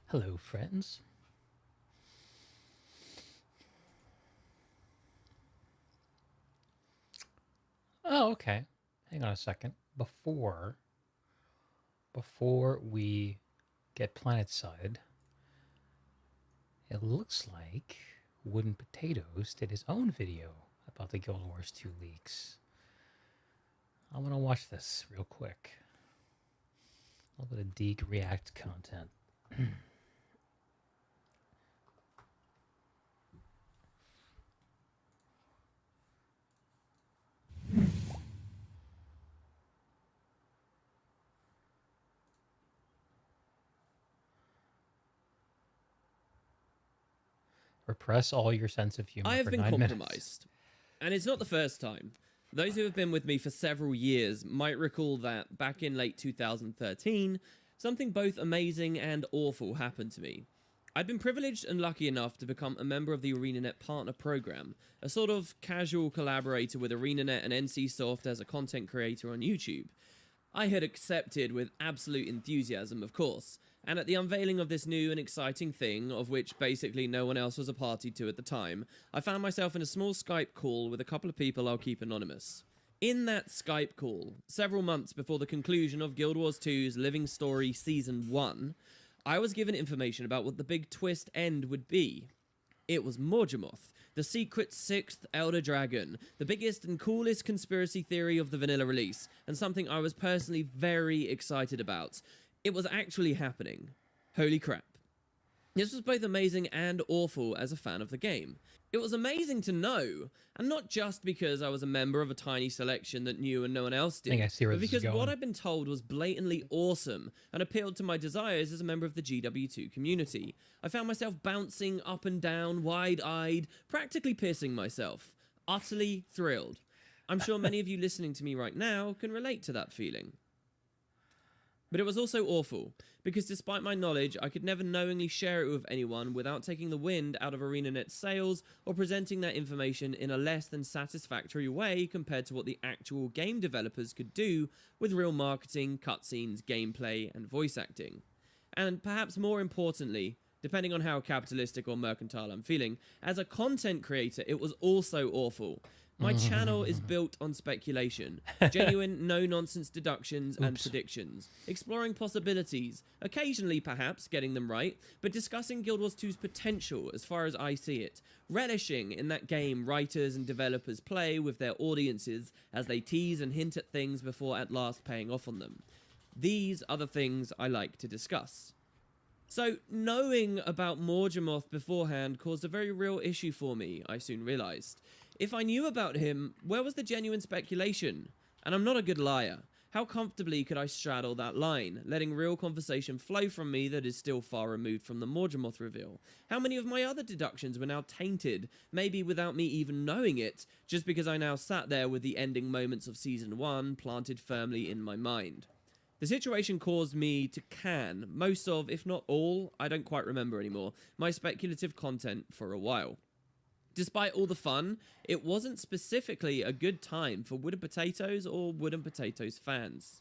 Hello, friends. Oh, okay. Hang on a second. Before we get planet-sided, it looks like Wooden Potatoes did his own video about the Guild Wars 2 leaks. I want to watch this real quick. A little bit of Deke React content. Repress all your sense of humor I have for been 9 minutes. compromised. And it's not the first time. Those who have been with me for several years might recall that back in late 2013, something both amazing and awful happened to me. I'd been privileged and lucky enough to become a member of the ArenaNet Partner Program, a sort of casual collaborator with ArenaNet and NCSoft as a content creator on YouTube. I had accepted with absolute enthusiasm, of course, and at the unveiling of this new and exciting thing, of which basically no one else was a party to at the time, I found myself in a small Skype call with a couple of people I'll keep anonymous. In that Skype call, several months before the conclusion of Guild Wars 2's Living Story Season 1, I was given information about what the big twist end would be. It was Morgemoth, the secret 6th Elder Dragon, the biggest and coolest conspiracy theory of the vanilla release, and something I was personally very excited about. It was actually happening. Holy crap. This was both amazing and awful as a fan of the game. It was amazing to know, and not just because I was a member of a tiny selection that knew and no one else did, I think I see where but this is because what going. I'd been told was blatantly awesome and appealed to my desires as a member of the GW2 community. I found myself bouncing up and down, wide-eyed, practically pissing myself. Utterly thrilled. I'm sure many of you listening to me right now can relate to that feeling. But it was also awful, because despite my knowledge, I could never knowingly share it with anyone without taking the wind out of ArenaNet's sails or presenting that information in a less than satisfactory way compared to what the actual game developers could do with real marketing, cutscenes, gameplay, and voice acting. And perhaps more importantly, depending on how capitalistic or mercantile I'm feeling, as a content creator, it was also awful. My channel is built on speculation, genuine, no-nonsense deductions and predictions, exploring possibilities, occasionally perhaps getting them right, but discussing Guild Wars 2's potential as far as I see it, relishing in that game writers and developers play with their audiences as they tease and hint at things before at last paying off on them. These are the things I like to discuss. So, knowing about Morgemoth beforehand caused a very real issue for me, I soon realised. If I knew about him, where was the genuine speculation? And I'm not a good liar. How comfortably could I straddle that line, letting real conversation flow from me that is still far removed from the Morgemoth reveal? How many of my other deductions were now tainted, maybe without me even knowing it, just because I now sat there with the ending moments of Season 1 planted firmly in my mind? The situation caused me to can most of, if not all, I don't quite remember anymore, my speculative content for a while. Despite all the fun, it wasn't specifically a good time for Wooden Potatoes or Wooden Potatoes fans.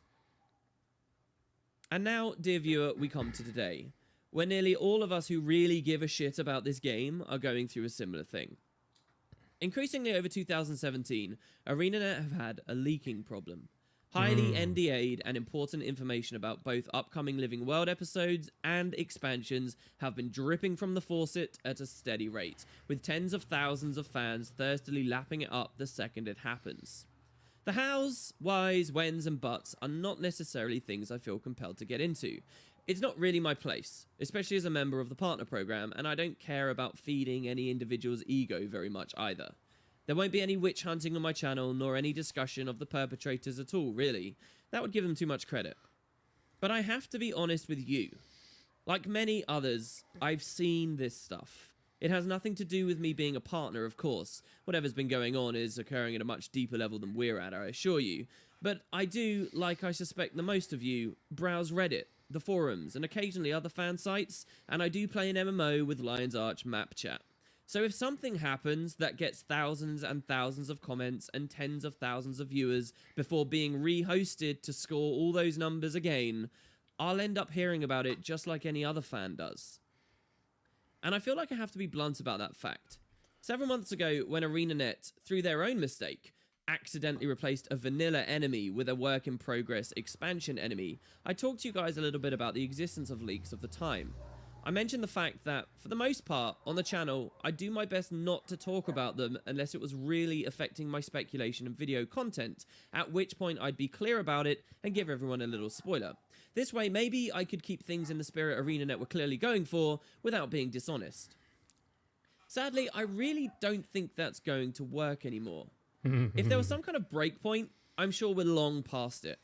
And now, dear viewer, we come to today, where nearly all of us who really give a shit about this game are going through a similar thing. Increasingly over 2017, ArenaNet have had a leaking problem. Highly NDA'd and important information about both upcoming Living World episodes and expansions have been dripping from the faucet at a steady rate, with tens of thousands of fans thirstily lapping it up the second it happens. The hows, whys, whens, and buts are not necessarily things I feel compelled to get into. It's not really my place, especially as a member of the partner program, and I don't care about feeding any individual's ego very much either. There won't be any witch hunting on my channel, nor any discussion of the perpetrators at all, really. That would give them too much credit. But I have to be honest with you. Like many others, I've seen this stuff. It has nothing to do with me being a partner, of course. Whatever's been going on is occurring at a much deeper level than we're at, I assure you. But I do, like I suspect the most of you, browse Reddit, the forums, and occasionally other fan sites, and I do play an MMO with Lion's Arch map chat. So if something happens that gets thousands and thousands of comments and tens of thousands of viewers before being re-hosted to score all those numbers again, I'll end up hearing about it just like any other fan does. And I feel like I have to be blunt about that fact. Several months ago, when ArenaNet, through their own mistake, accidentally replaced a vanilla enemy with a work-in-progress expansion enemy, I talked to you guys a little bit about the existence of leaks of the time. I mentioned the fact that, for the most part, on the channel, I do my best not to talk about them unless it was really affecting my speculation and video content, at which point I'd be clear about it and give everyone a little spoiler. This way, maybe I could keep things in the spirit ArenaNet were clearly going for without being dishonest. Sadly, I really don't think that's going to work anymore. If there was some kind of breakpoint, I'm sure we're long past it.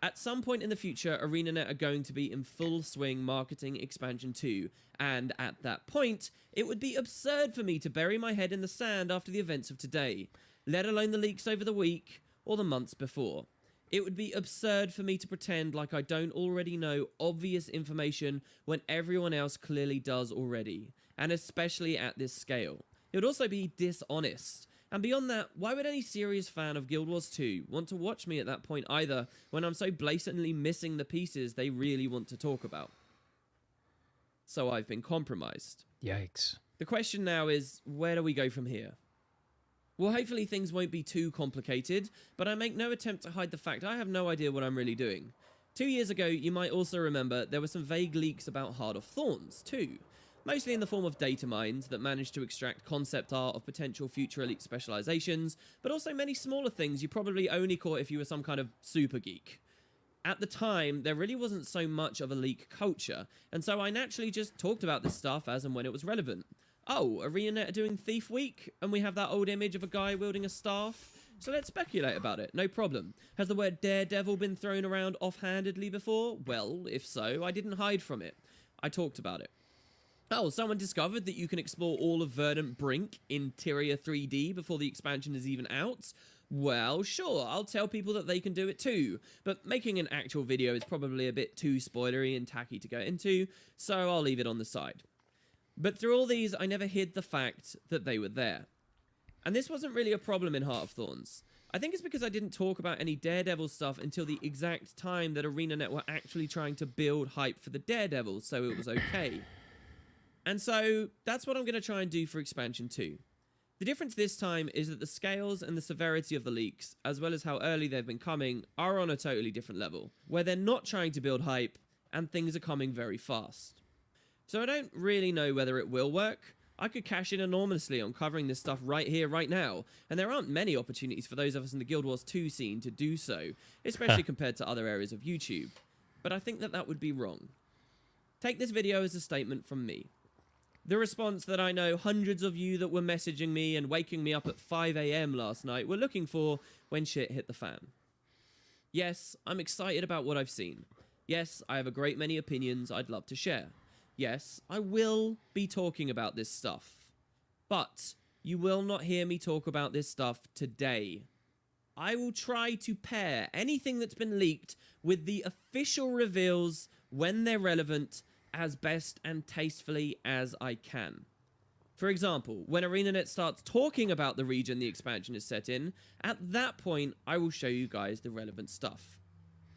At some point in the future, ArenaNet are going to be in full swing marketing Expansion 2, and at that point, it would be absurd for me to bury my head in the sand after the events of today, let alone the leaks over the week or the months before. It would be absurd for me to pretend like I don't already know obvious information when everyone else clearly does already, and especially at this scale. It would also be dishonest. And beyond that, why would any serious fan of Guild Wars 2 want to watch me at that point either, when I'm so blatantly missing the pieces they really want to talk about? So I've been compromised. Yikes. The question now is, where do we go from here? Well, hopefully things won't be too complicated, but I make no attempt to hide the fact I have no idea what I'm really doing. 2 years ago, you might also remember there were some vague leaks about Heart of Thorns too. Mostly in the form of data mines that managed to extract concept art of potential future elite specializations, but also many smaller things you probably only caught if you were some kind of super geek. At the time, there really wasn't so much of a leak culture, and so I naturally just talked about this stuff as and when it was relevant. Oh, ArenaNet are doing Thief Week, and we have that old image of a guy wielding a staff, so let's speculate about it, no problem. Has the word daredevil been thrown around offhandedly before? Well, if so, I didn't hide from it. I talked about it. Oh, someone discovered that you can explore all of Verdant Brink in Tyria 3D before the expansion is even out? Well, sure, I'll tell people that they can do it too, but making an actual video is probably a bit too spoilery and tacky to go into, so I'll leave it on the side. But through all these, I never hid the fact that they were there. And this wasn't really a problem in Heart of Thorns. I think it's because I didn't talk about any Daredevil stuff until the exact time that ArenaNet were actually trying to build hype for the Daredevil, so it was okay. And so that's what I'm going to try and do for Expansion 2. The difference this time is that the scales and the severity of the leaks, as well as how early they've been coming, are on a totally different level, where they're not trying to build hype, and things are coming very fast. So I don't really know whether it will work. I could cash in enormously on covering this stuff right here, right now, and there aren't many opportunities for those of us in the Guild Wars 2 scene to do so, especially compared to other areas of YouTube. But I think that that would be wrong. Take this video as a statement from me. The response that I know hundreds of you that were messaging me and waking me up at 5 AM last night were looking for when shit hit the fan. Yes, I'm excited about what I've seen. Yes, I have a great many opinions I'd love to share. Yes, I will be talking about this stuff. But you will not hear me talk about this stuff today. I will try to pair anything that's been leaked with the official reveals when they're relevant as best and tastefully as I can. For example, when ArenaNet starts talking about the region the expansion is set in, at that point, I will show you guys the relevant stuff.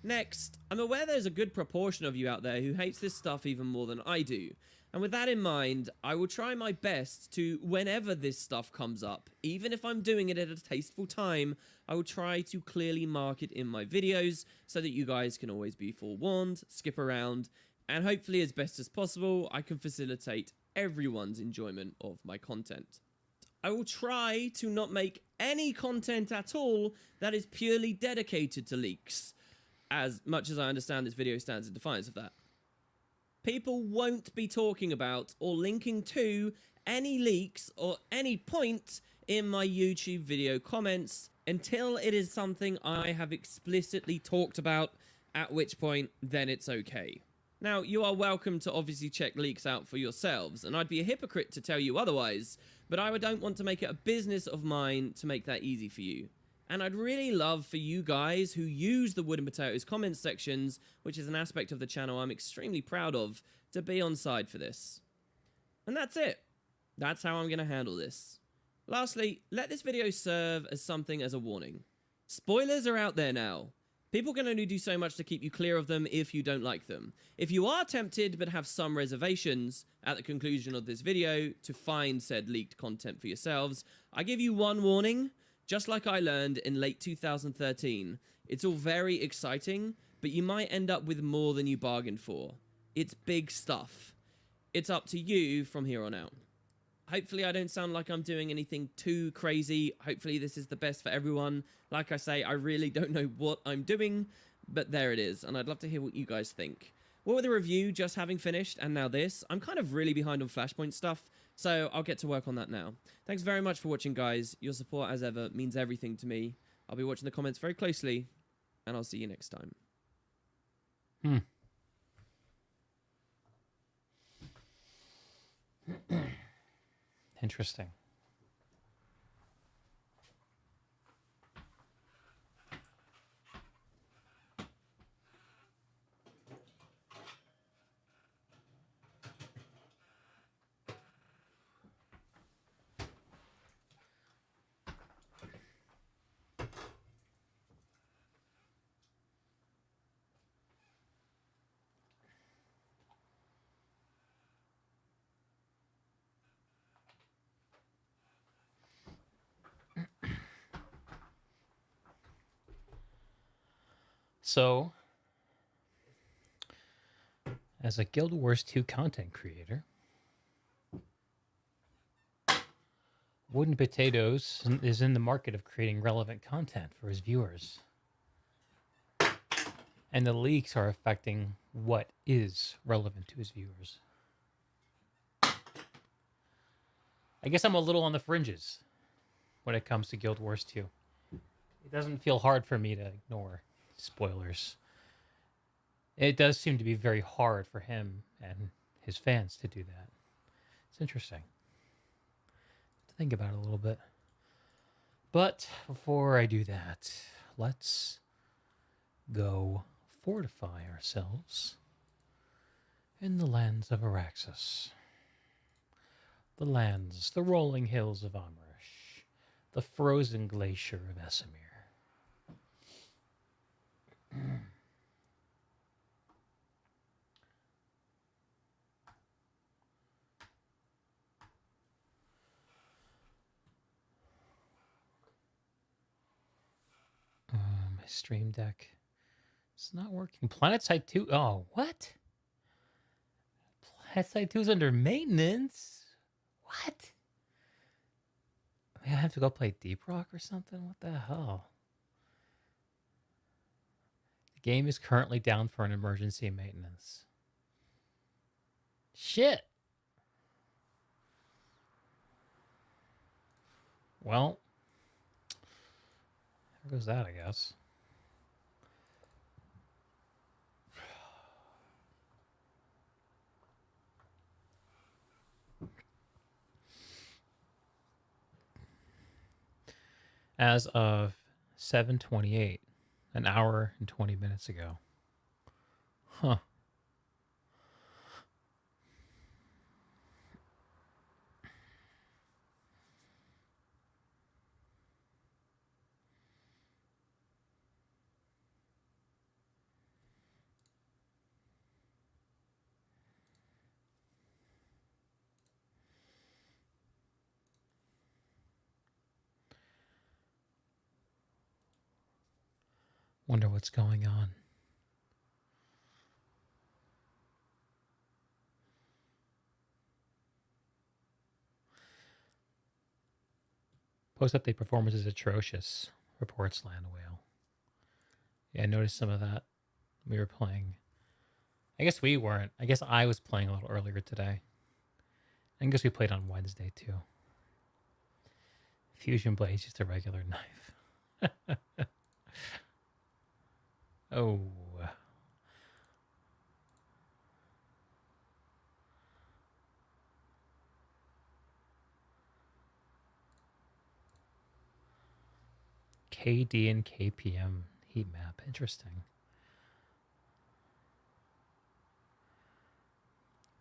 Next, I'm aware there's a good proportion of you out there who hates this stuff even more than I do. And with that in mind, I will try my best to, whenever this stuff comes up, even if I'm doing it at a tasteful time, I will try to clearly mark it in my videos so that you guys can always be forewarned, skip around, and hopefully, as best as possible, I can facilitate everyone's enjoyment of my content. I will try to not make any content at all that is purely dedicated to leaks, as much as I understand this video stands in defiance of that. People won't be talking about or linking to any leaks or any point in my YouTube video comments until it is something I have explicitly talked about, at which point, then it's okay. Now, you are welcome to obviously check leaks out for yourselves, and I'd be a hypocrite to tell you otherwise, but I don't want to make it a business of mine to make that easy for you. And I'd really love for you guys who use the Wood and Potatoes comments sections, which is an aspect of the channel I'm extremely proud of, to be on side for this. And that's it. That's how I'm going to handle this. Lastly, let this video serve as something as a warning. Spoilers are out there now. People can only do so much to keep you clear of them if you don't like them. If you are tempted but have some reservations at the conclusion of this video to find said leaked content for yourselves, I give you one warning. Just like I learned in late 2013, it's all very exciting, but you might end up with more than you bargained for. It's big stuff. It's up to you from here on out. Hopefully I don't sound like I'm doing anything too crazy. Hopefully this is the best for everyone. Like I say, I really don't know what I'm doing, but there it is, and I'd love to hear what you guys think. What with the review just having finished, and now this, I'm kind of really behind on Flashpoint stuff, so I'll get to work on that now. Thanks very much for watching, guys. Your support, as ever, means everything to me. I'll be watching the comments very closely, and I'll see you next time. Interesting. So, as a Guild Wars 2 content creator, Wooden Potatoes is in the market of creating relevant content for his viewers. And the leaks are affecting what is relevant to his viewers. I guess I'm a little on the fringes when it comes to Guild Wars 2. It doesn't feel hard for me to ignore spoilers. It does seem to be very hard for him and his fans to do that. It's interesting to think about it a little bit. But before I do that, let's go fortify ourselves in the lands of Araxis. The lands, the rolling hills of Amrish, the frozen glacier of Esamir. My stream deck. It's not working. PlanetSide 2. Oh, what? PlanetSide 2 is under maintenance? What? I have to go play Deep Rock or something? What the hell? The game is currently down for an emergency maintenance. Shit. Well, there goes that, I guess. As of 7:28, an hour and 20 minutes ago. Huh. Wonder what's going on. Post-update performance is atrocious, reports Land Whale. Yeah, I noticed some of that. We were playing. I guess we weren't. I guess I was playing a little earlier today. I guess we played on Wednesday too. Fusion Blade's just a regular knife. Oh. KD and KPM heat map. Interesting.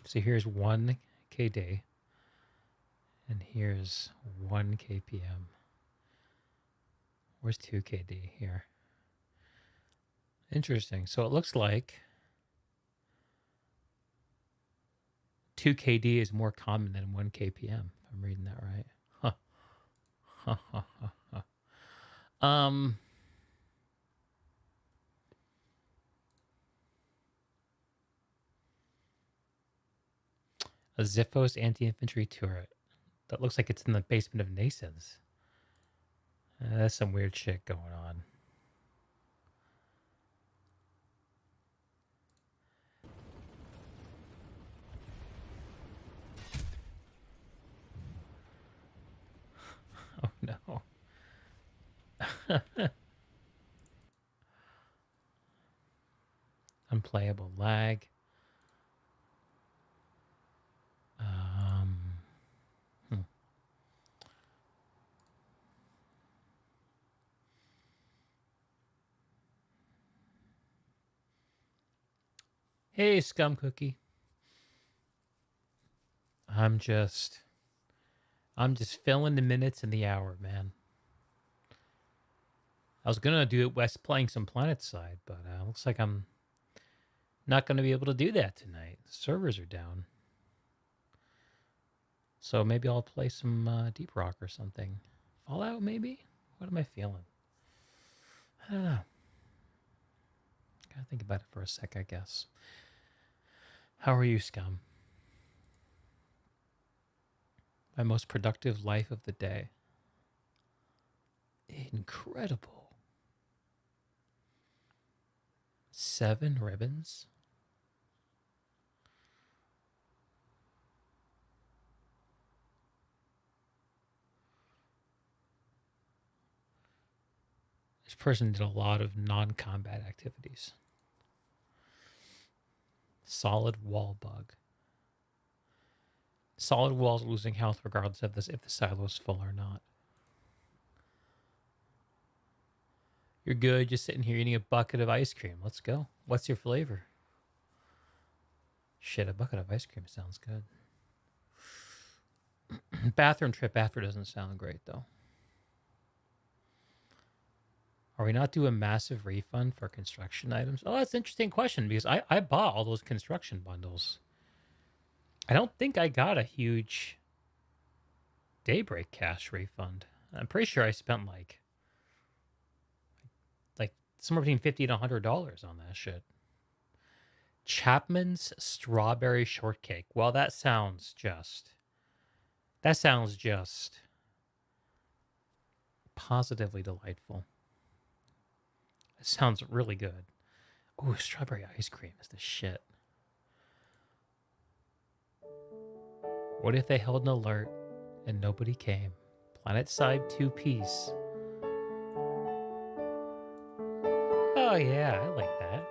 So here's 1 KD. And here's 1 KPM. Where's 2 KD here? Interesting. So it looks like 2 KD is more common than 1 kpm. If I'm reading that right. Huh. Huh, huh, huh, huh. A Ziphos anti-infantry turret. That looks like it's in the basement of Nason's. That's some weird shit going on. Oh no. Unplayable lag. Hmm. Hey, Scum Cookie. I'm just filling the minutes and the hour, man. I was gonna do it West playing some Planet Side, but looks like I'm not gonna be able to do that tonight. The servers are down. So maybe I'll play some Deep Rock or something. Fallout, maybe? What am I feeling? I don't know. Gotta think about it for a sec, I guess. How are you, Scum? My most productive life of the day. Incredible. 7 ribbons? This person did a lot of non-combat activities. Solid wall bug. Solid walls losing health regardless of this if the silo is full or not. You're good, just sitting here eating a bucket of ice cream. Let's go. What's your flavor? Shit, a bucket of ice cream sounds good. Bathroom trip after doesn't sound great, though. Are we not doing a massive refund for construction items? Oh, that's an interesting question because I bought all those construction bundles. I don't think I got a huge Daybreak cash refund. I'm pretty sure I spent like somewhere between $50 to $100 on that shit. Chapman's strawberry shortcake. Well, that sounds just positively delightful. It sounds really good. Oh, strawberry ice cream is the shit. What if they held an alert and nobody came? Planet Side 2 piece. Oh yeah, I like that.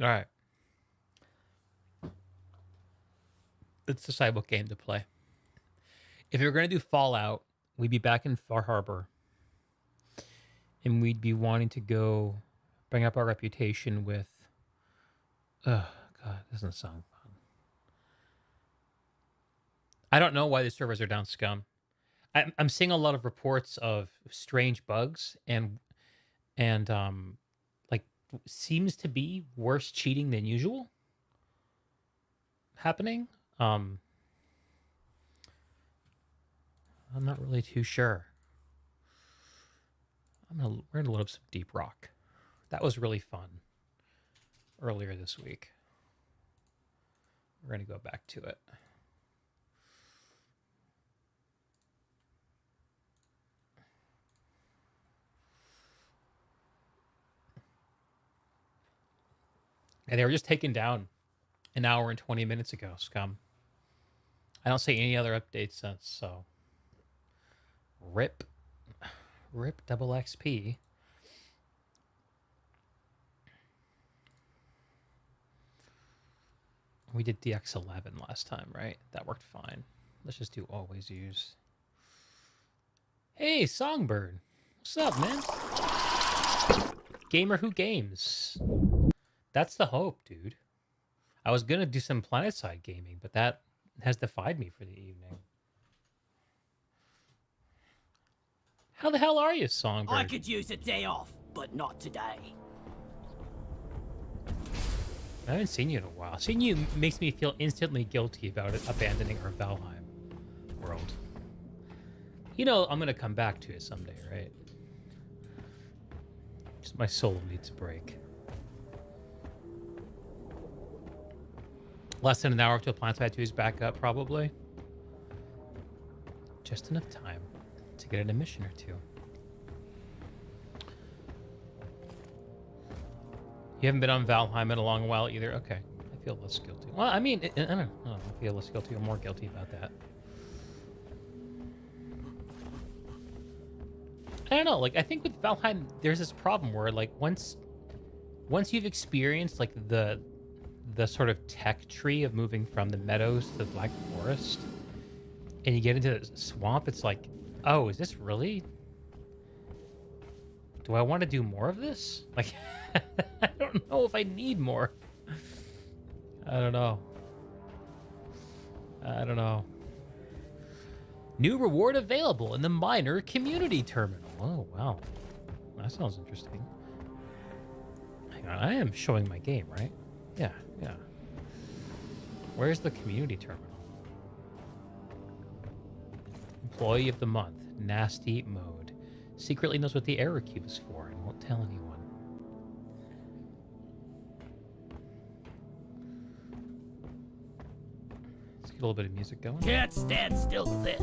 All right. Let's decide what game to play. If we were going to do Fallout, we'd be back in Far Harbor. And we'd be wanting to go bring up our reputation with. Oh, God, this doesn't sound fun. I don't know why the servers are down, Scum. I'm seeing a lot of reports of strange bugs and like seems to be worse cheating than usual happening. I'm not really too sure. We're gonna load up some Deep Rock. That was really fun earlier this week. We're gonna go back to it. And they were just taken down an hour and 20 minutes ago, scum. I don't see any other updates since, so. RIP. RIP double XP. We did DX11 last time, right? That worked fine. Let's just do always use. Hey, Songbird. What's up, man? Gamer who games. That's the hope, dude. I was gonna do some planetside gaming, but that has defied me for the evening. How the hell are you, Songbird? I could use a day off, but not today. I haven't seen you in a while. Seeing you makes me feel instantly guilty about it, abandoning our Valheim world. You know I'm gonna come back to it someday, right? Just my soul needs a break. Less than an hour till PlanetSide 2 is back up, probably. Just enough time to get an emission or two. You haven't been on Valheim in a long while either. Okay, I feel less guilty. Well, I mean, I don't know. I feel less guilty or more guilty about that. I don't know. Like, I think with Valheim, there's this problem where, like, once you've experienced like the sort of tech tree of moving from the meadows to the Black Forest, and you get into the swamp, it's like, oh, is this really? Do I want to do more of this? Like, I don't know if I need more. I don't know. I don't know. New reward available in the minor community terminal. Oh, wow. That sounds interesting. Hang on, I am showing my game, right? Yeah, yeah. Where's the community terminal? Employee of the month. Nasty mode. Secretly knows what the error cube is for and won't tell anyone. Let's get a little bit of music going. Can't stand still to this.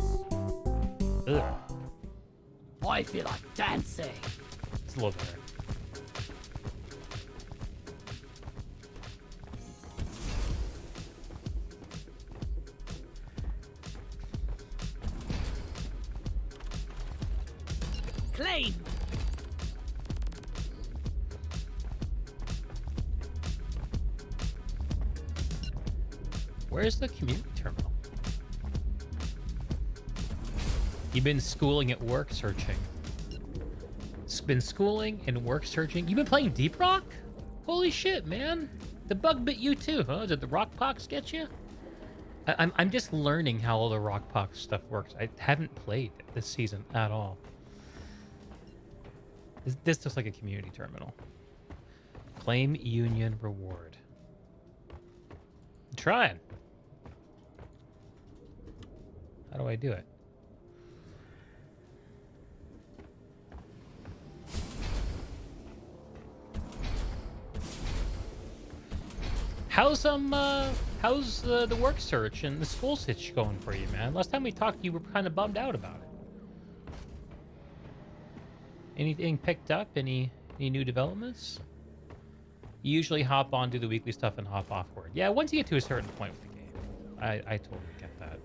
Ugh. I feel like dancing. It's a little better. Claim. Where's the community terminal? You've been schooling at work searching. It's been schooling and work searching. You've been playing Deep Rock? Holy shit, man. The bug bit you too, huh? Did the rock pox get you? I'm just learning how all the rock pox stuff works. I haven't played this season at all. This looks like a community terminal. Claim union reward. I'm trying. How do I do it? How's the work search and the school sitch going for you, man? Last time we talked, you were kind of bummed out about it. Anything picked up? Any new developments? You usually hop on, do the weekly stuff, and hop offward. Yeah, once you get to a certain point with the game, I totally get that.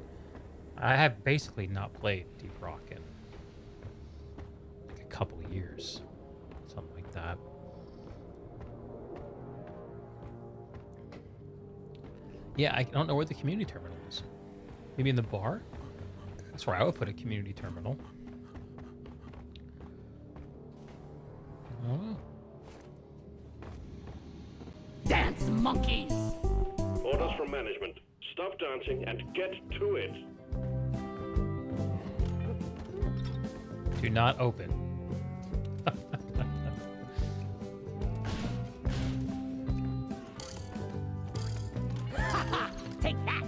I have basically not played Deep Rock in like a couple of years, something like that. Yeah, I don't know where the community terminal is. Maybe in the bar? That's where I would put a community terminal. Oh. Dance, monkeys. Orders from management. Stop dancing and get to it. Do not open. Take that.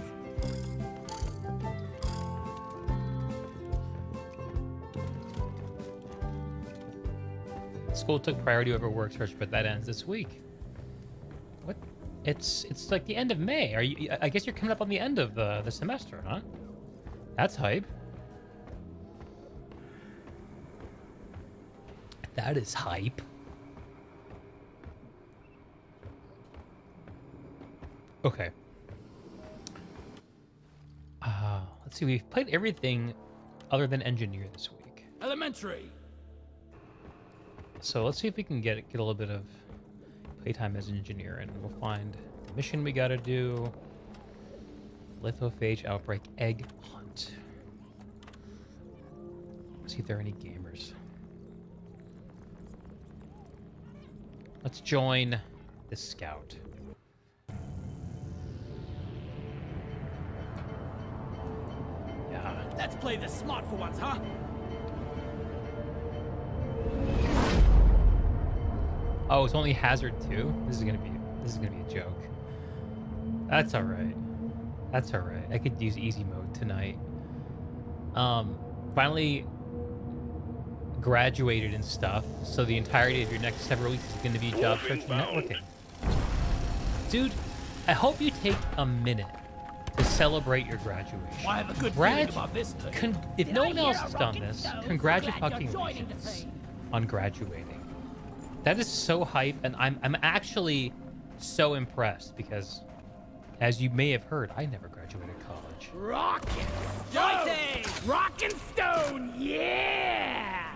School took priority over work search, but that ends this week. What? It's like the end of May. Are you? I guess you're coming up on the end of the semester, huh? That's hype. That is hype. Okay. Let's see. We've played everything other than engineer this week. Elementary. So let's see if we can get a little bit of playtime as engineer, and we'll find the mission we got to do. Lithophage outbreak egg hunt. See if there are any gamers. Let's join the scout. Yeah. Let's play this smart for once, huh? Oh, it's only hazard 2? This is gonna be a joke. That's alright. That's alright. I could use easy mode tonight. Finally graduated and stuff, so the entirety of your next several weeks is gonna be job search and networking. Dude, I hope you take a minute to celebrate your graduation. I have a good feeling about this thing. If Did no I one hear else a has done rocking this, stone? congratulations Glad you're joining the team. on graduating. That is so hype, and I'm actually so impressed because, as you may have heard, I never graduated college. Rockin' Stone! Rockin' Stone, yeah!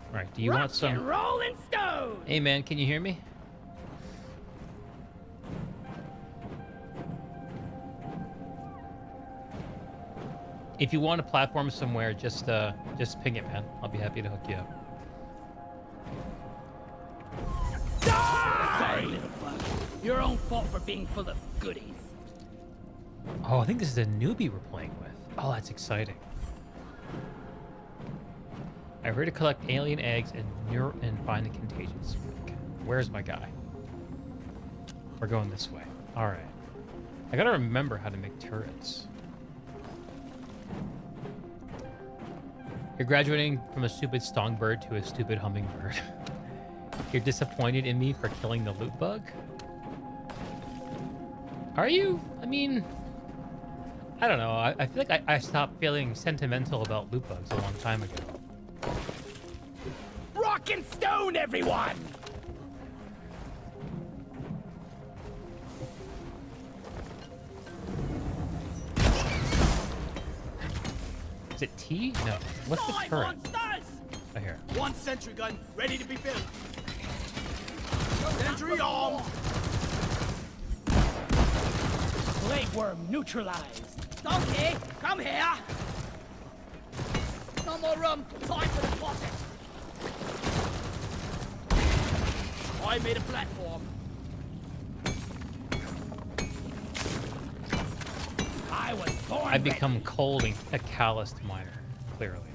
All right, do you want some? Rolling Stone! Hey man, can you hear me? If you want a platform somewhere, just ping it, man. I'll be happy to hook you up. Sorry, little bug. Your own fault for being full of goodies. Oh, I think this is a newbie we're playing with. Oh, that's exciting. I heard to collect alien eggs and find the contagion spike. Where's my guy? We're going this way. All right. I gotta remember how to make turrets. You're graduating from a stupid songbird to a stupid hummingbird. You're disappointed in me for killing the loot bug? Are you? I mean, I don't know. I feel like I stopped feeling sentimental about loot bugs a long time ago. Rockin' Stone, everyone! Is it T? No. What's the turret? Oh, here. One sentry gun ready to be built. Sentry armed. Blade worm neutralized. Donkey, come here. No more room. Time for the closet. I made a platform. I was born I've become cold and a calloused miner, clearly,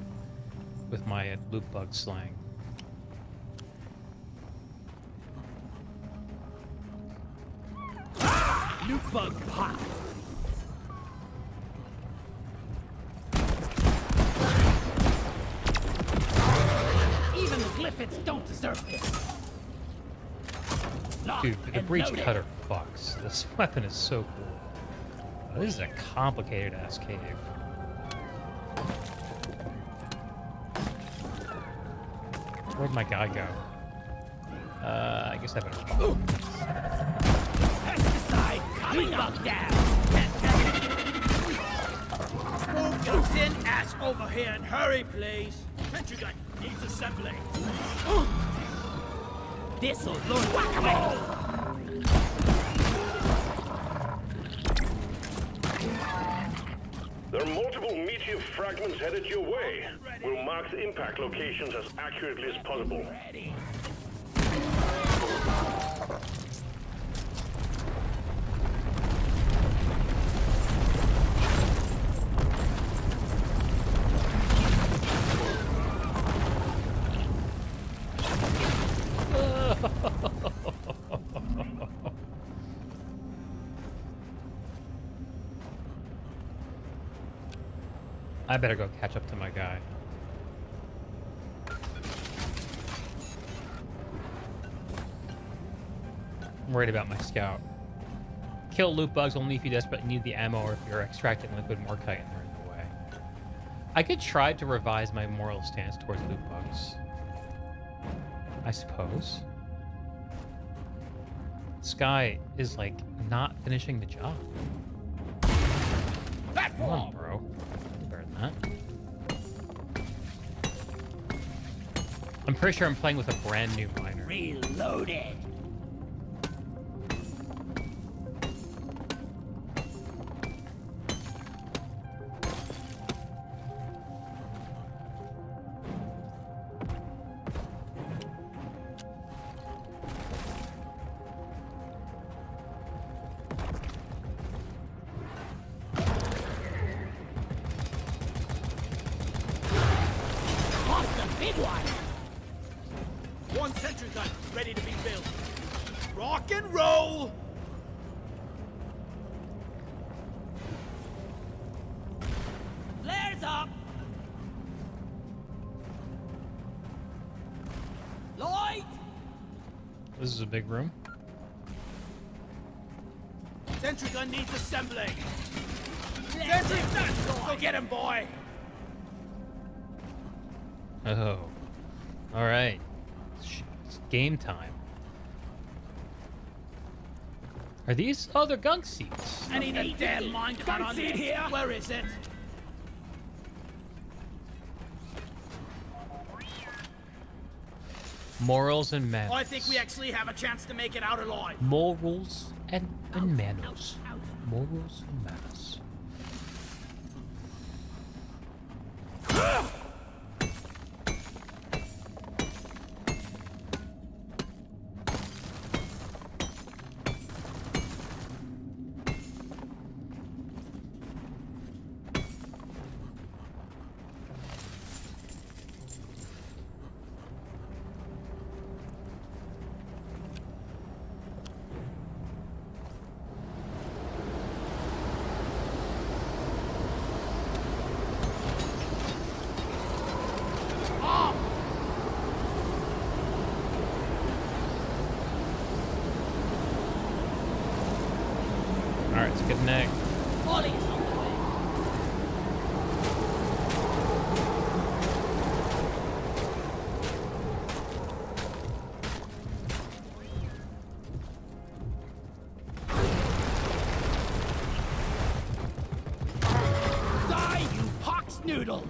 with my loot bug slang. Loot bug pop. Even the Glyphids don't deserve this. Locked Dude, the and breach loaded. cutter fucks. This weapon is so cool. Oh, this is a complicated ass cave. Where'd my guy go? I guess I better. Pesticide coming up down. Move those in ass over here and hurry, please. Sentry gun needs assembly. This'll load whack-a-mole. There are multiple meteor fragments headed your way. We'll mark the impact locations as accurately as possible. Ready. I better go catch up to my guy. I'm worried about my scout. Kill loot bugs only if you desperately need the ammo or if you're extracting liquid morkite and they're in the way. I could try to revise my moral stance towards loot bugs, I suppose. This guy is like not finishing the job. Come on, bro. You're better than that. I'm pretty sure I'm playing with a brand new miner. Reloaded. Big one! One sentry gun ready to be built. Rock and roll! Flares up! Light! This is a big room. Sentry gun needs assembling. Sentry gun! Go get him, boy! Oh. Alright. It's game time. Are these? Oh, they're gunk seats. I need a damn mine cut on this. Here. Where is it? Morals and manners. I think we actually have a chance to make it out alive. Morals and manners. Morals and manners. Alright, let's get an egg. Molly's on the way. Die, you pox noodle!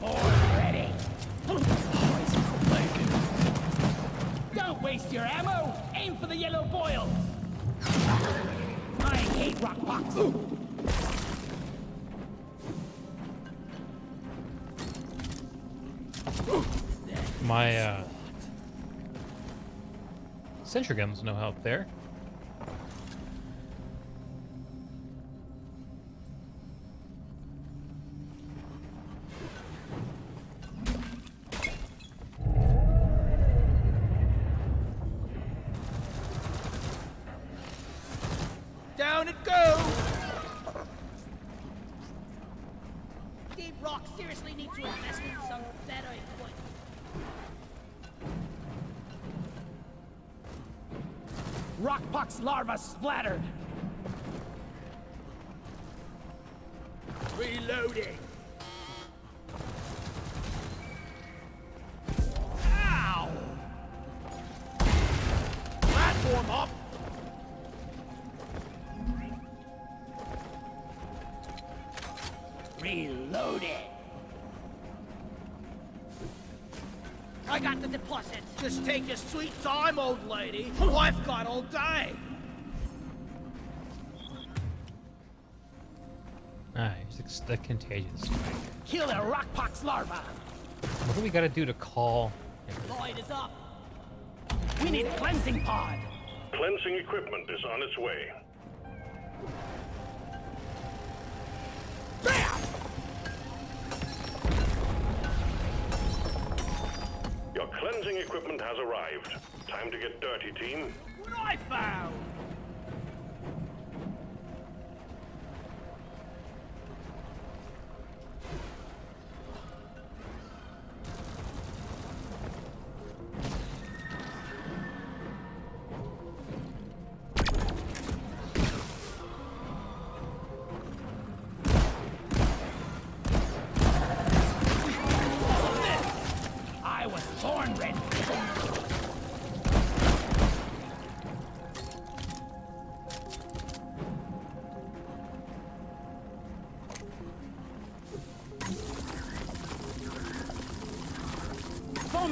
Already. Don't waste your ammo! Aim for the yellow boils! I hate rock pox! My, sentry gun's no help there. Down it goes! Deep Rock seriously needs to invest in some better equipment. Rockpox larva splattered! Reloading! Ow! Platform up! Reloading! I got the deposit. Just take your sweet time, old lady. I've got all day. It's the contagious strike. Kill a rockpox larva. What do we gotta do to call? Light is up. We need a cleansing pod. Cleansing equipment is on its way. Bam! Your cleansing equipment has arrived. Time to get dirty, team. What I found? I was born red.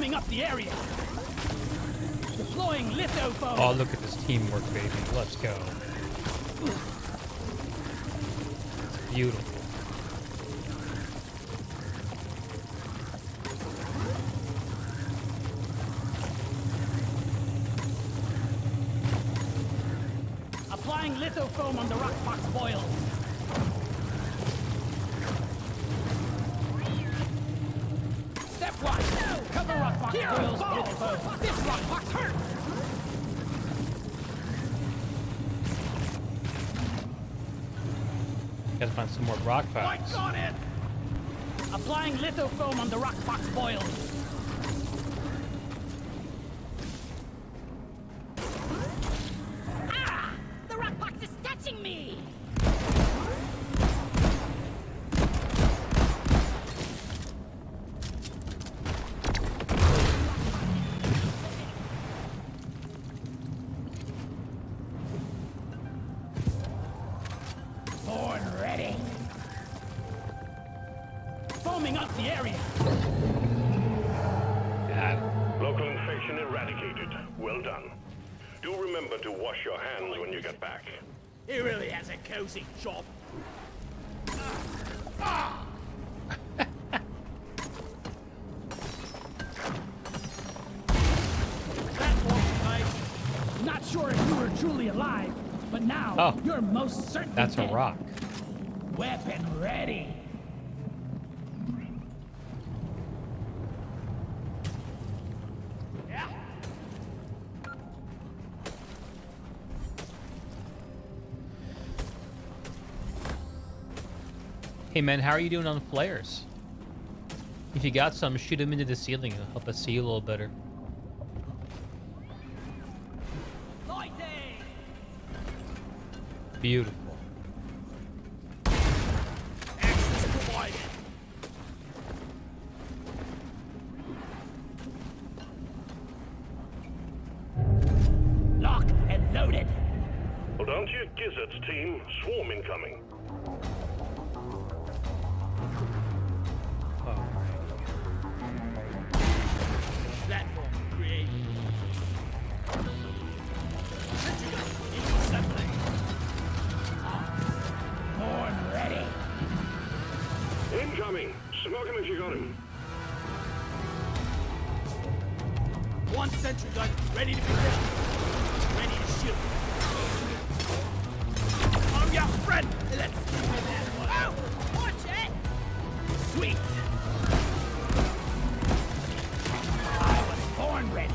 Foaming up the area. Deploying litho foam. Oh, look at this teamwork, baby. Let's go. Beautiful. Applying litho foam on the rock box boils. Step one. Cover rock box boils with foam. This rock box hurts. Gotta find some more rock Lights piles. on it. Applying litho foam on the rock box boils. Ah! The rock box is touching me! Born ready. Foaming up the area. God. Local infection eradicated. Well done. Do remember to wash your hands when you get back. He really has a cozy job. That was nice. Not sure if you were truly alive, but now Oh. you're most certainly That's a dead. rock. Weapon ready. Yeah. Hey man, how are you doing on flares? If you got some, shoot them into the ceiling. It'll help us see a little better. Lighting. Beautiful. Access provided. Locked and loaded. Hold on to your gizzards, team. Swarm incoming. Platform created. Assembly. Born ready. Incoming. Smoke him if you got him. One sentry gun ready to be ready. Ready to shoot. Arm your friend. Let's do that one. Oh! Watch it! Sweet. I was born ready.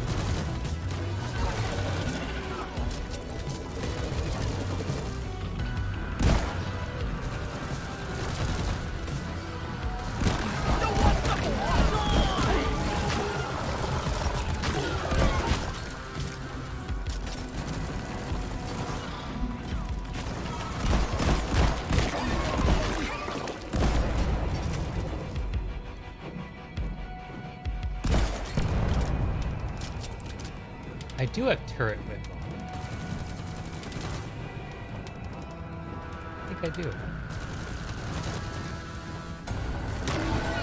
I do have turret whip on. I think I do.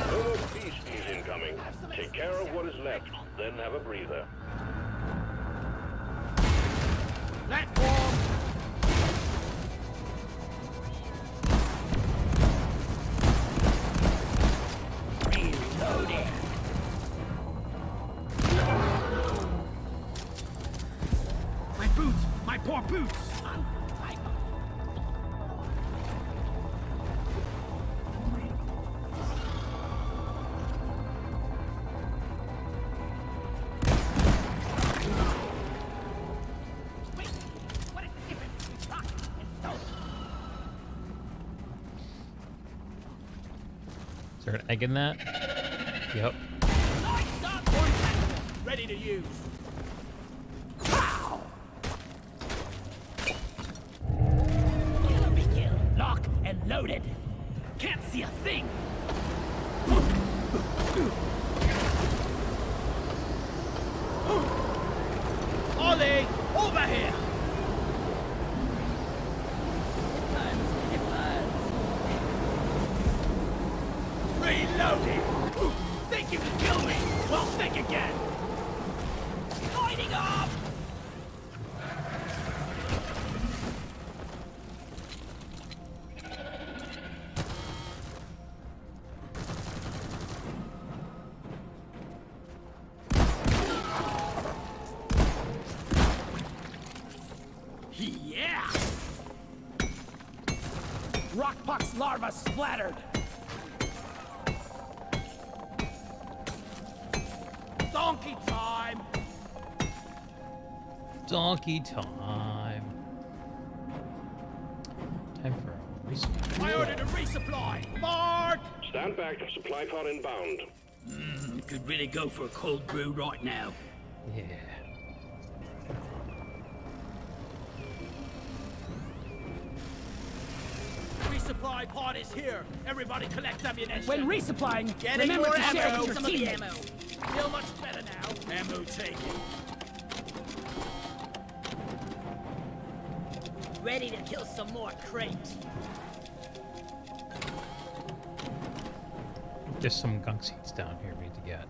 No more beasties incoming. Take care of what is left, then have a breather. Platform. Reloading. My boots! My poor boots! Wait! What is the difference between rock and stone? Is there an egg in that? Yep. Stop point platform. Ready to use. Wow! Kill me, kill. Lock and loaded. Can't see a thing. Ollie, over here. Reloading. Think you can kill me? Well, think again! Lighting up! Yeah! Rockpox larva splattered! Donkey time! Donkey time. Time for a resupply. I ordered a resupply! Mark! Stand back. Supply pod inbound. Could really go for a cold brew right now. Yeah. Resupply pod is here. Everybody collect ammunition. When resupplying, Getting remember more to share ammo. with your Some of the teammates. ammo. Feel much better now. Ammo taken. Ready to kill some more crates. There's some gunk seeds down here we need to get.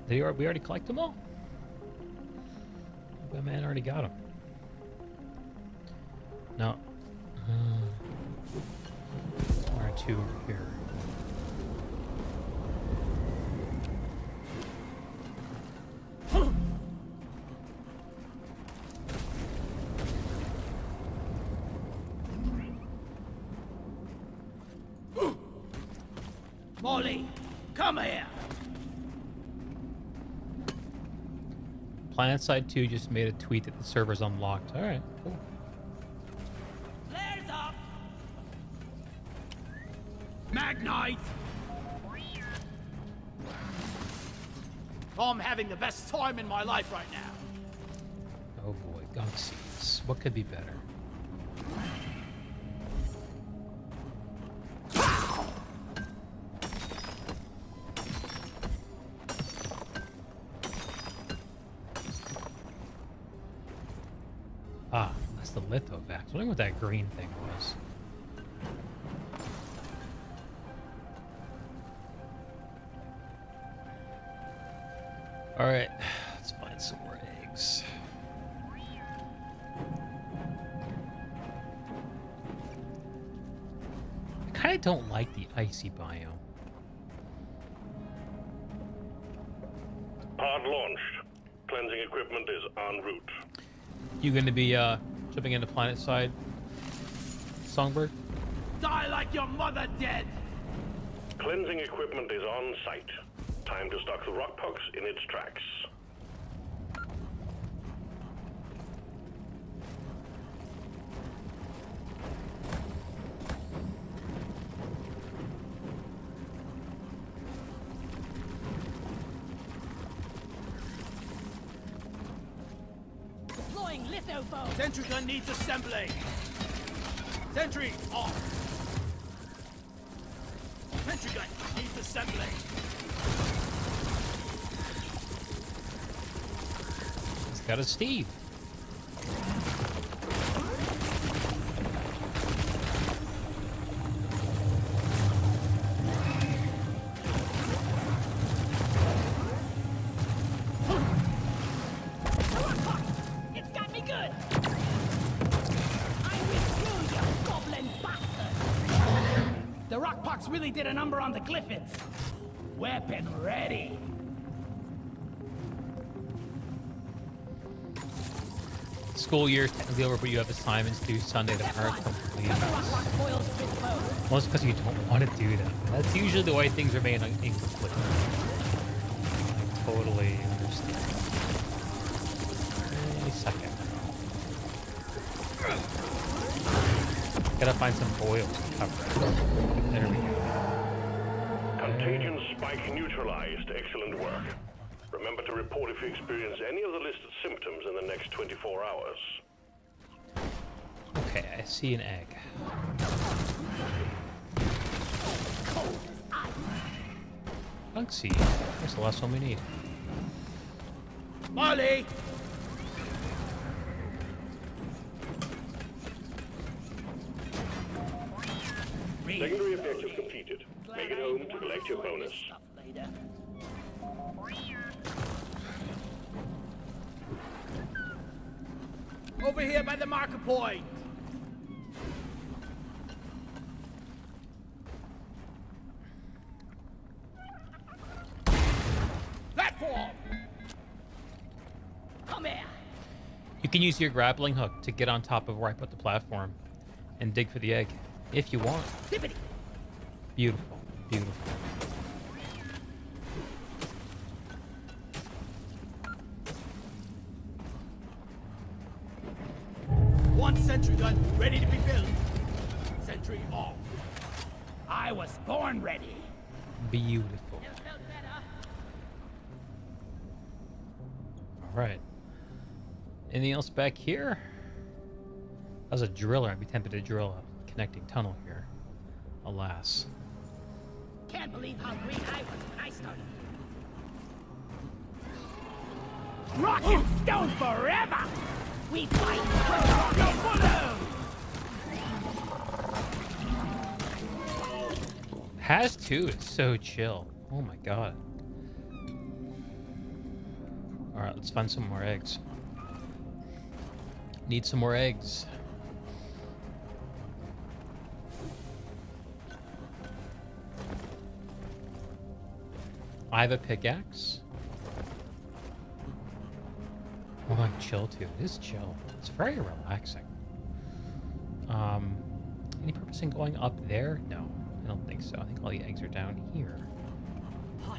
We already collect them all? My man already got them. No. One or two over here. Molly, come here. PlanetSide 2 just made a tweet that the server's unlocked. Alright, cool. Flares up! Magnite! I'm having the best time in my life right now. Oh boy, gunk seeds. What could be better? Ah, that's the lithovax. I was wondering what that green thing was. Alright, let's find some more eggs. I kind of don't like the icy biome. Pod launched. Cleansing equipment is en route. You gonna be jumping into PlanetSide, Songbird? Die like your mother dead! Cleansing equipment is on site. Time to stock the rockpox in its tracks. Deploying litho foam. Sentry gun needs assembly. Sentry off. Sentry gun needs assembly. It's got a Steve. It's got me good. I'm with you, you goblin bastard. The Rockpox really did a number on the Glyphids. Weapon ready. School year is technically over, but you have assignments due Sunday that aren't complete. The rockbox boils with foam. Most because you don't want to do that. That's usually the way things remain incomplete. I totally understand. Any second. Gotta find some oil to cover it. There we go. Contagion spike neutralized. Excellent work. Remember to report if you experience any of the listed symptoms in the next 24 hours. Okay, I see an egg. Gunk seed. That's the last one we need. Molly! Secondary objective completed. Make it home to collect your bonus. Stuff later. Over here by the marker point. Platform. Come here. You can use your grappling hook to get on top of where I put the platform and dig for the egg if you want. Zippity. Beautiful, beautiful. One sentry gun ready to be built. Sentry off. I was born ready. Beautiful. All right. Anything else back here? That was a driller. I'd be tempted to drill a connecting tunnel here. Alas. Can't believe how green I was when I started. Rock and stone forever! We fight. Has 2 is so chill. Oh my god. Alright, let's find some more eggs. Need some more eggs. I have a pickaxe. Oh, I'm chill too. It is chill. It's very relaxing. Any purpose in going up there? No, I don't think so. I think all the eggs are down here.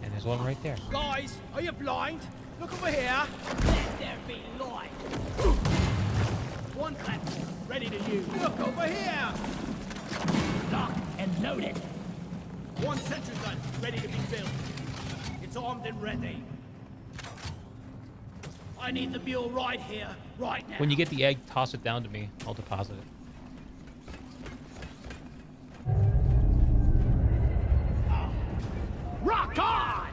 And there's one right there. Guys, are you blind? Look over here. Let there be light. One platform ready to use. Look over here. Locked and loaded. One sentry gun ready to be built. It's armed and ready. I need the mule right here, right now. When you get the egg, toss it down to me. I'll deposit it. Rock on!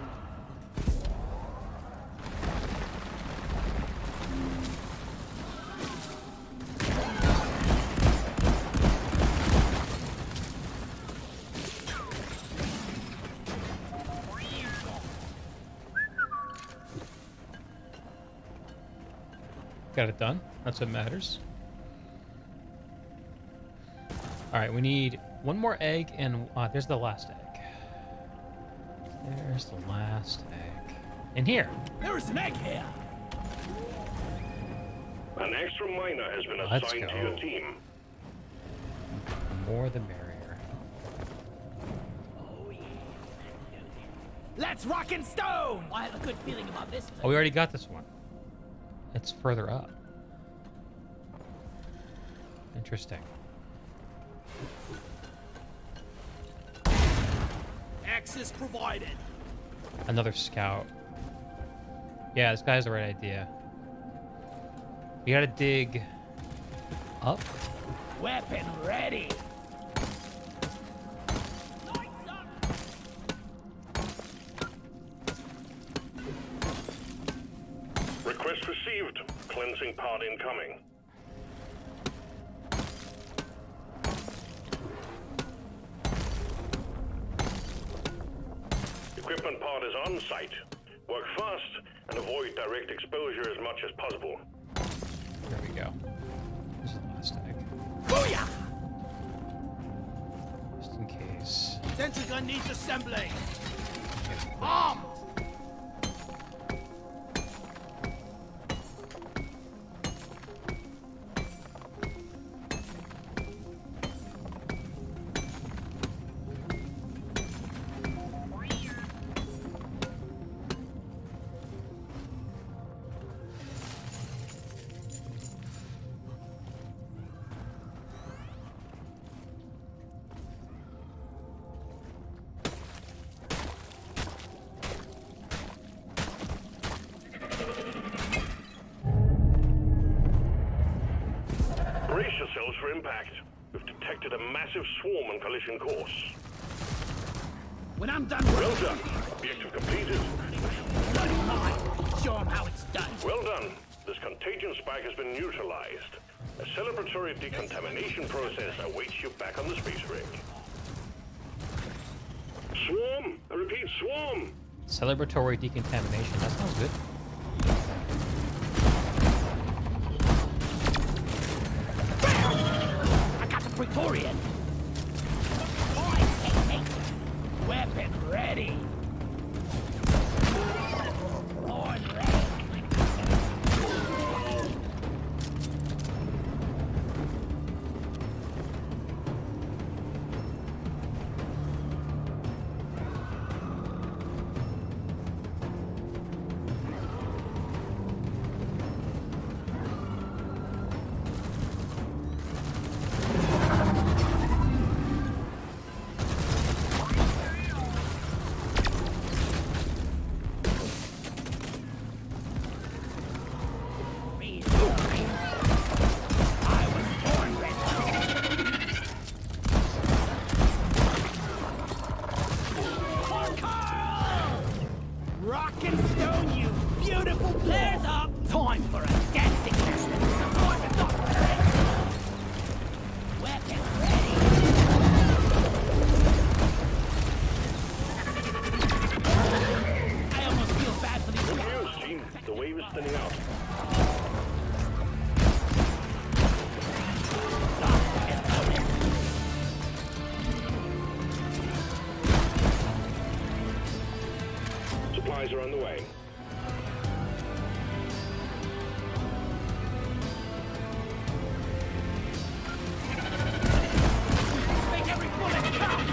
Got it done. That's what matters. All right, we need one more egg, and there's the last egg. There's the last egg. In here. There is an egg here. An extra miner has been Let's assigned to go. your team. The more the merrier. Let's rock and stone! I have a good feeling about this Oh, thing. we already got this one. It's further up. Interesting. Access provided. Another scout. Yeah, this guy has the right idea. We gotta dig up. Weapon ready. Request received. Cleansing pod incoming. Equipment pod is on site. Work fast and avoid direct exposure as much as possible. There we go. This is the last egg. Booyah! Just in case. Sentry gun needs assembling. Okay. Armed. Brace yourselves for impact. We've detected a massive swarm on collision course. When I'm done Well with done. Objective completed. bloody mine, show 'em how it's done. Well done. This contagion spike has been neutralized. A celebratory decontamination process awaits you back on the space rig. Swarm! I repeat, swarm! Celebratory decontamination. That sounds good. I got the Praetorian. Oi, weapon ready. On ready. Rock and stone, you beautiful players up! Time for a dancing lesson! Weapon ready! I almost feel bad for these Good news, team. The wave is thinning out. Supplies are on the way. Make every bullet count!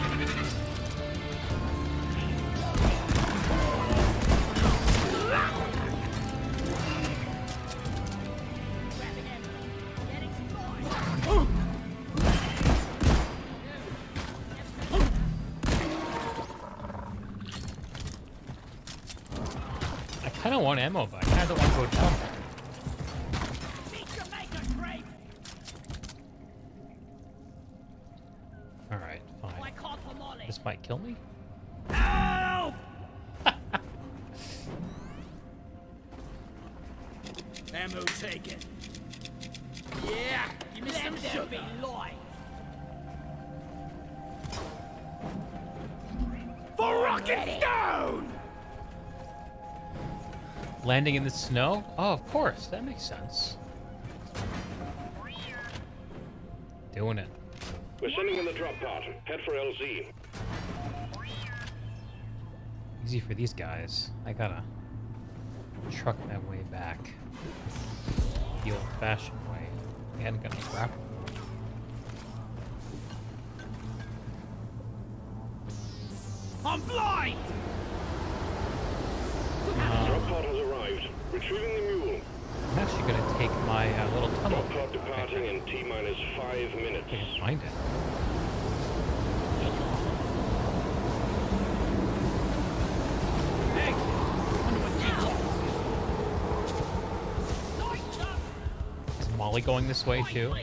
I kind of want ammo, but I kind of don't want to go jump. Alright, fine. This might kill me? Help! Ammo taken. Yeah, give me some sugar. For rock and stone! Landing in the snow? Oh, of course. That makes sense. Doing it. We're sending in the drop pod. Head for LZ. Easy for these guys. I gotta truck my way back the old-fashioned way. And gonna grapple. I'm blind! Drop pod has arrived. Retrieving the mule. I'm actually gonna take my little tunnel. Drop pod departing in T-minus 5 minutes. I can find it. Hey! Wonder what Is Molly going this way too?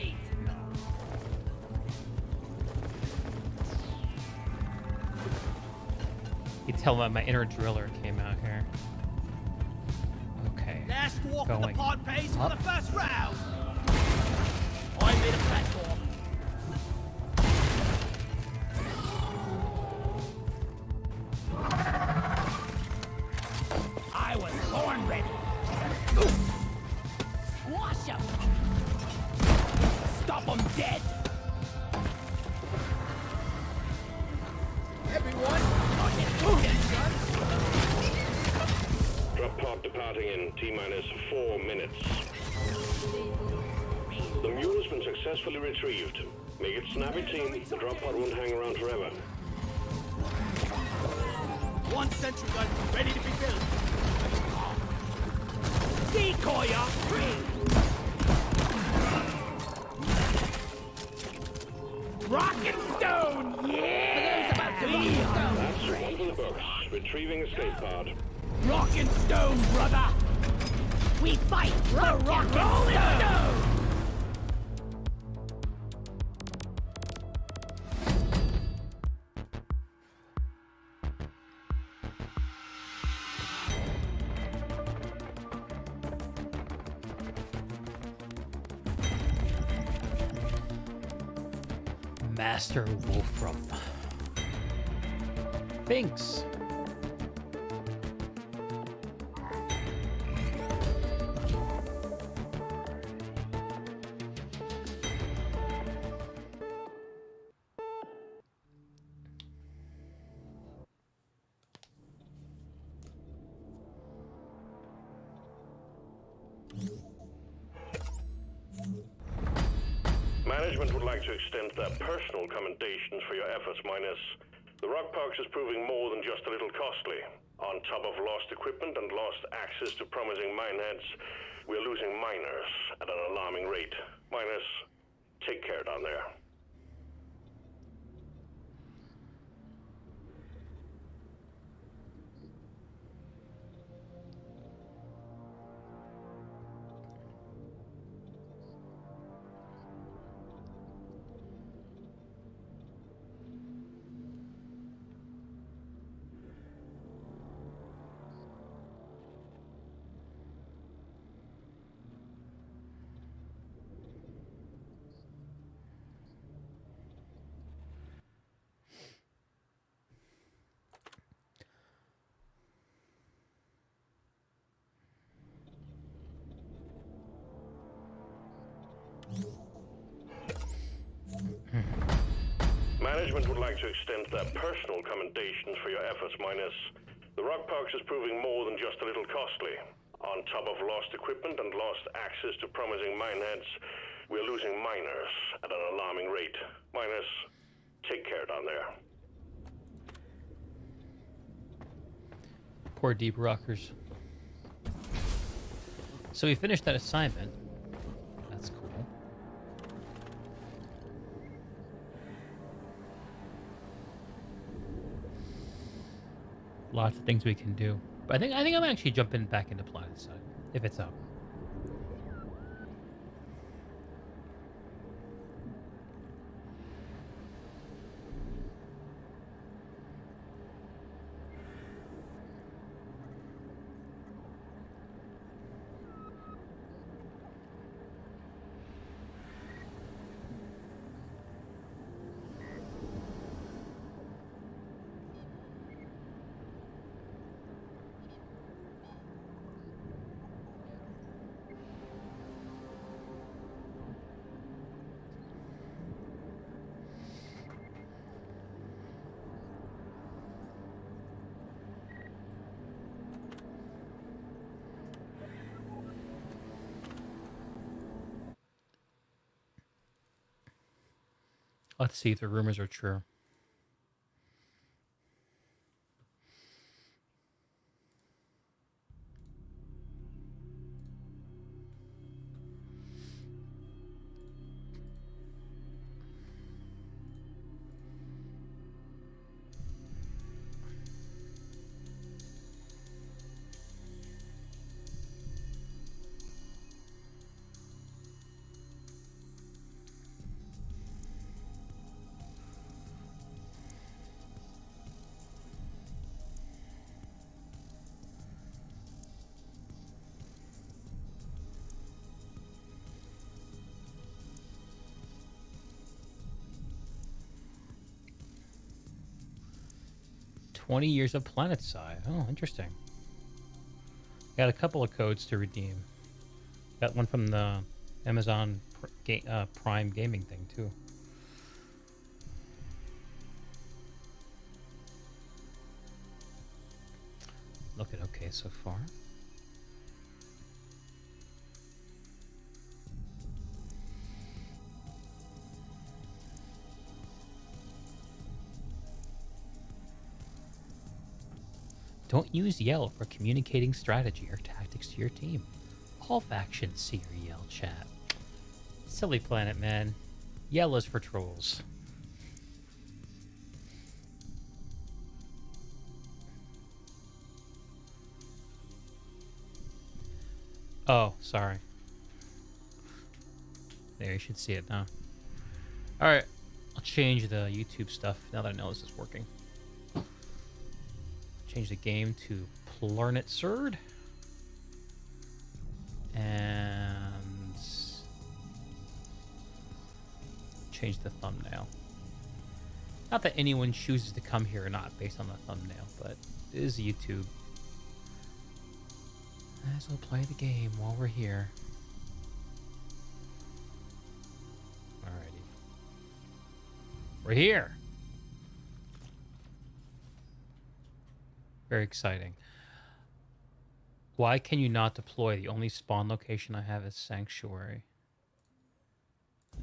You tell that my inner driller came out here. Okay. Last walk of the Going pod pace for up. the first round. I made a platform. I was born ready. Squash him. Stop him dead. Everyone, Drop pod departing in T-minus 4 minutes. The mule has been successfully retrieved. Make it snappy, team. The drop pod won't hang around forever. one sentry gun ready to be built. Decoy up. Rock and stone, yeah! That's one for the books. Retrieving escape pod. Rock and stone, brother! We fight for rock and stone! Master Wolfram. Thanks. to extend their personal commendations for your efforts, Minus. The Rock Parks is proving more than just a little costly. On top of lost equipment and lost access to promising mineheads, we're losing miners at an alarming rate. Minus, take care down there. Management would like to extend their personal commendations for your efforts, Minus. The Rock Parks is proving more than just a little costly. On top of lost equipment and lost access to promising mineheads, we're losing miners at an alarming rate. Minus, take care down there. Poor deep rockers. So we finished that assignment. That's cool. Lots of things we can do. But I think I'm actually jumping back into Planet Side, if it's up. Let's see if the rumors are true. "20 years of PlanetSide." Oh, interesting. Got a couple of codes to redeem. Got one from the Amazon Prime gaming thing, too. Looking okay so far. Don't use yell for communicating strategy or tactics to your team. All factions see your yell chat. Silly planet, man. Yell is for trolls. Oh, sorry. There, you should see it now. Alright, I'll change the YouTube stuff now that I know this is working. Change the game to Planet Surd. And change the thumbnail. Not that anyone chooses to come here or not based on the thumbnail, but it is YouTube. Might as well play the game while we're here. Alrighty. We're here! Very exciting. Why can you not deploy? The only spawn location I have is Sanctuary.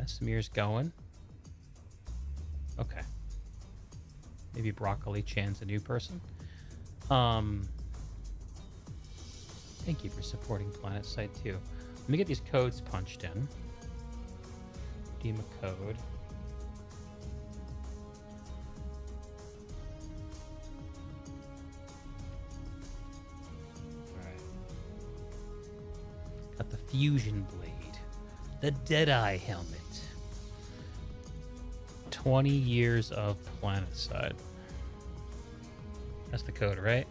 Esamir's going. Okay. Maybe Broccoli Chan's a new person. Thank you for supporting PlanetSide too. Let me get these codes punched in. Redeem a code. Alright. Got the fusion blade. The Deadeye helmet. 20 years of PlanetSide. That's the code, right?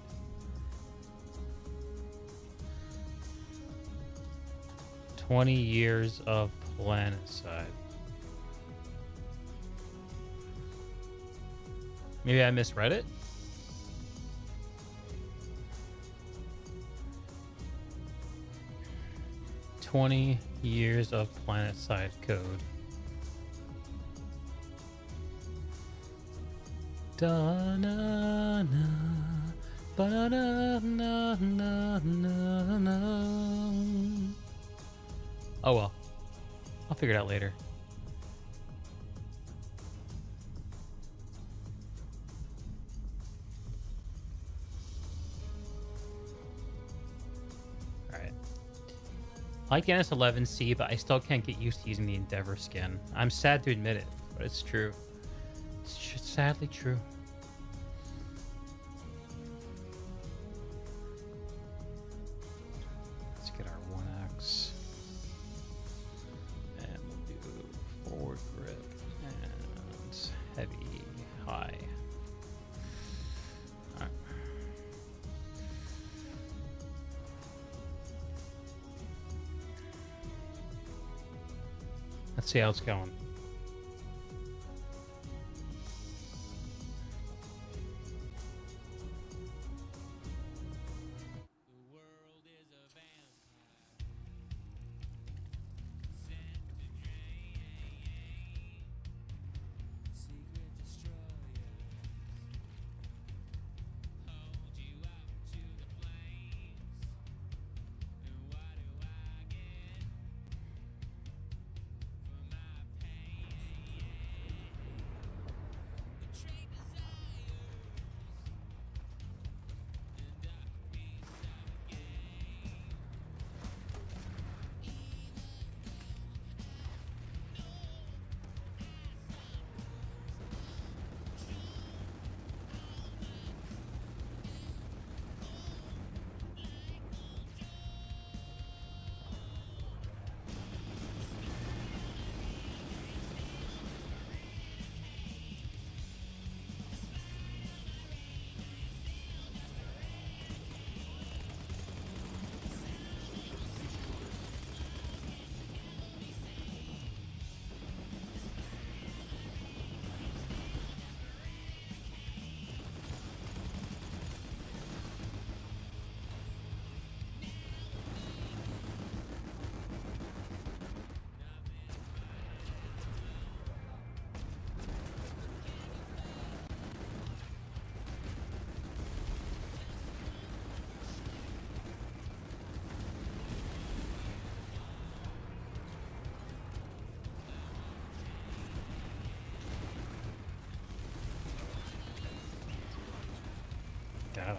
"20 years of PlanetSide." Maybe I misread it? "20 years of PlanetSide code. Da-na-na, ba-da-na-na-na-na. Oh well. I'll figure it out later. Alright. I like the NS11C, but I still can't get used to using the Endeavor skin. I'm sad to admit it, but it's true. It's sadly true. Let's get our 1X. And we'll do forward grip and heavy, high. Alright. Let's see how it's going. Got him.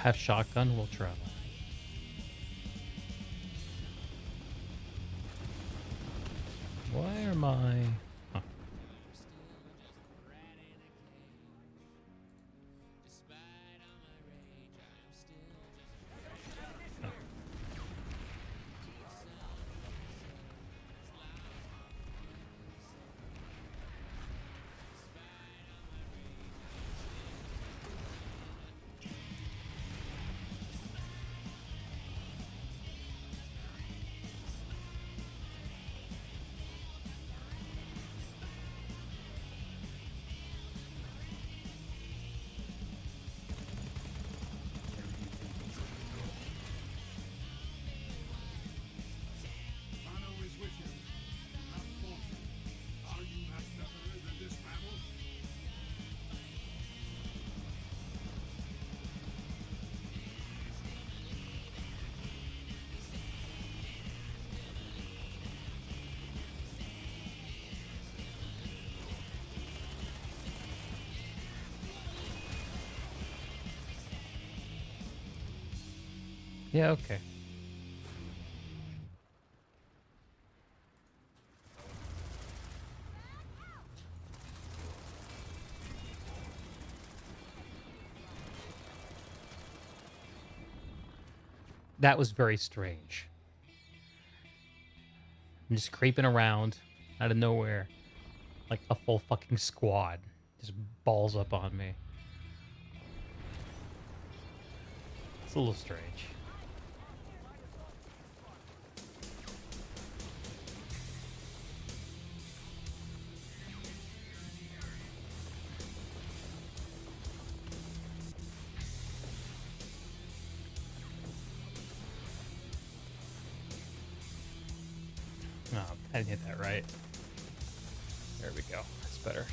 have shotgun will travel. Why am I? Huh. Oh. Yeah, okay. That was very strange. I'm just creeping around out of nowhere. Like a full fucking squad just balls up on me. It's a little strange. No, I didn't hit that right. There we go. That's better.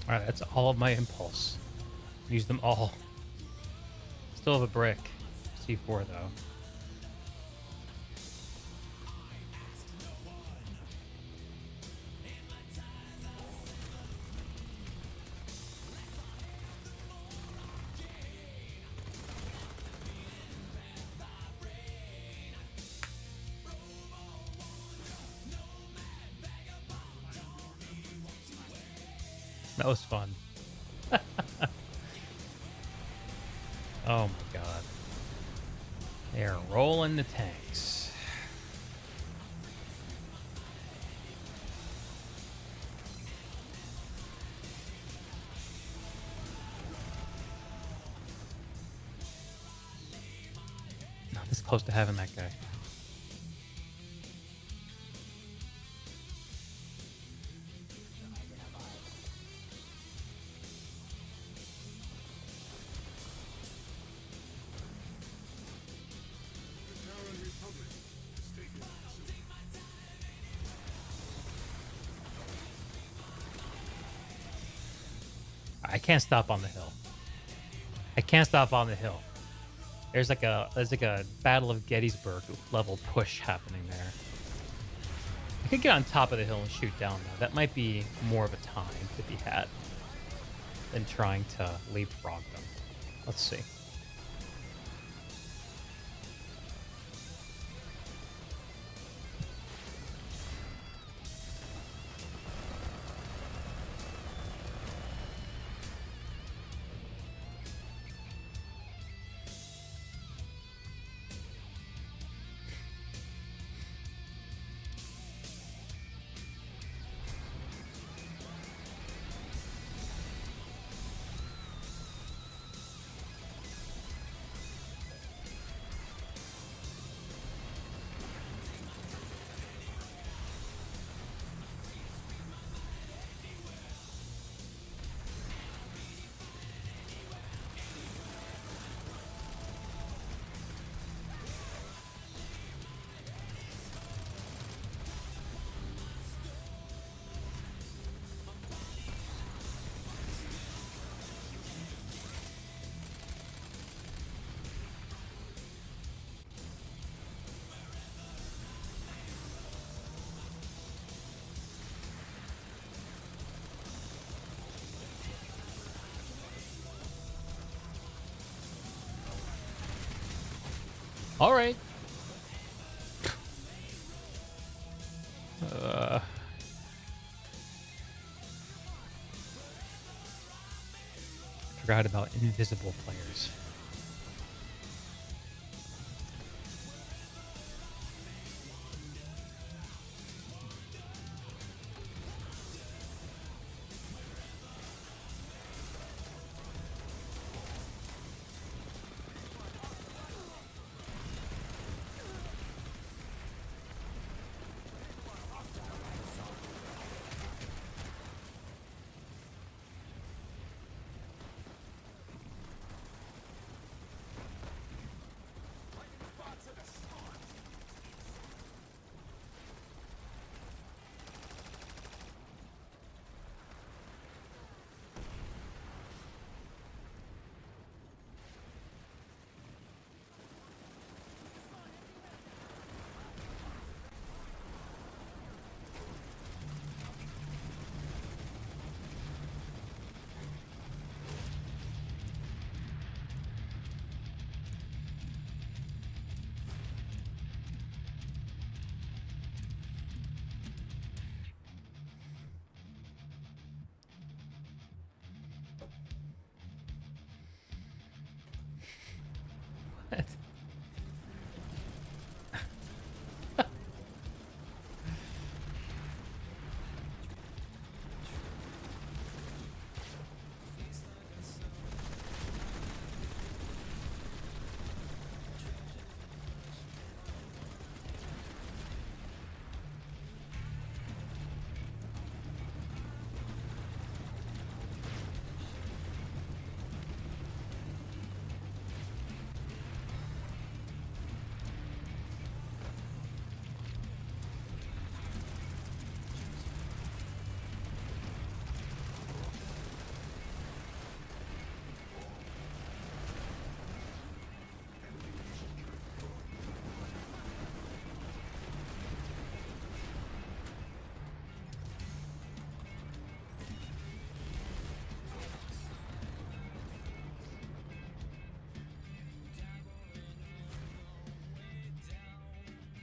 Alright, that's all of my impulse. Use them all. Still have a brick. C4 though. That was fun. Oh my god. They are rolling the tanks. close to having that guy. I can't stop on the hill. I can't stop on the hill. There's like a Battle of Gettysburg level push happening there. I could get on top of the hill and shoot down though. That might be more of a time to be had than trying to leapfrog them. Let's see. All right. Forgot about invisible players. What?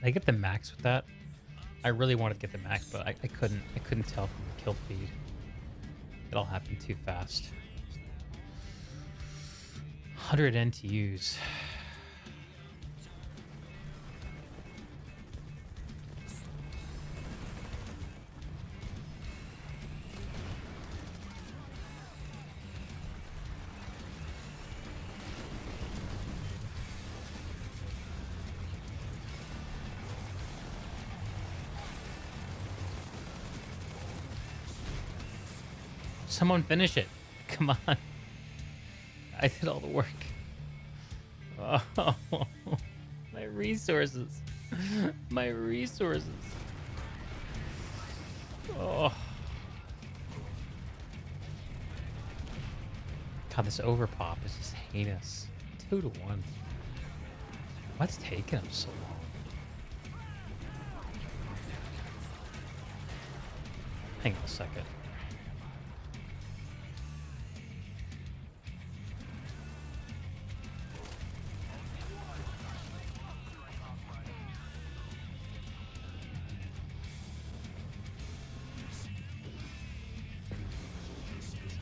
Did I get the max with that? I really wanted to get the max, but I couldn't tell from the kill feed. It all happened too fast. 100 NTUs. Someone finish it. Come on. I did all the work. Oh, my resources. My resources. Oh. God, this overpop is just heinous. 2 to 1. What's taking him so long? Hang on a second.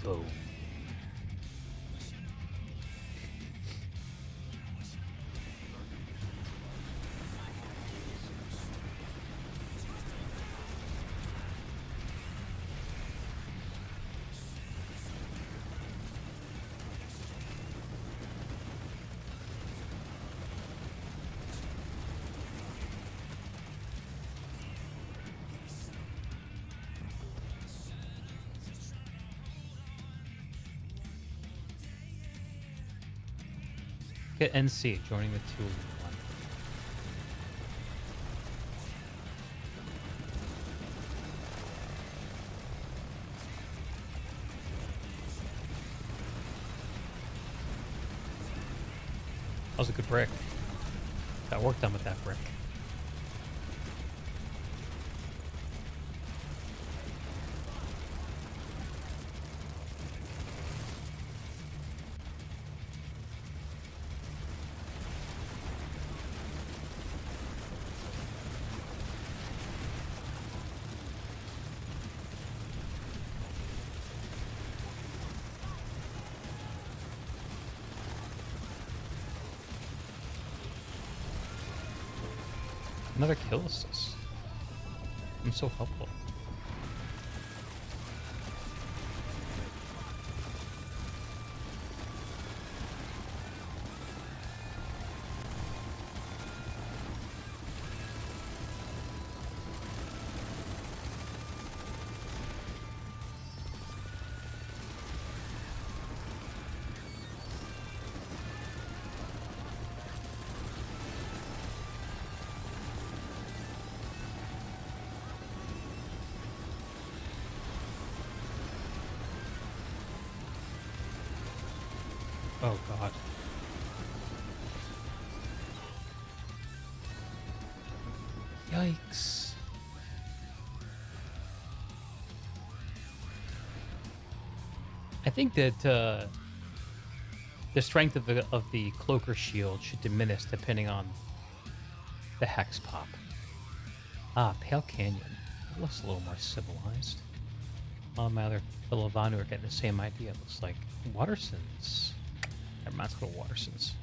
Boom. Get NC joining the 2 1. That was a good brick. Got work done with that brick. Another kill assist. I'm so helpful. Oh god. Yikes. I think that the strength of the cloaker shield should diminish depending on the hex pop. Ah, Pale Canyon. It looks a little more civilized. All my other fellow Vanu are getting the same idea. It looks like Waterson's. Never mind, let's go to Waterson's.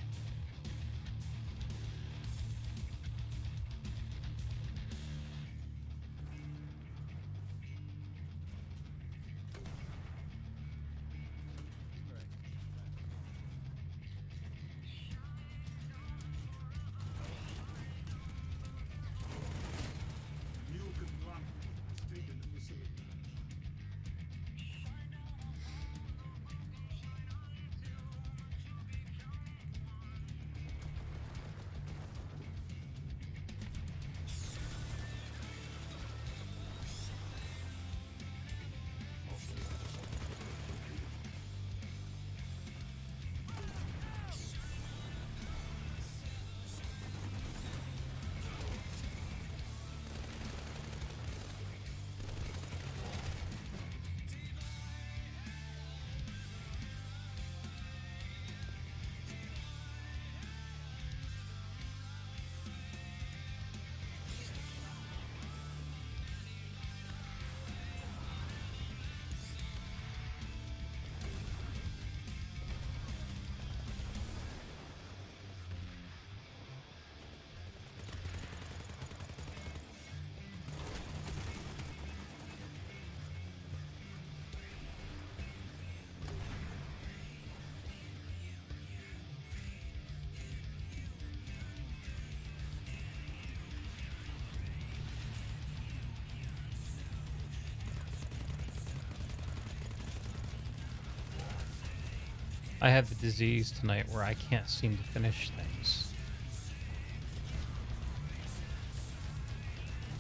I have the disease tonight where I can't seem to finish things.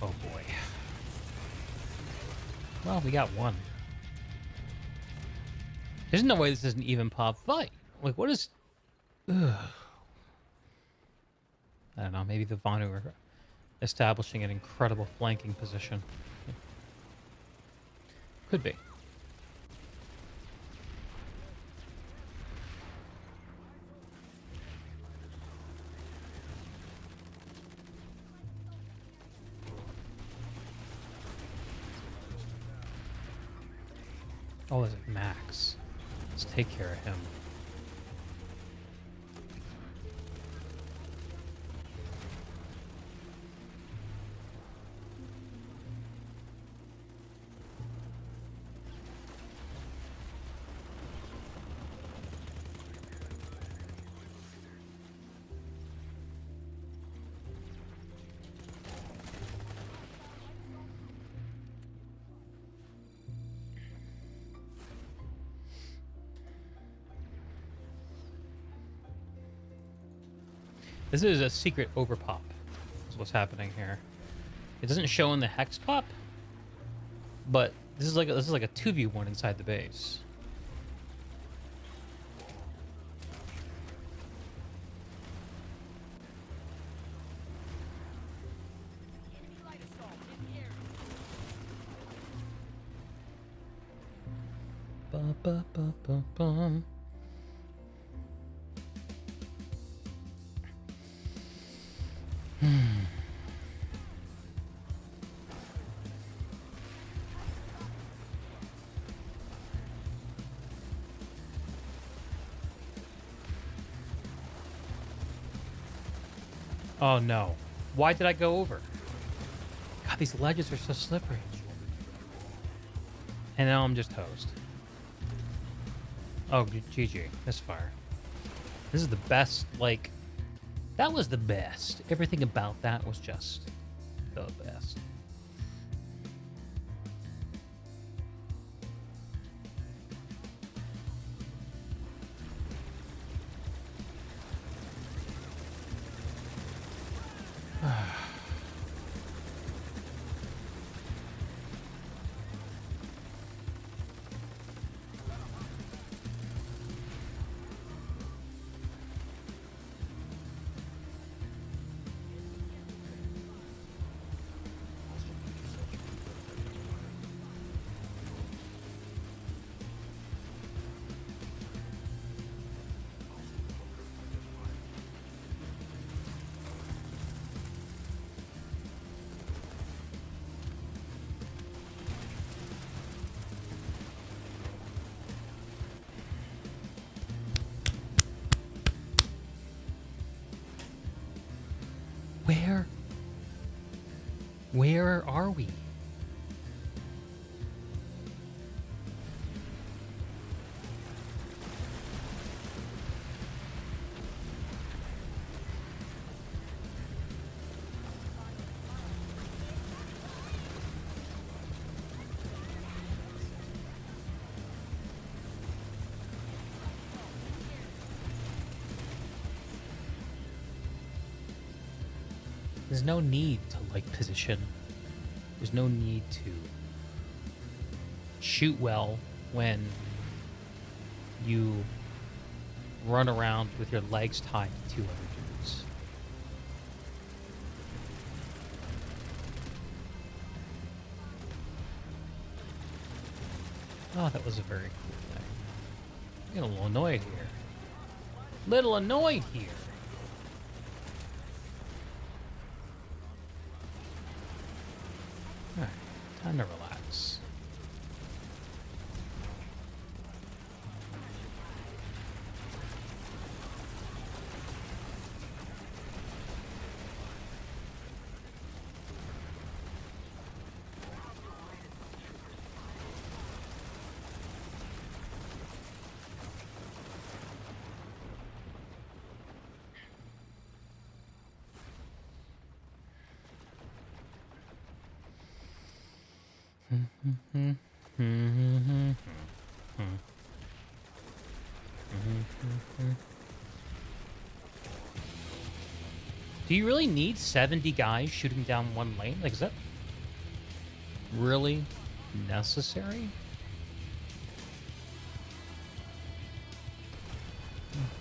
Oh boy. Well, we got one. There's no way this is an even pop fight. Like, what is... Ugh. I don't know, maybe the Vanu are establishing an incredible flanking position. Could be. Oh, is it Max? Let's take care of him. This is a secret overpop, is what's happening here. It doesn't show in the hex pop, but this is like a 2v1 inside the base. Ba ba ba ba bum. Oh no. Why did I go over? God, these ledges are so slippery. And now I'm just toast. Oh, GG. Misfire. This is the best, like... That was the best. Everything about that was just the best. Where are we? There's no need to, like, position. There's no need to shoot well when you run around with your legs tied to two other dudes. Oh, that was a very cool thing. I'm getting a little annoyed here. Little annoyed here. Alright, time to relax. Do you really need 70 guys shooting down one lane? Like, is that really necessary?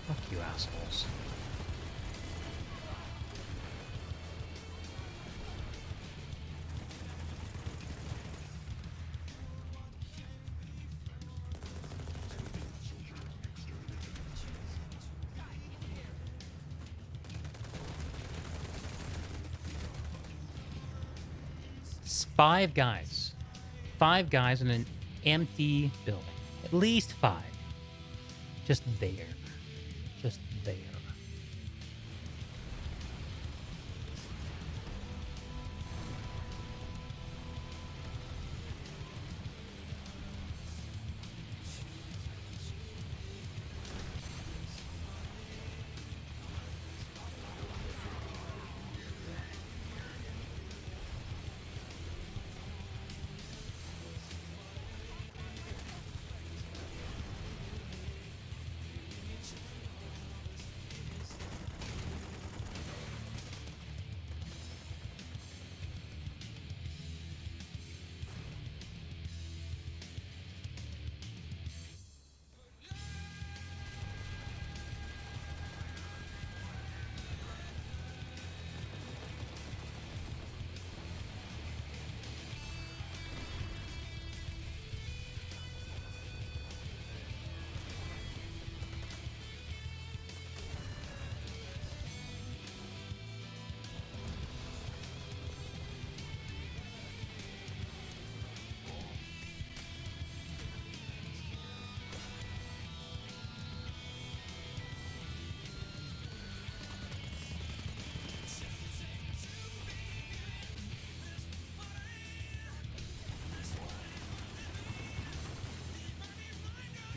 Fuck you, assholes. It's 5 guys. 5 guys in an empty building. At least 5. Just there. Just there.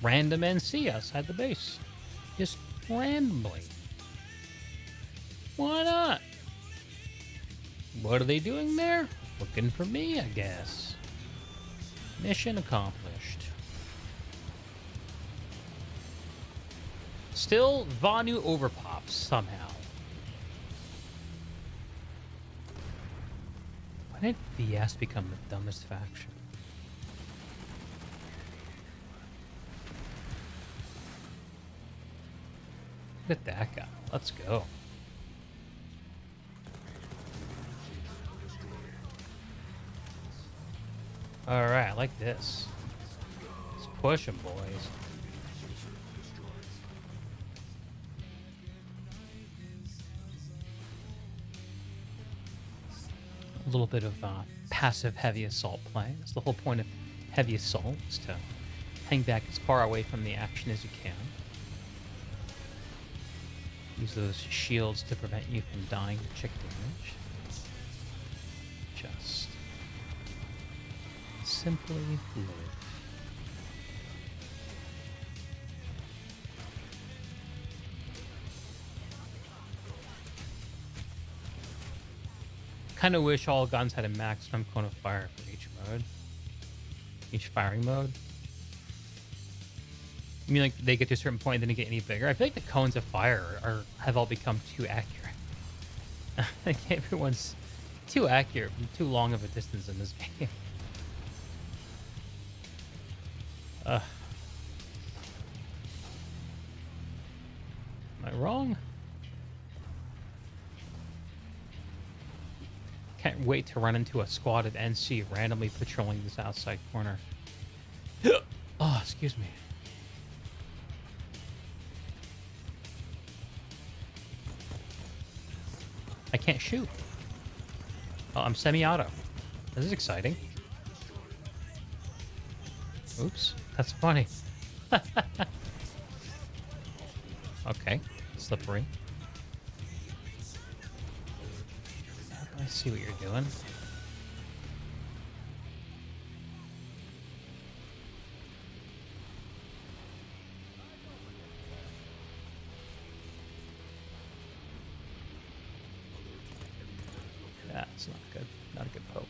Random NC outside the base. Just randomly. Why not? What are they doing there? Looking for me, I guess. Mission accomplished. Still, Vanu overpops somehow. When did VS become the dumbest faction? Look at that guy. Let's go. Alright, I like this. Let's push them, boys. A little bit of passive heavy assault play. That's the whole point of heavy assault, is to hang back as far away from the action as you can. Use those shields to prevent you from dying to chick damage. Just simply live. Kind of wish all guns had a maximum cone of fire for each mode. Each firing mode. I mean, like, they get to a certain point and then they get any bigger. I feel like the cones of fire have all become too accurate. I think everyone's too accurate from too long of a distance in this game. Am I wrong? Can't wait to run into a squad of NC randomly patrolling this outside corner. Oh, excuse me. I can't shoot. Oh, I'm semi-auto. This is exciting. Oops, that's funny. Okay, slippery. I see what you're doing. That's not good. Not a good poke.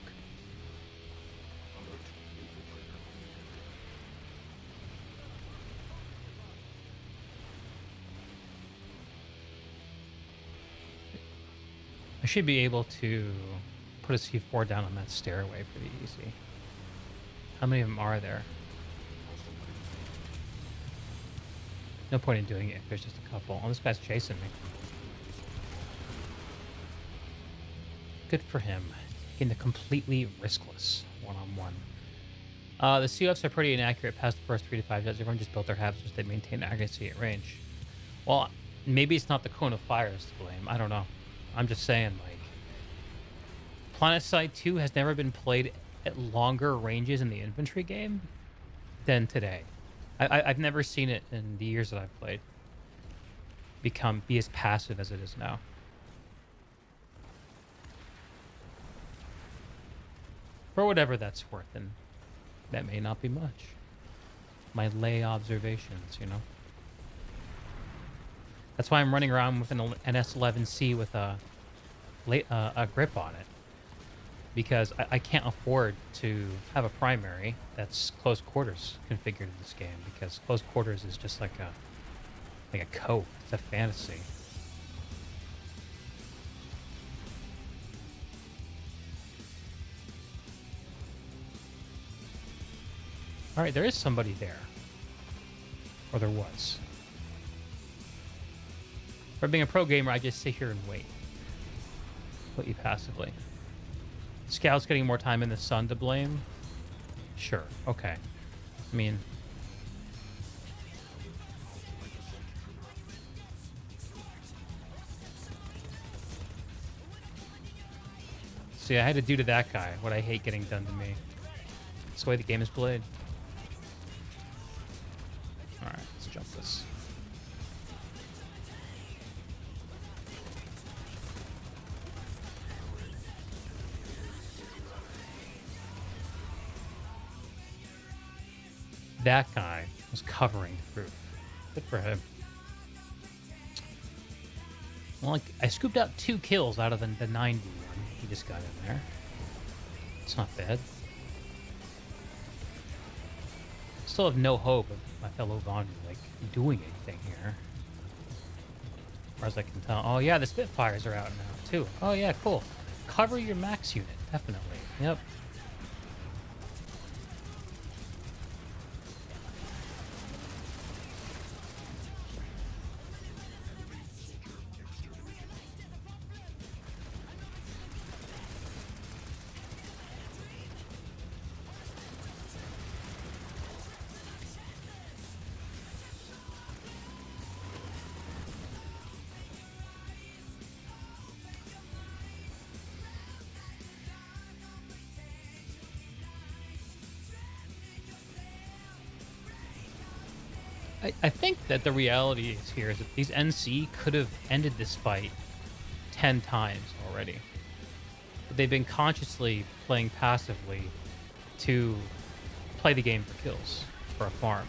I should be able to put a C4 down on that stairway pretty easy. How many of them are there? No point in doing it if there's just a couple. Oh, this guy's chasing me. Good for him. Taking the completely riskless one-on-one. The COFs are pretty inaccurate past the first 3 to 5 shots. Everyone just built their halves so they maintain accuracy at range. Well, maybe it's not the cone of fires to blame. I don't know. I'm just saying, like, PlanetSide 2 has never been played at longer ranges in the infantry game than today. I've never seen it in the years that I've played be as passive as it is now. For whatever that's worth, and that may not be much. My lay observations, you know. That's why I'm running around with an S11C with a grip on it. Because I can't afford to have a primary that's close quarters configured in this game. Because close quarters is just like a coat. It's a fantasy. All right, there is somebody there. Or there was. For being a pro gamer, I just sit here and wait. Completely passively. Scout's getting more time in the sun to blame? Sure, okay. I mean... See, I had to do to that guy what I hate getting done to me. That's the way the game is played. Alright, let's jump this. That guy was covering the roof. Good for him. Well, like, I scooped out 2 kills out of the 90 one he just got in there. It's not bad. Still have no hope of my fellow Vondu, like, doing anything here. As far as I can tell. Oh, yeah, the Spitfires are out now, too. Oh, yeah, cool. Cover your max unit, definitely. Yep. I think that the reality is here is that these NC could have ended this fight 10 times already. But they've been consciously playing passively to play the game for kills, for a farm.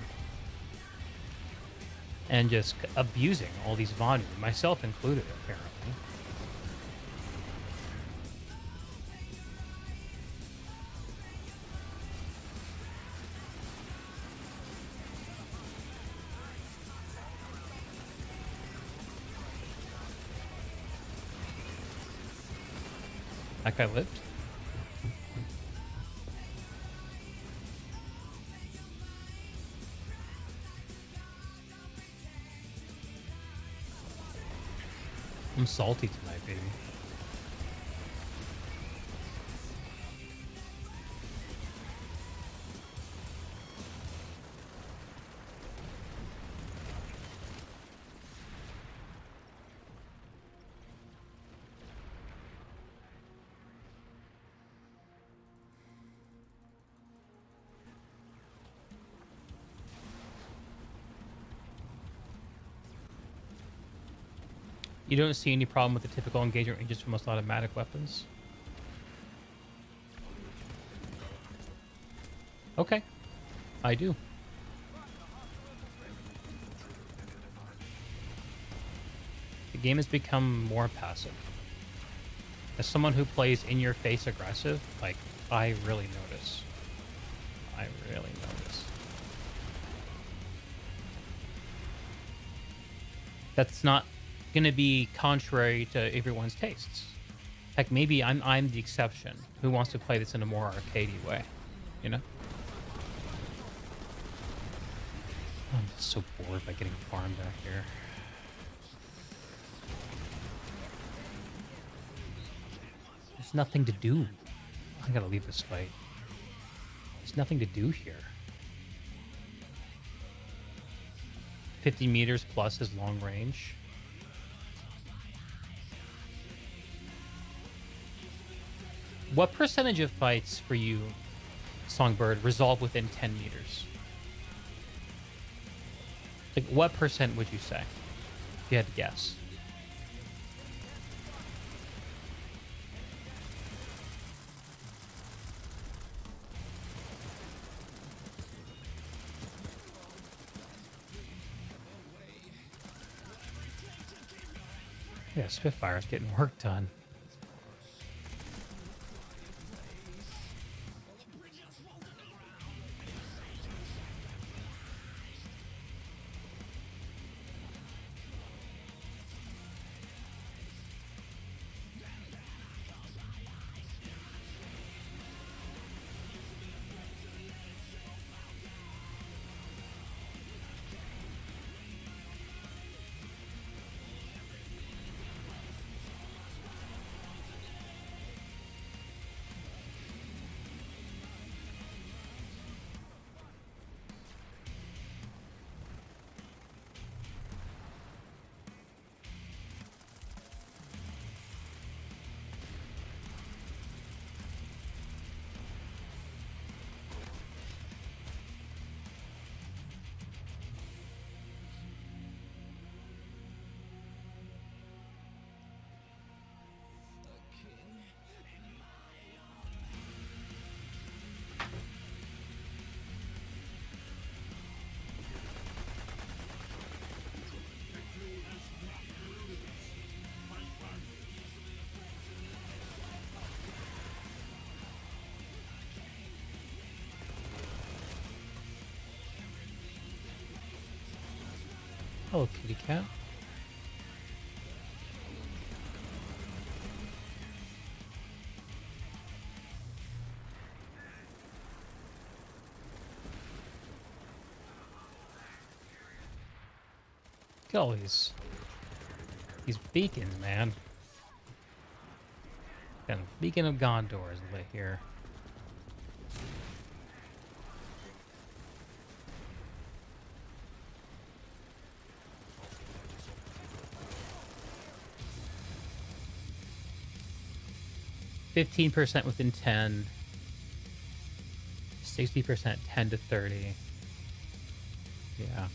And just abusing all these Vondu, myself included, apparently. That guy lived? I'm salty tonight, baby. You don't see any problem with the typical engagement ranges for most automatic weapons? Okay. I do. The game has become more passive. As someone who plays in-your-face aggressive, like, I really notice. I really notice. That's not going to be contrary to everyone's tastes. Heck, maybe I'm the exception who wants to play this in a more arcadey way, you know? I'm just so bored by getting farmed back here. There's nothing to do. I gotta leave this fight. There's nothing to do here. 50 meters plus is long range. What percentage of fights for you, Songbird, resolve within 10 meters? Like, what percent would you say, if you had to guess? Yeah, Spitfire's getting work done. Hello, kitty cat. Look at all these beacons, man. Got a beacon of Gondor is lit here. %15 within 10, 60% 10 to 30. Yeah.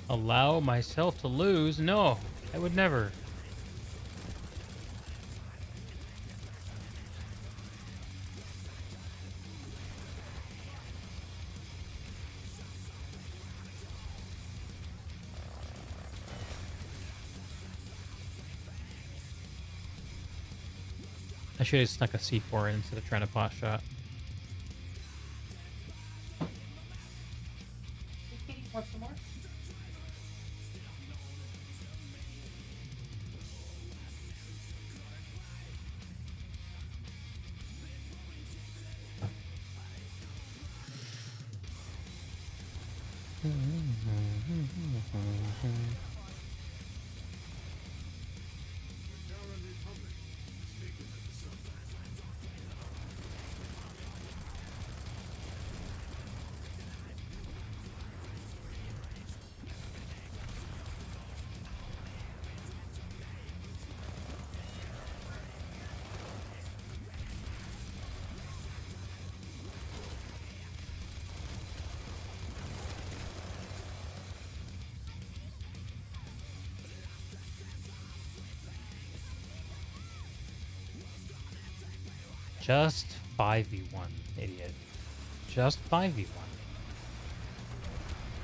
Allow myself to lose? No, I would never. I should have snuck a C4 in instead of trying to pot shot. Want some more? Just 5v1, idiot. Just 5v1.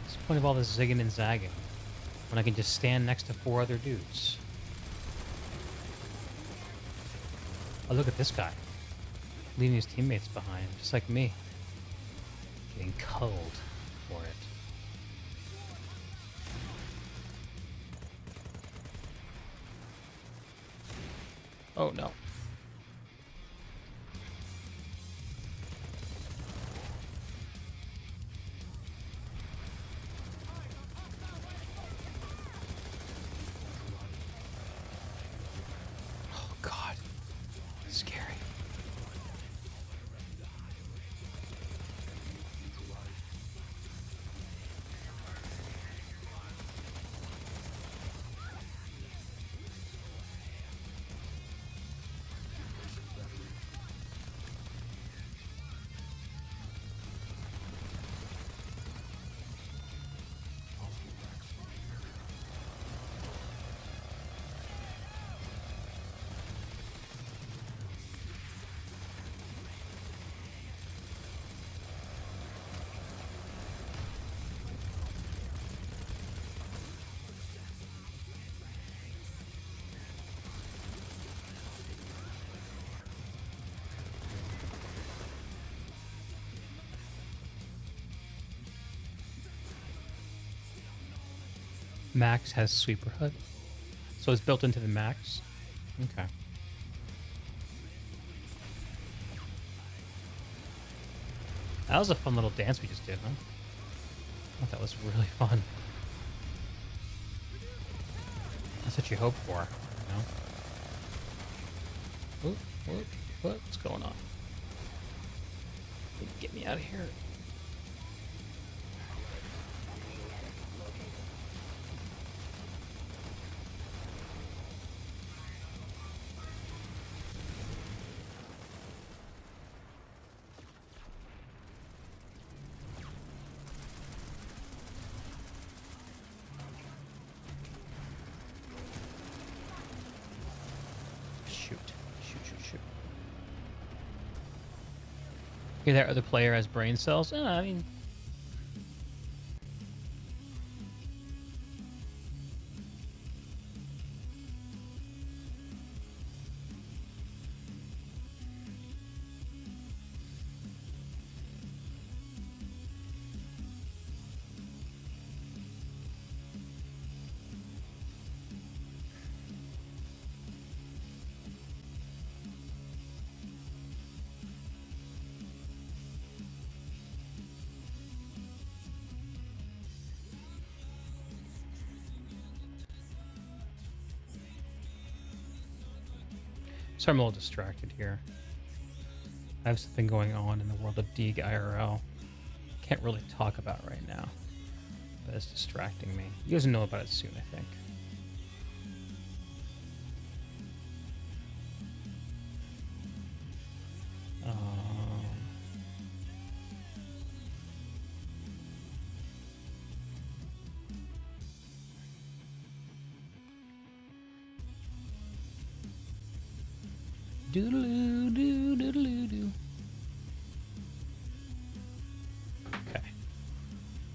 What's the point of all this zigging and zagging when I can just stand next to 4 other dudes? Oh, look at this guy. Leaving his teammates behind, just like me. Getting culled for it. Oh no. Oh god. Scary. Max has sweeper hood. So it's built into the Max. Okay. That was a fun little dance we just did, huh? I thought that was really fun. That's what you hope for, you know? Oop, what's going on? Get me out of here. Shoot. Okay, that other player has brain cells. I mean, so I'm a little distracted here. I have something going on in the world of Deeg IRL. Can't really talk about right now, but it's distracting me. You guys will know about it soon, I think. Doodaloo, doodaloo, doo. Okay.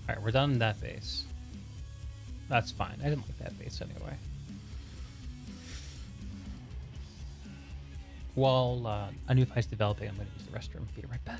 Alright, we're done in that base. That's fine. I didn't like that base anyway. While a new fight's developing, I'm going to use the restroom. Be right back.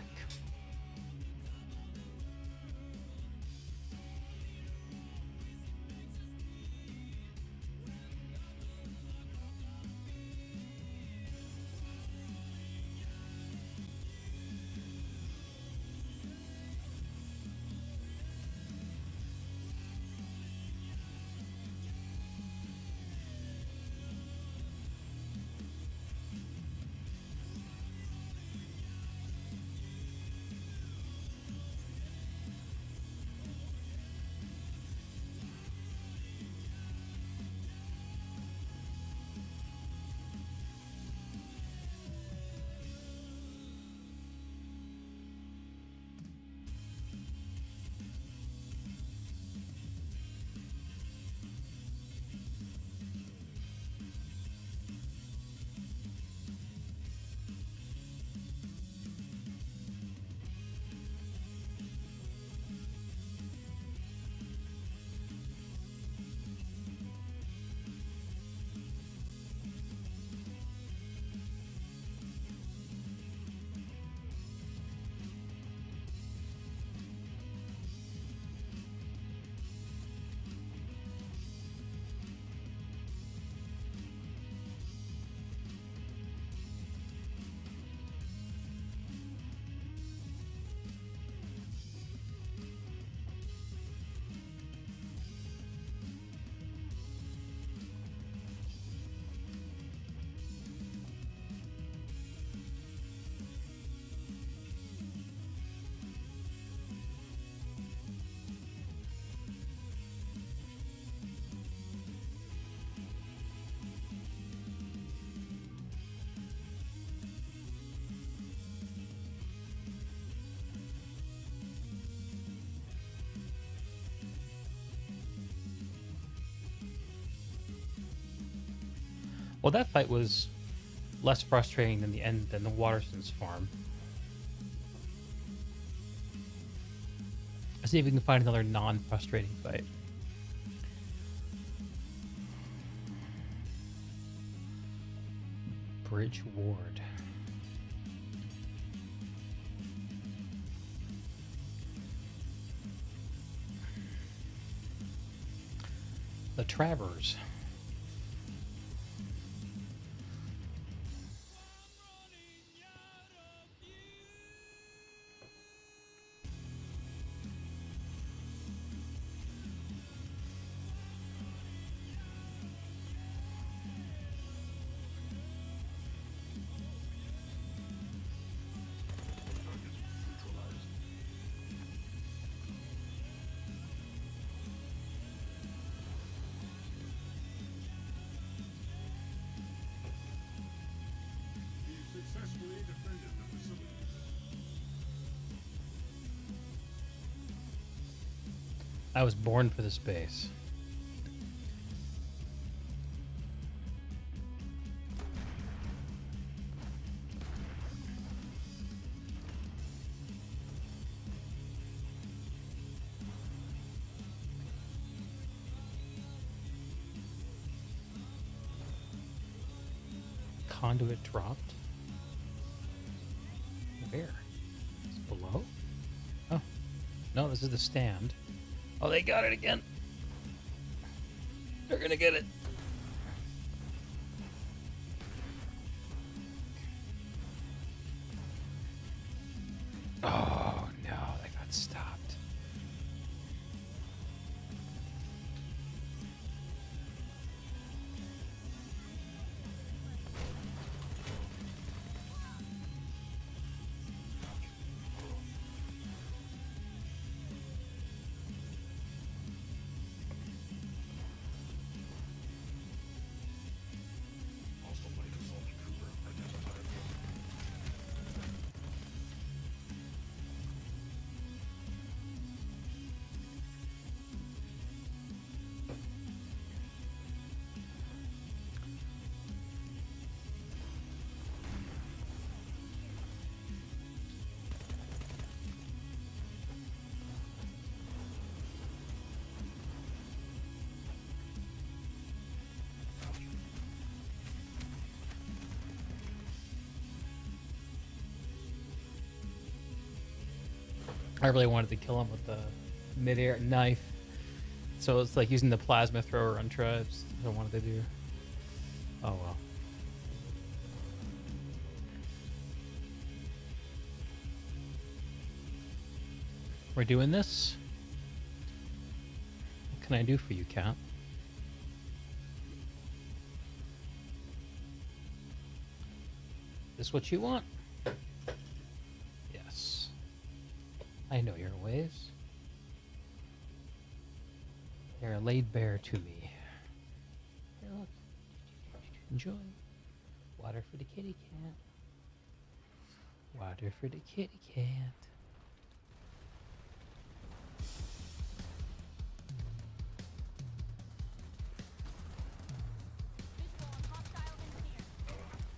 Well, that fight was less frustrating than the end than the Waterston's farm. Let's see if we can find another non-frustrating fight. Bridge Ward. The Travers. I was born for this base. Conduit dropped. Where? Is it below? Oh. No, this is the stand. Oh, they got it again. They're gonna get it. Oh, no, they got stopped. I really wanted to kill him with the mid-air knife. So it's like using the plasma thrower on tribes. I wanted to do. Oh well. We're doing this? What can I do for you, Cat? This what you want? Yes. I know your ways. They're laid bare to me. Here, look. Enjoy. Water for the kitty cat. Water for the kitty cat.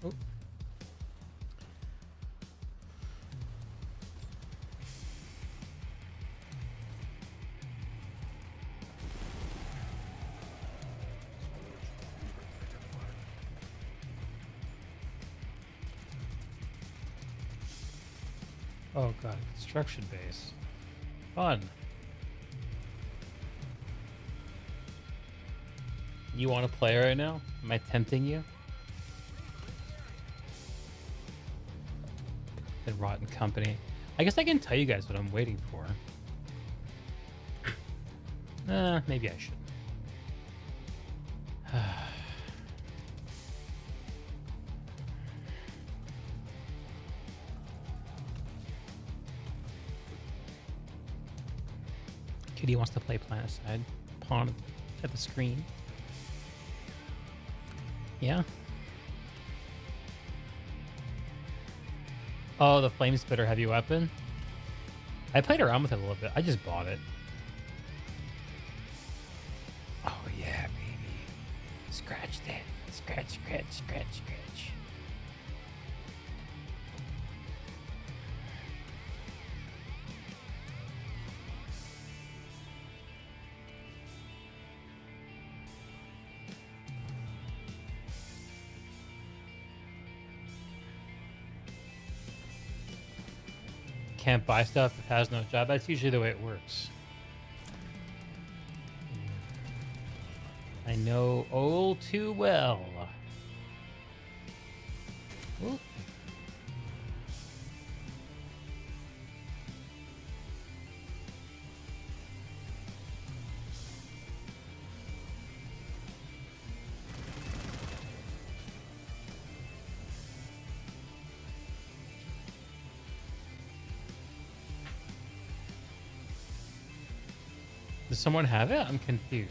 Oh. Oh god, construction base. Fun. You want to play right now? Am I tempting you? The Rotten Company. I guess I can tell you guys what I'm waiting for. Maybe I should. Kitty wants to play Planetside. Pawn at the screen. Yeah. Oh, the Flame Spitter heavy weapon. I played around with it a little bit. I just bought it. Oh yeah, baby. Scratch that. Scratch, scratch, scratch, scratch. Can't buy stuff if it has no job. That's usually the way it works. I know all too well. Ooh. Does someone have it? I'm confused.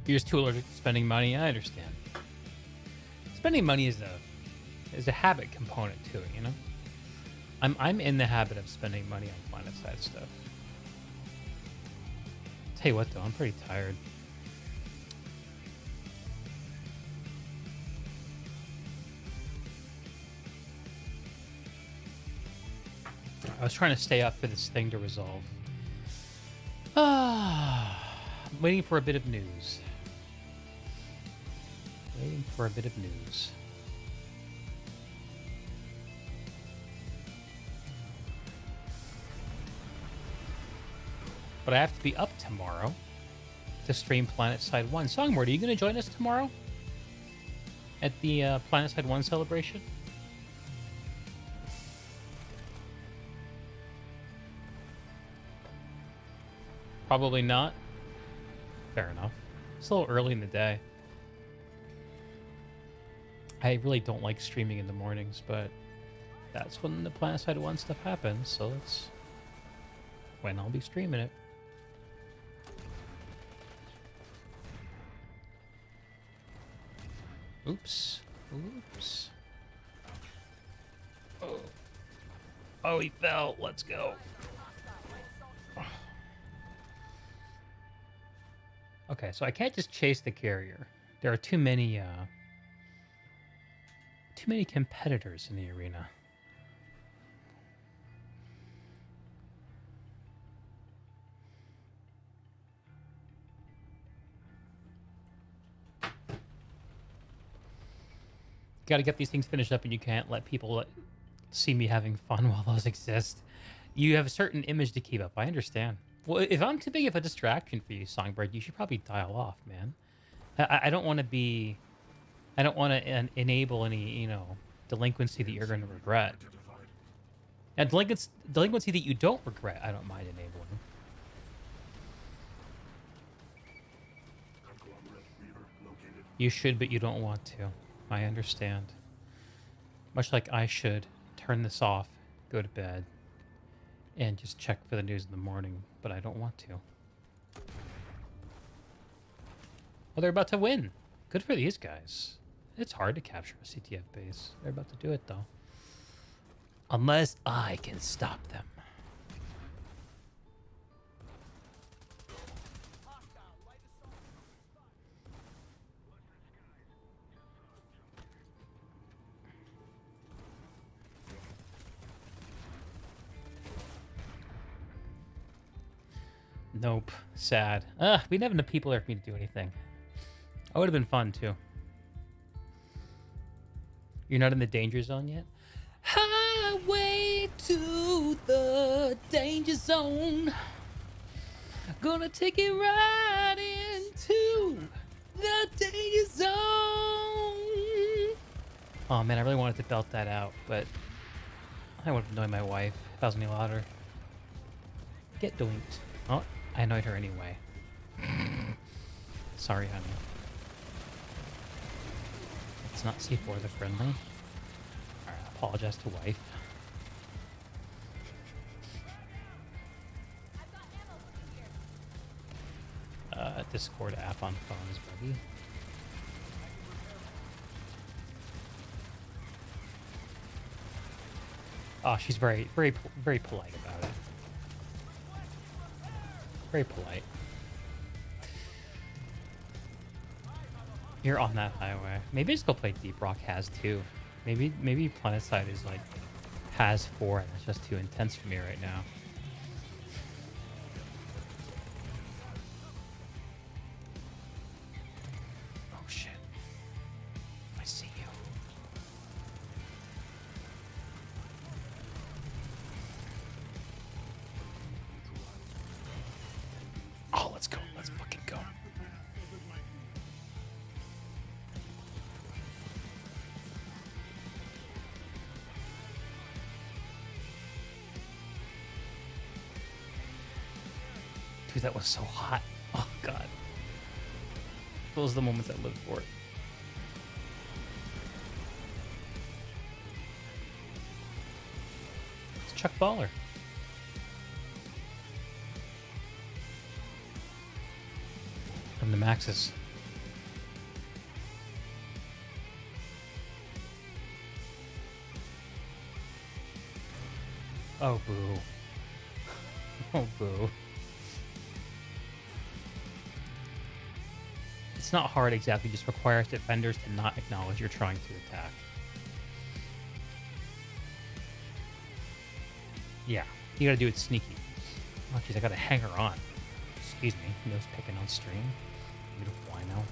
You're just too allergic to spending money. I understand. Spending money is a habit component to it, you know. I'm in the habit of spending money on planet side stuff. Tell you what though, I'm pretty tired. I was trying to stay up for this thing to resolve. I'm waiting for a bit of news. Waiting for a bit of news. But I have to be up tomorrow to stream PlanetSide 1. Songbird, are you going to join us tomorrow at the PlanetSide 1 celebration? Probably not. Fair enough. It's a little early in the day. I really don't like streaming in the mornings, but that's when the PlanetSide 1 stuff happens, so that's when I'll be streaming it. Oops. Oops. Oh. Oh, he fell. Let's go. Okay, so I can't just chase the carrier. There are too many competitors in the arena. Got to get these things finished up, and you can't let people see me having fun while those exist. You have a certain image to keep up. I understand. Well, if I'm too big of a distraction for you, Songbird, you should probably dial off, man. I don't want to be... I don't want to enable any, you know, delinquency that you're going to regret. And delinquency that you don't regret, I don't mind enabling. You should, but you don't want to. I understand. Much like I should turn this off, go to bed, and just check for the news in the morning, but I don't want to. Well, they're about to win. Good for these guys. It's hard to capture a CTF base. They're about to do it, though. Unless I can stop them. Nope. Sad. We didn't have enough people there for me to do anything. That would have been fun, too. You're not in the danger zone yet? Highway to the danger zone. Gonna take it right into the danger zone. Oh, man, I really wanted to belt that out, but I would have annoyed my wife if I was any louder. Get doinked. Oh, I annoyed her anyway. Sorry, honey. It's not C4 the friendly. Alright, apologize to wife. Discord app on phone is ready. Oh, she's very polite about it. Very polite. You're on that highway. Maybe just go play Deep Rock has 2. Maybe Planetside is like has 4 and it's just too intense for me right now. Oh shit. I see you. Oh, let's go. Let's fucking go. Dude, that was so hot. Oh, God. Those are the moments I live for. It's Chuck Baller. From the Maxis. Oh, boo. Oh, boo. It's not hard exactly, just requires defenders to not acknowledge you're trying to attack. Yeah, you gotta do it sneaky. Oh, jeez, I gotta hang her on. Excuse me, nose picking on stream. Beautiful, I know.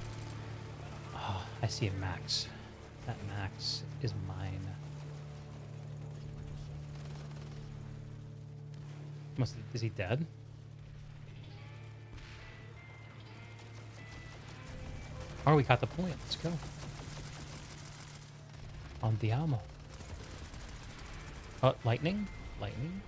Oh, I see a Max. That Max is mine. Is he dead? Oh, we got the point. Let's go. Andiamo. Oh, lightning? Lightning?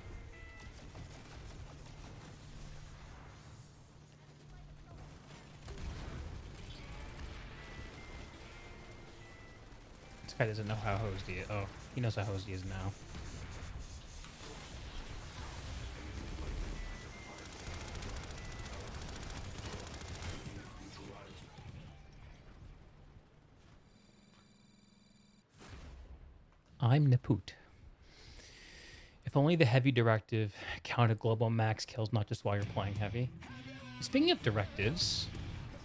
This guy doesn't know how hosed he is. Oh, he knows how hosed he is now. I'm Naput. If only the heavy directive counted global max kills, not just while you're playing heavy. Speaking of directives,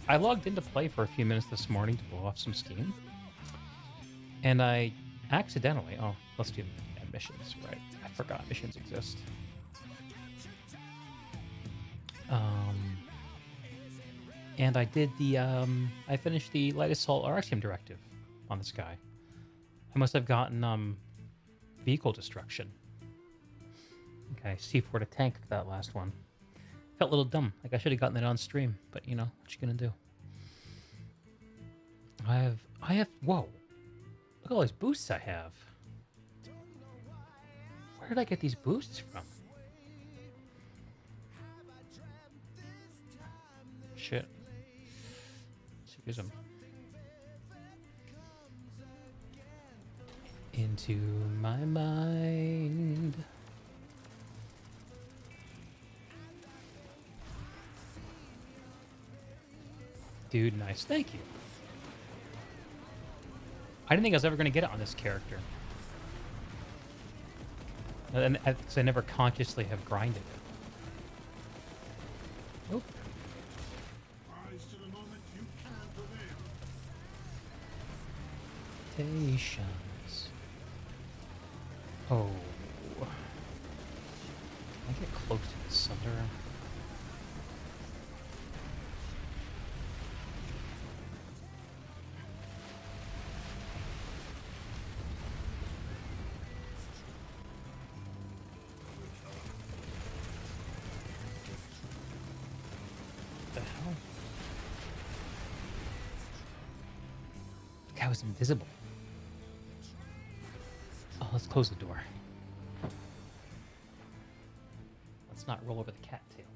I logged into play for a few minutes this morning to blow off some steam. And I accidentally... Oh, let's do missions, right? I forgot missions exist. And I did the... I finished the light assault RXM directive on this guy. I must have gotten vehicle destruction. Okay, C4 to tank for that last one. Felt a little dumb. Like I should have gotten it on stream, but you know, what you gonna do? I have, whoa. Look at all these boosts I have. Where did I get these boosts from? Shit. Let's use them. Into my mind. Dude, nice. Thank you. I didn't think I was ever going to get it on this character. Because I never consciously have grinded it. Oop. Stations. Oh. Can I get close to the center? What the hell? The guy was invisible. Oh, let's close the door. Let's not roll over the cattail.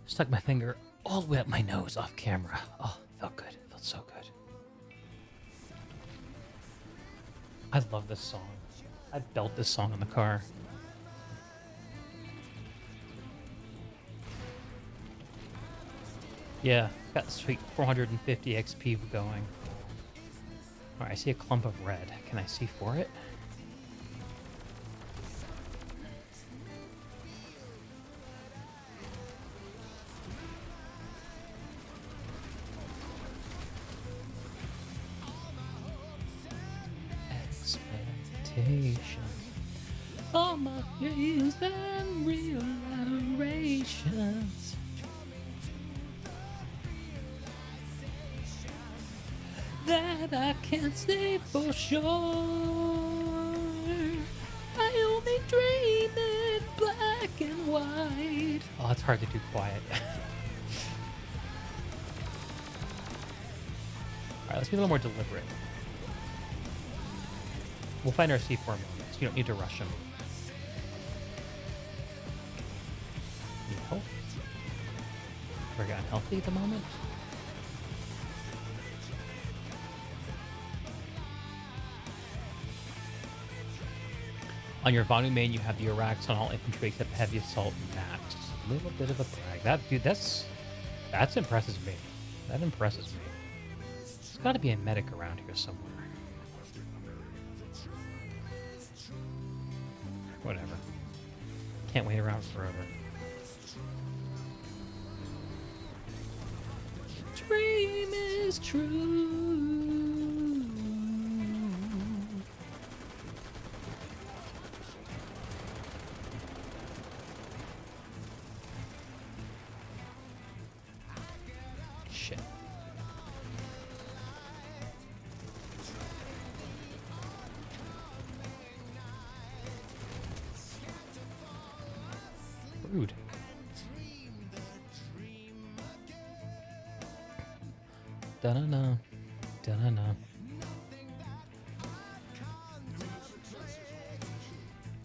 Stuck my finger all the way up my nose off camera. Oh, felt good. Felt so good. I love this song. I belt this song in the car. Yeah, got the sweet 450 XP going. Alright, I see a clump of red. Can I see for it? Expectations. All my dreams and realizations. That I can't say for sure. I only dream in black and white. Oh, it's hard to do quiet. Alright, let's be a little more deliberate. We'll find our C4 moments. You don't need to rush them. No. Very unhealthy at the moment. On your Vanu main, you have the Iraqs on all infantry except heavy assault max. A little bit of a brag. That dude, that's impresses me. That impresses me. There's got to be a medic around here somewhere. Whatever. Can't wait around forever. Dream is true. Shit. Rude. Da-na-na. Da-na-na.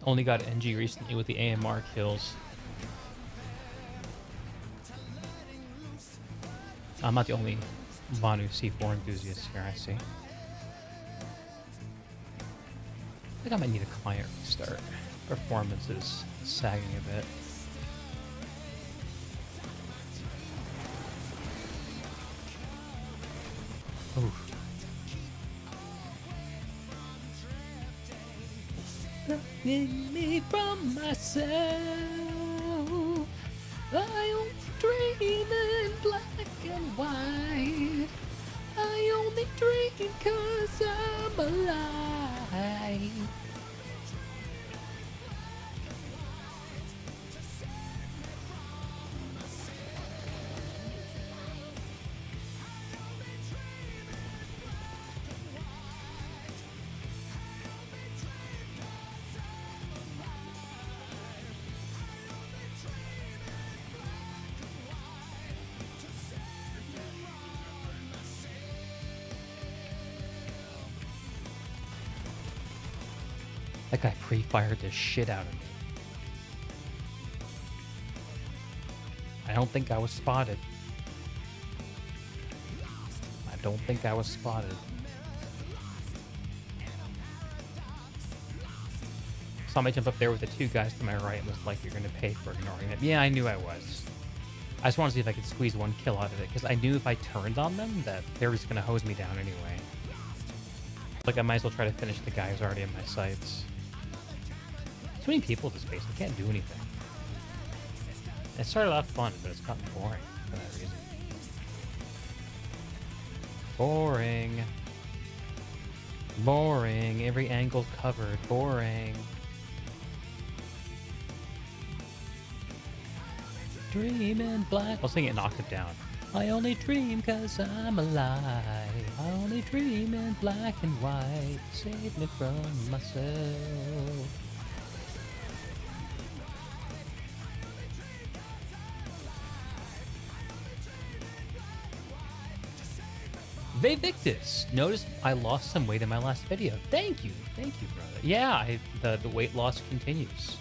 Only got NG recently with the AMR kills. I'm not the only Vanu C4 enthusiast here, I see. I think I might need a client restart. Performance is sagging a bit. Oof. Running me from myself. I only dream in black and white. I only dream 'cause I'm alive. That guy pre-fired the shit out of me. I don't think I was spotted. I don't think I was spotted. Saw me jump up there with the two guys to my right and was like, you're gonna pay for ignoring it. Yeah, I knew I was. I just wanted to see if I could squeeze one kill out of it, because I knew if I turned on them that they were just gonna hose me down anyway. Like, I might as well try to finish the guy who's already in my sights. Too many people in this space, I can't do anything. It started off fun, but it's gotten boring for that reason. Boring. Boring. Every angle covered. Boring. Dream in black. I'll sing it an octave down. I only dream 'cause I'm alive. I only dream in black and white. Save me from myself. Victus, notice I lost some weight in my last video. Thank you, brother. Yeah, the weight loss continues.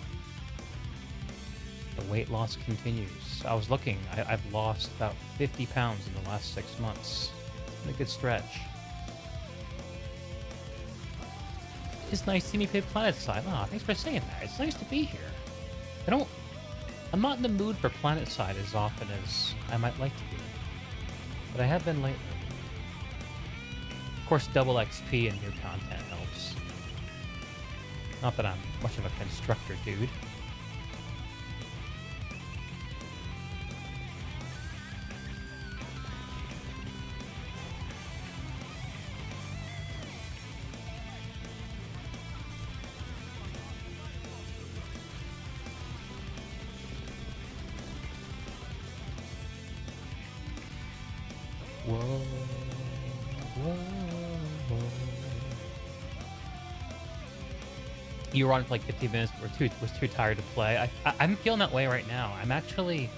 The weight loss continues. I was looking. I've lost about 50 pounds in the last 6 months. Been a good stretch. It's nice to see me play PlanetSide. Aw, thanks for saying that. It's nice to be here. I'm not in the mood for PlanetSide as often as I might like to be. But I have been lately. Of course, double XP and new content helps. Not that I'm much of a constructor dude. Whoa, whoa, whoa. You were on for like 15 minutes, but was too tired to play. I'm feeling that way right now. I'm actually,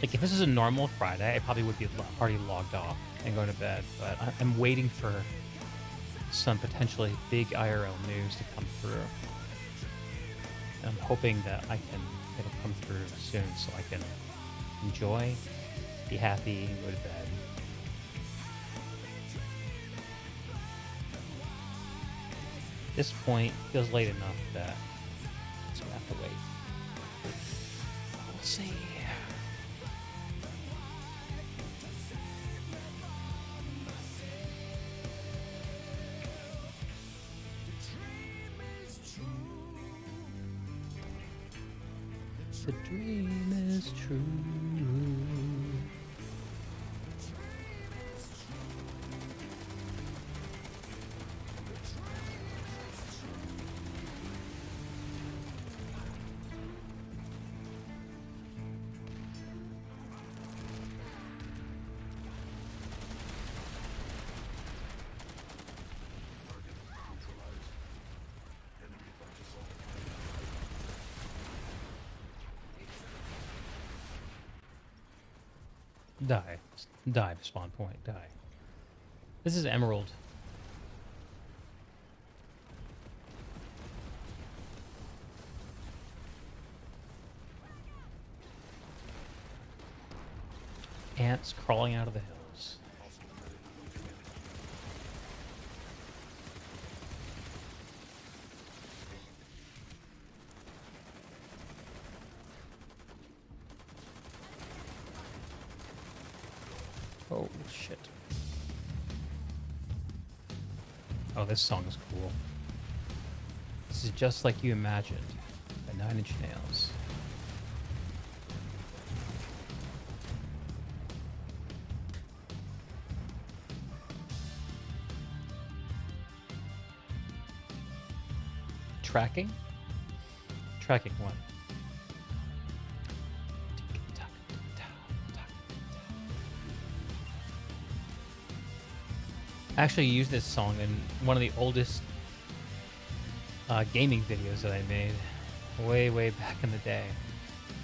like, if this is a normal Friday, I probably would be already logged off and going to bed. But I'm waiting for some potentially big IRL news to come through. And I'm hoping that it'll come through soon so I can enjoy, be happy, and go to bed. At this point, feels late enough that it's gonna have to wait. We'll see. The dream is true. Die. Die, spawn point. Die. This is Emerald. Ants crawling out of the hills. Oh, shit. Oh, this song is cool. This is Just Like You Imagined by 9 Inch Nails. Tracking? Tracking what? I actually used this song in one of the oldest gaming videos that I made way back in the day,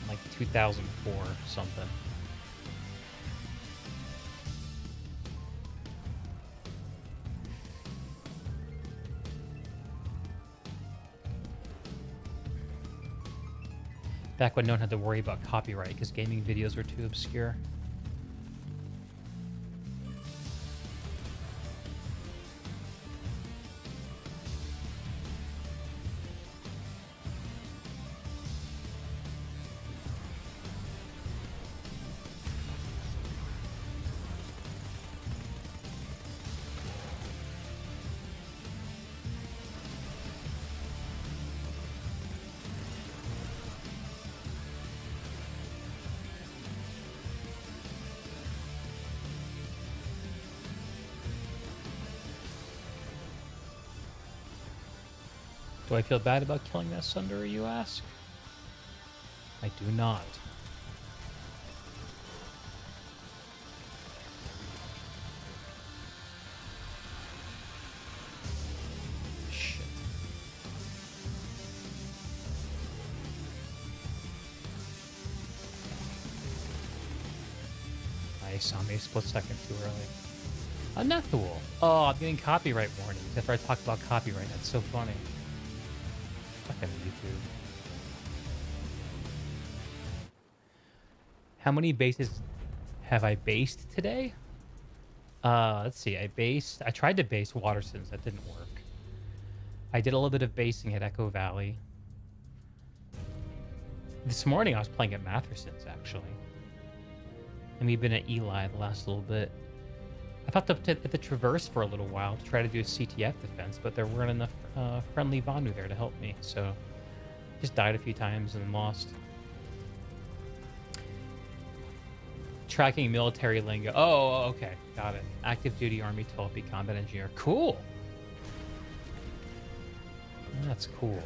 like 2004 or something. Back when no one had to worry about copyright because gaming videos were too obscure. Do I feel bad about killing that Sundari, you ask? I do not. Shit. I saw me a split second too early. Anethul! Oh, I'm getting copyright warnings after I talk about copyright. That's so funny. Fucking YouTube. How many bases have I based today? Let's see. I tried to base Watersons. That didn't work. I did a little bit of basing at Echo Valley. This morning I was playing at Matherson's, actually. And we've been at Eli the last little bit. I popped up at the Traverse for a little while to try to do a CTF defense, but there weren't enough friendly Vanu there to help me, so just died a few times and then lost. Tracking military lingo. Oh, okay. Got it. Active duty Army 12B combat engineer. Cool. That's cool.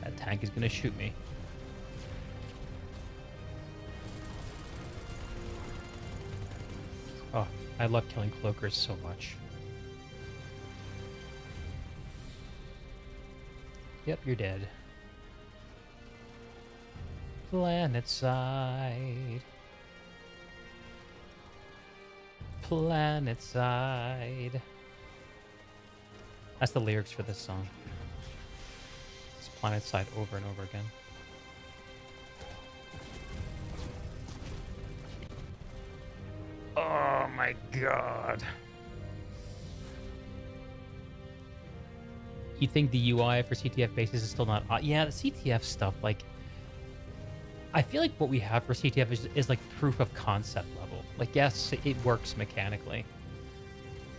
That tank is going to shoot me. Oh, I love killing cloakers so much. Yep, you're dead. Planet side. Planet side. That's the lyrics for this song. It's planet side over and over again. Oh my god. You think the UI for CTF bases is still not... yeah, the CTF stuff, like... I feel like what we have for CTF is like proof of concept level. Like, yes, it works mechanically.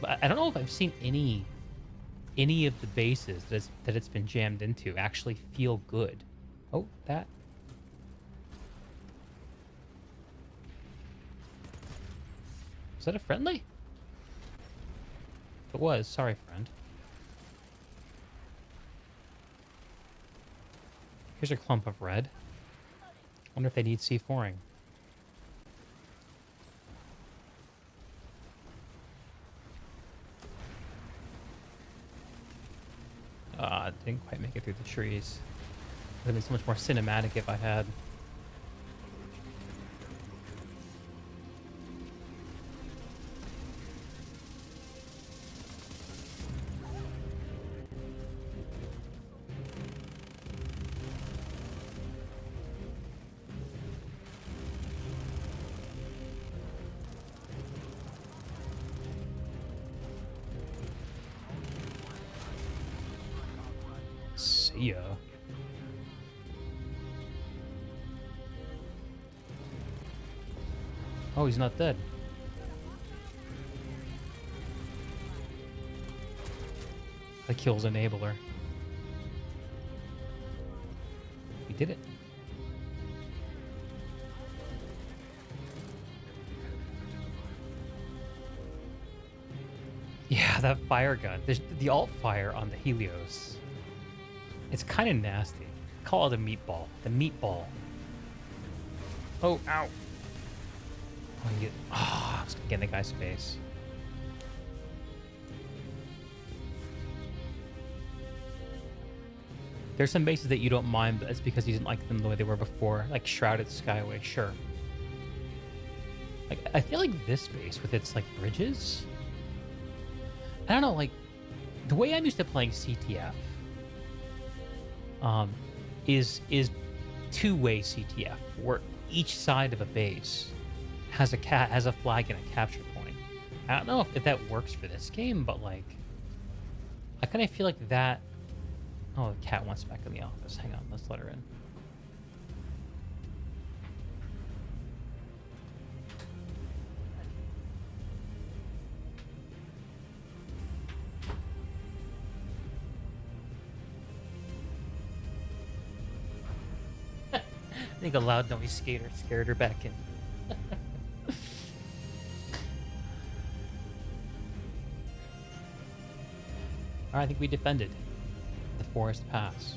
But I don't know if I've seen any of the bases that it's been jammed into actually feel good. Oh, that... Is that a friendly? If it was, sorry, friend. Here's a clump of red. Wonder if they need C4ing. Didn't quite make it through the trees. Would have been so much more cinematic if I had. See ya. Oh, he's not dead. The kill's enabler. We did it. Yeah, that fire gun. There's the alt fire on the Helios. It's kind of nasty. Call it a meatball. The meatball. Oh, ow. I was gonna get in the guy's face. There's some bases that you don't mind, but it's because you didn't like them the way they were before. Like Shrouded Skyway, sure. Like, I feel like this base with its, like, bridges... I don't know, like, the way I'm used to playing CTF... is two-way CTF, where each side of a base has a flag and a capture point. I don't know if that works for this game, but like, I kind of feel like that. Oh, the cat wants back in the office. Hang on, let's let her in. I think a loud noise skater scared her back in. Alright, I think we defended the Forest Pass.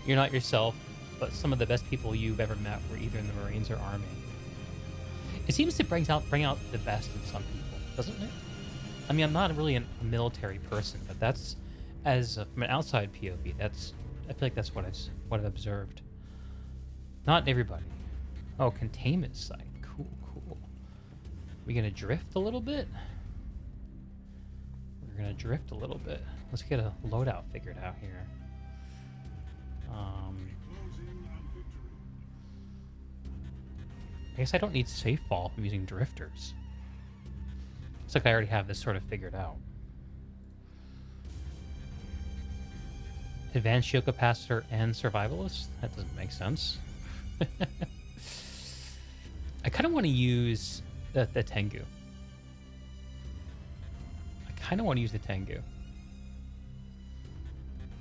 You're not yourself, but some of the best people you've ever met were either in the Marines or Army. It seems to bring out the best in some people, doesn't it? I mean, I'm not really a military person, but that's, from an outside POV, I feel like that's what I've observed. Not everybody. Oh, containment site. Cool, cool. We gonna drift a little bit? We're gonna drift a little bit. Let's get a loadout figured out here. I guess I don't need safe fall if I'm using drifters. It's like I already have this sort of figured out. Advanced shield capacitor and survivalist? That doesn't make sense. I kind of want to use the Tengu. I kind of want to use the Tengu.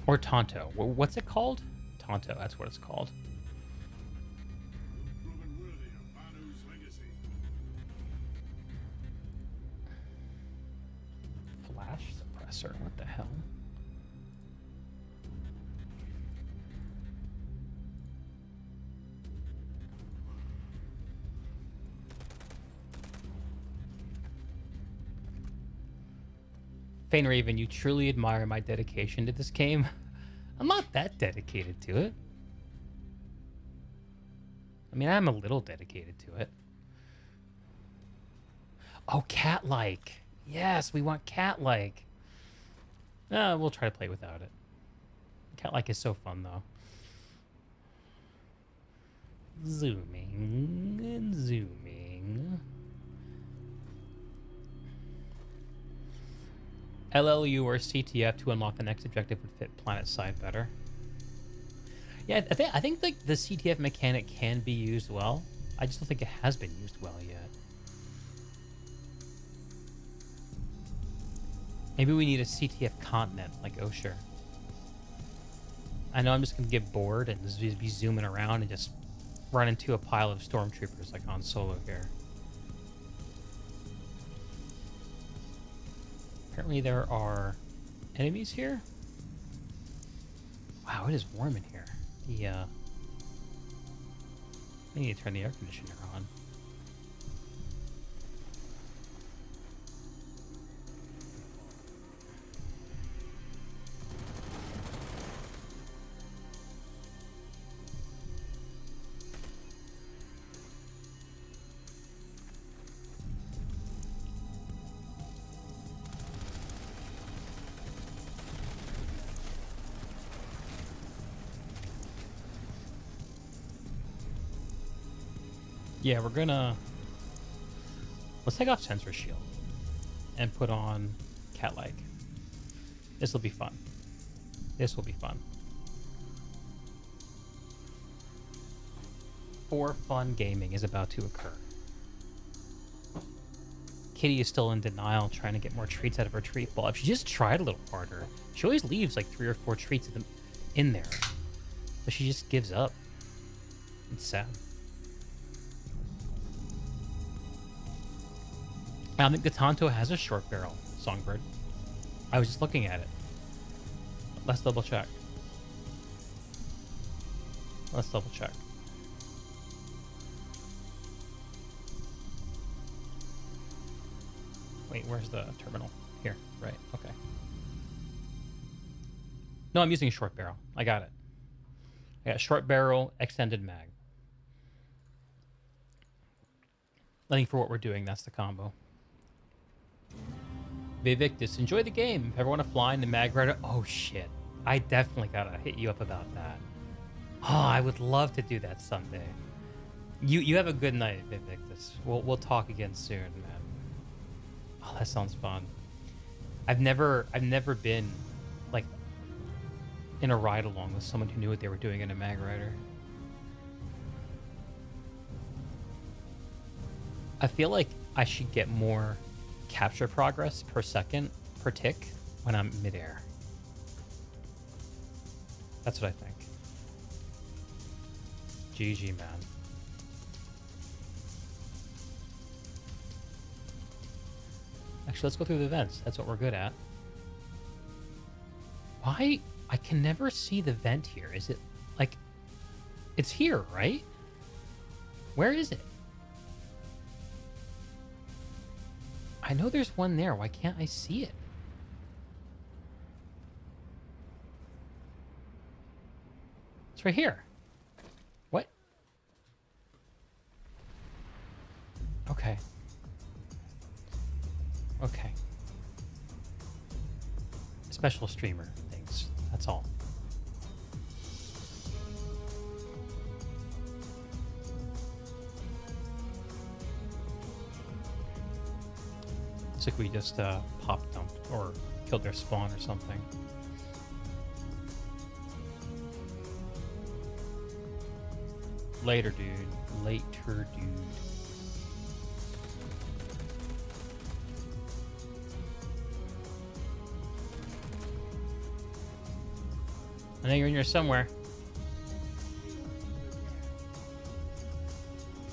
Or Tonto. What's it called? Tonto, that's what it's called. Flash suppressor, what the hell? Fane Raven, you truly admire my dedication to this game. I'm not that dedicated to it. I mean, I'm a little dedicated to it. Oh, cat-like. Yes, we want cat-like. We'll try to play without it. Cat-like is so fun, though. Zooming and zooming. LLU or CTF to unlock the next objective would fit planet side better. Yeah, I think like the CTF mechanic can be used well. I just don't think it has been used well yet. Maybe we need a CTF continent like Osher. I know I'm just gonna get bored and just be zooming around and just run into a pile of stormtroopers like on Solo here. Apparently there are enemies here. Wow, it is warm in here. I need to turn the air conditioner on. Yeah, we're gonna... Let's take off Sensor Shield and put on Cat-like. This will be fun. This will be fun. For fun gaming is about to occur. Kitty is still in denial, trying to get more treats out of her treat ball. If she just tried a little harder, she always leaves like 3 or 4 treats in there. But she just gives up. It's sad. I think the Tonto has a short barrel songbird. I was just looking at it. Let's double check. Let's double check. Wait, where's the terminal? Here, right, okay. No, I'm using a short barrel. I got it. I got short barrel, extended mag. I think for what we're doing, that's the combo. Vivictus, enjoy the game. If ever want to fly in the Mag Rider, oh shit. I definitely gotta hit you up about that. Oh, I would love to do that someday. You have a good night, Vivictus. We'll talk again soon, man. Oh, that sounds fun. I've never been like in a ride along with someone who knew what they were doing in a Mag Rider. I feel like I should get more capture progress per second per tick when I'm midair. That's what I think. GG, man. Actually, let's go through the vents. That's what we're good at. Why? I can never see the vent here. Is it like... It's here, right? Where is it? I know there's one there. Why can't I see it? It's right here. What? Okay. Okay. Special streamer things. That's all. Looks like we just pop dumped or killed their spawn or something. Later, dude. Later, dude. I know you're in here somewhere.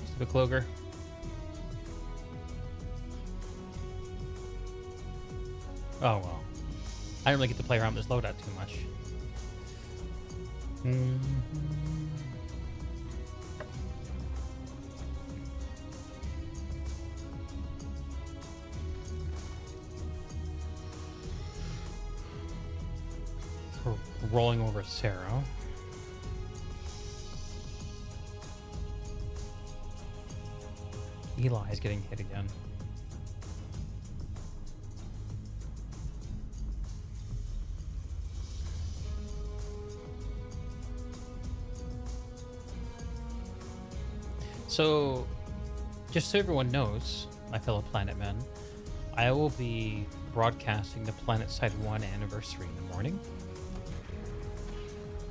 Stupid cloaker. Oh well. I don't really get to play around with this loadout too much. We're rolling over Sarah. Eli is getting hit again. So, just so everyone knows, my fellow planet men, I will be broadcasting the PlanetSide 1 anniversary in the morning.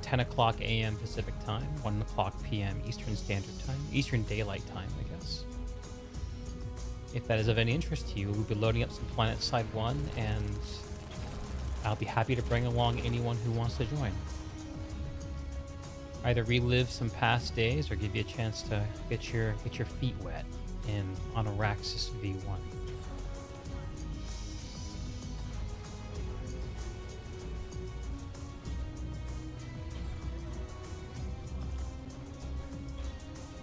10 o'clock a.m. Pacific time, 1 o'clock p.m. Eastern Standard Time, Eastern Daylight Time, I guess. If that is of any interest to you, we'll be loading up some PlanetSide 1, and I'll be happy to bring along anyone who wants to join. Either relive some past days or give you a chance to get your feet wet on Araxis V1.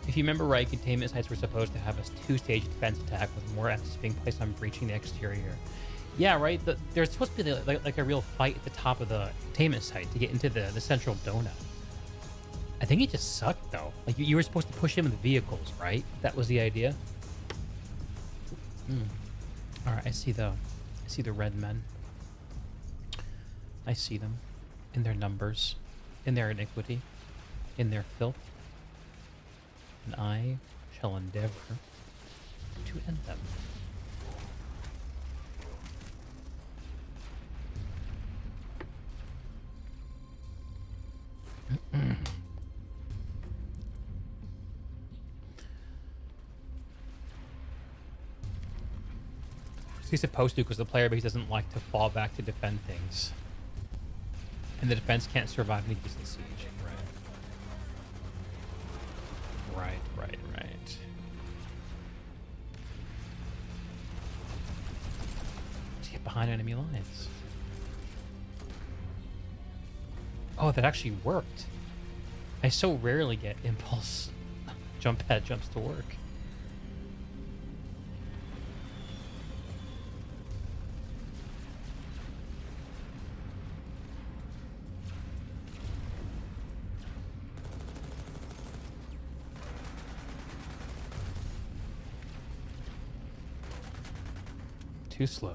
If you remember right, containment sites were supposed to have a two-stage defense attack with more emphasis being placed on breaching the exterior. Yeah, right. There's supposed to be like a real fight at the top of the containment site to get into the central donut. I think it just sucked though. Like you were supposed to push him in the vehicles, right? That was the idea. All right, I see the red men. I see them in their numbers, in their iniquity, in their filth, and I shall endeavor to end them. He's supposed to, because the player base doesn't like to fall back to defend things, and the defense can't survive any decent siege. Right. Let's get behind enemy lines. Oh, that actually worked. I so rarely get impulse jump pad jumps to work. Too slow.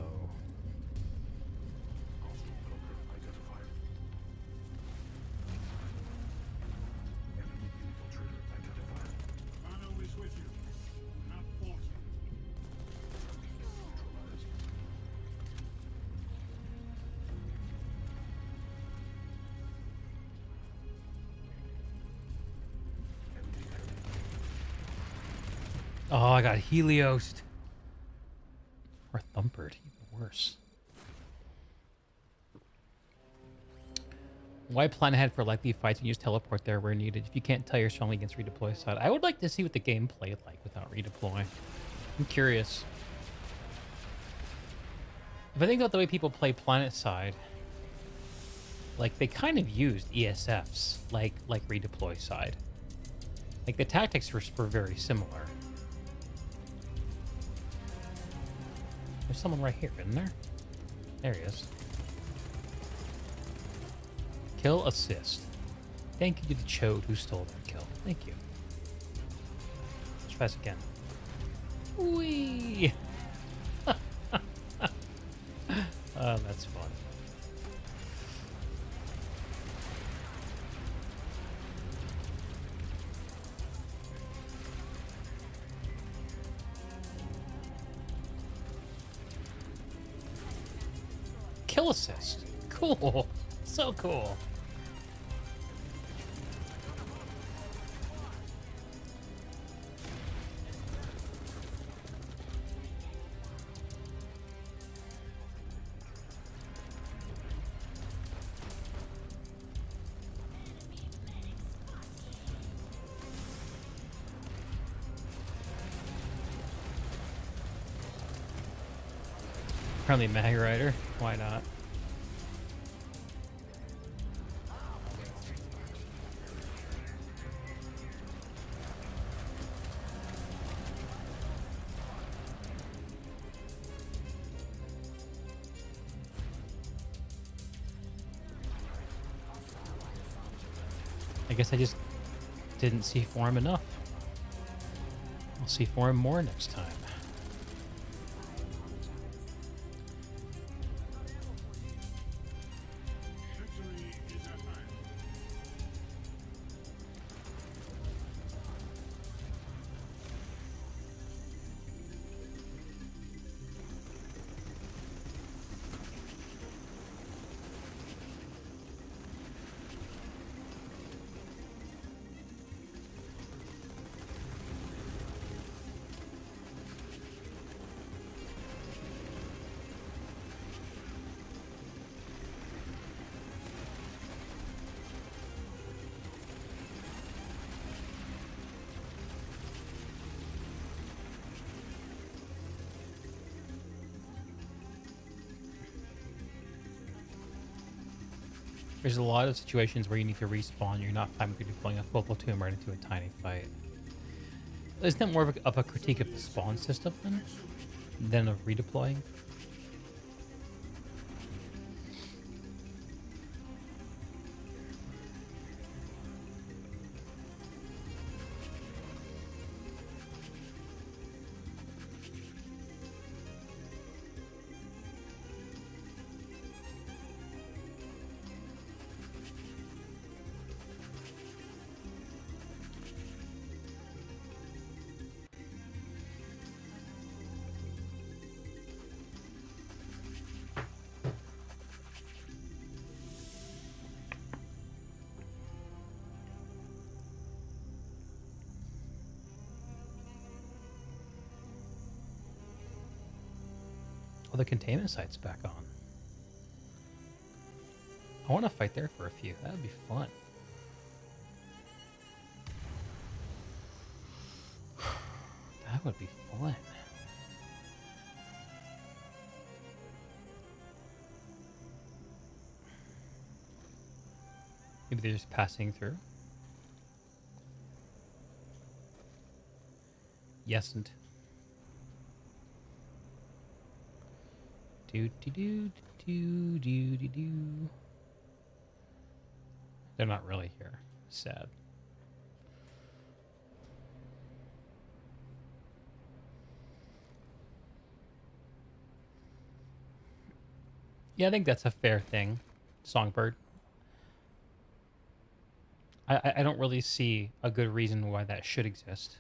Oh, I got Heliosed. Or Thumpered, even worse. Why plan ahead for likely fights and use teleport there where needed? If you can't tell you're strongly against redeploy side. I would like to see what the game played like without redeploy. I'm curious. If I think about the way people play planet side, like they kind of used ESFs like redeploy side. Like the tactics were very similar. There's someone right here, isn't there? There he is. Kill assist. Thank you to the chode who stole that kill. Thank you. Let's try this again. Whee! Oh, that's fun. kill assist. Cool. So cool. Friendly mag rider. Why not? I guess I just didn't see for him enough. I'll see for him more next time. There's a lot of situations where you need to respawn. You're not fine with deploying a full platoon right into a tiny fight. Isn't that more of a critique of the spawn system then, than of redeploying? Oh, the containment site's back on. I want to fight there for a few. That would be fun. That would be fun. Maybe they're just passing through. Yesn't. Do do do do do do do. They're not really here. Sad. Yeah, I think that's a fair thing, Songbird. I don't really see a good reason why that should exist.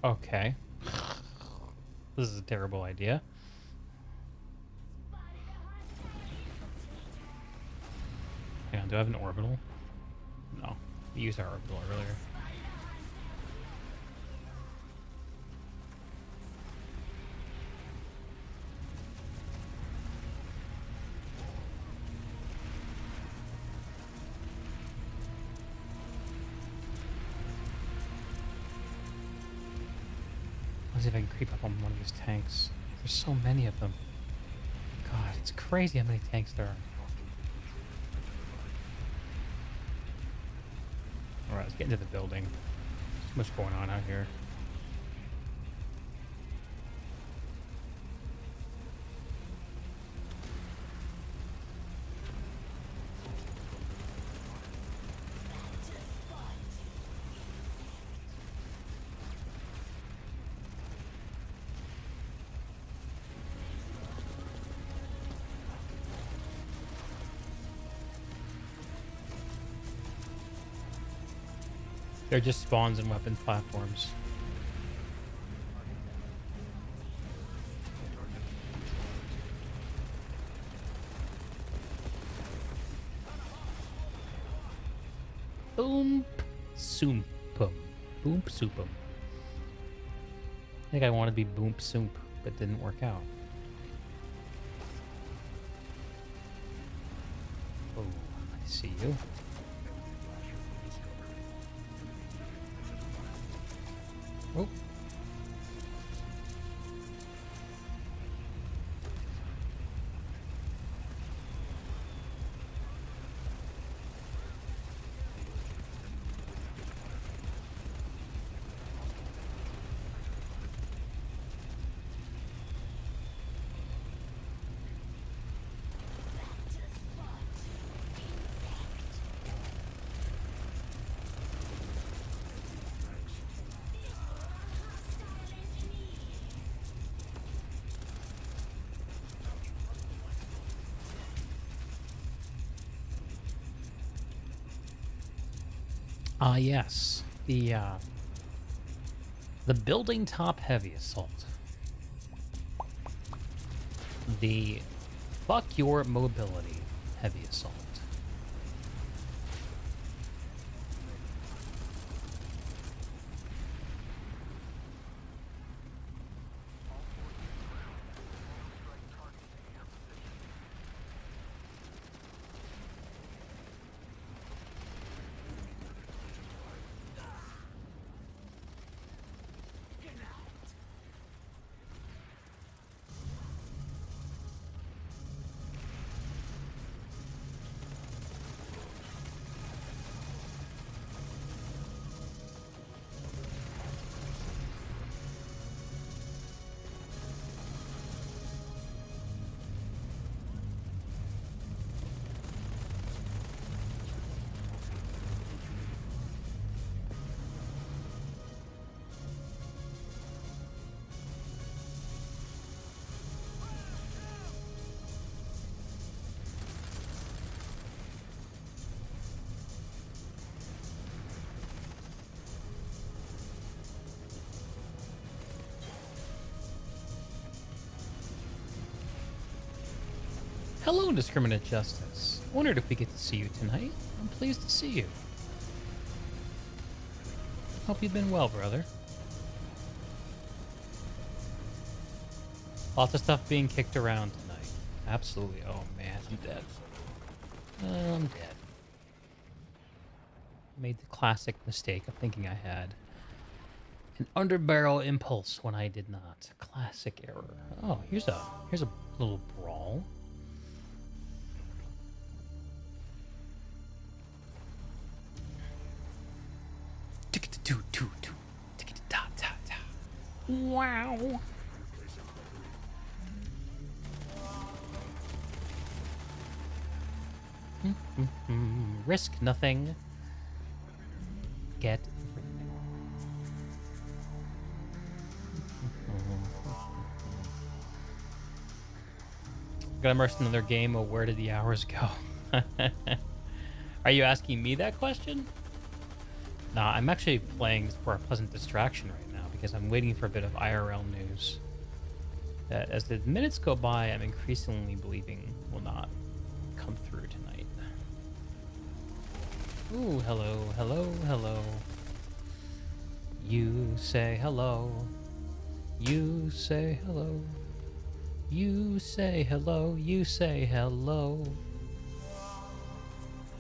Okay. This is a terrible idea. Hang on, do I have an orbital? No. We used our orbital earlier. Let's see if I can creep up on one of these tanks. There's so many of them. God, it's crazy how many tanks there are. Alright, let's get into the building. There's too much going on out here. They're just spawns and weapon platforms. Boom, soom, boom, soopum. I think I wanted to be boom, soomp, but didn't work out. Oh, I see you. Oh. Ah, yes. The building top heavy assault. The fuck your mobility heavy assault. Hello, Indiscriminate Justice. Wondered if we get to see you tonight. I'm pleased to see you. Hope you've been well, brother. Lots of stuff being kicked around tonight. Absolutely. Oh, man, I'm dead. I'm dead. Made the classic mistake of thinking I had an underbarrel impulse when I did not. Classic error. Oh, here's a little brawl. Wow. Risk nothing. Get everything. Got immersed in another game of where did the hours go? Are you asking me that question? Nah, I'm actually playing for a pleasant distraction right now because I'm waiting for a bit of IRL news that as the minutes go by, I'm increasingly believing will not come through tonight. Ooh, hello, hello, hello. You say hello. You say hello. You say hello. You say hello.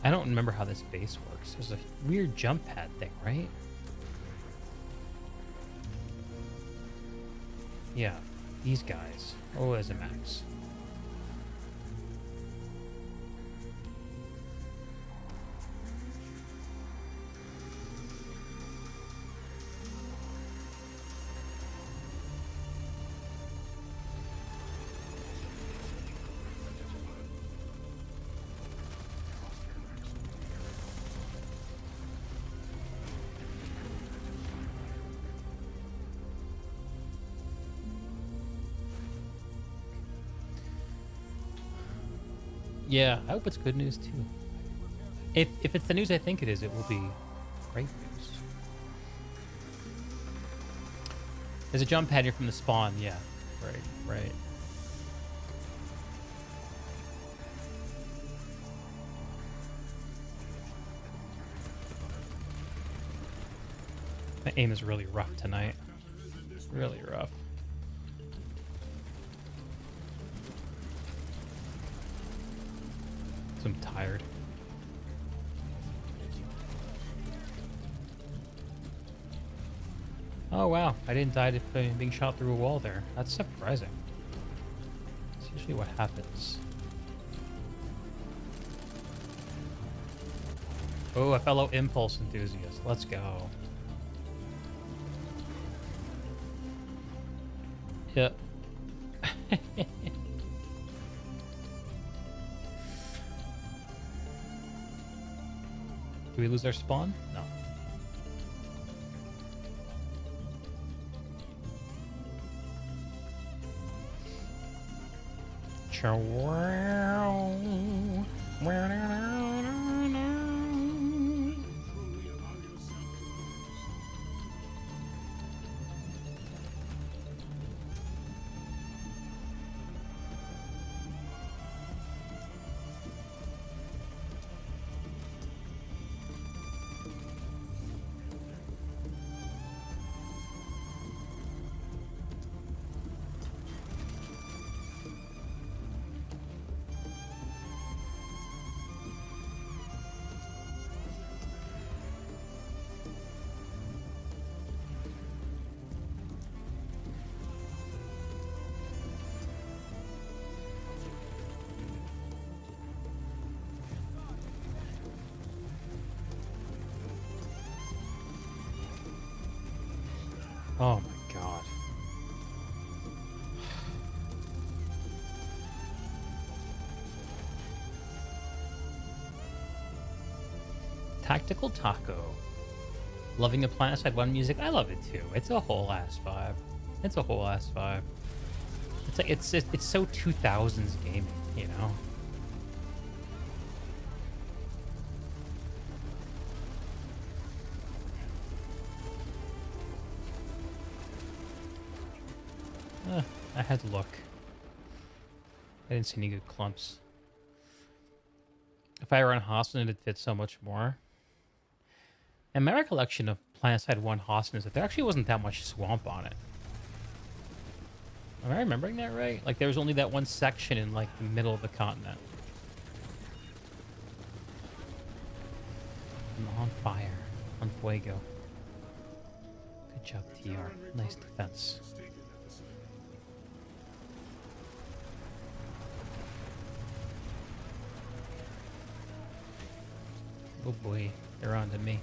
I don't remember how this base works. There's a weird jump pad thing, right? Yeah, these guys. Oh, as a max. Yeah, I hope it's good news too. If it's the news I think it is, it will be great news. There's a jump pad here from the spawn. Yeah. Right. My aim is really rough tonight. Really rough. So I'm tired. Oh wow, I didn't die to being shot through a wall there. That's surprising. That's usually what happens. Oh, a fellow impulse enthusiast. Let's go. Yep. Do we lose our spawn? No. Oh my god. Tactical Taco. Loving the PlanetSide 1 music? I love it too. It's a whole ass vibe. It's a whole ass vibe. It's like it's so 2000s gaming, you know? I had to look. I didn't see any good clumps. If I were on Hostin, it'd fit so much more. And my recollection of PlanetSide 1 Hostin is that there actually wasn't that much swamp on it. Am I remembering that right? Like, there was only that one section in, like, the middle of the continent. I'm on fire. On fuego. Good job, TR. Nice defense. Oh boy, they're on to me.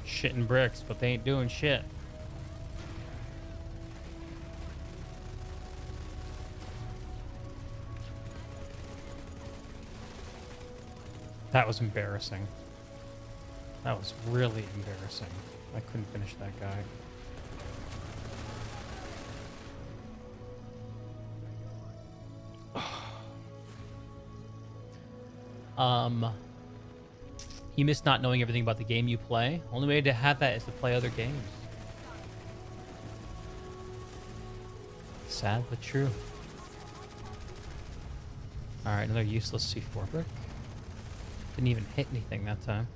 Shitting bricks, but they ain't doing shit. That was embarrassing. That was really embarrassing. I couldn't finish that guy. You miss not knowing everything about the game you play. Only way to have that is to play other games. Sad but true. Alright, another useless C4 brick. Didn't even hit anything that time.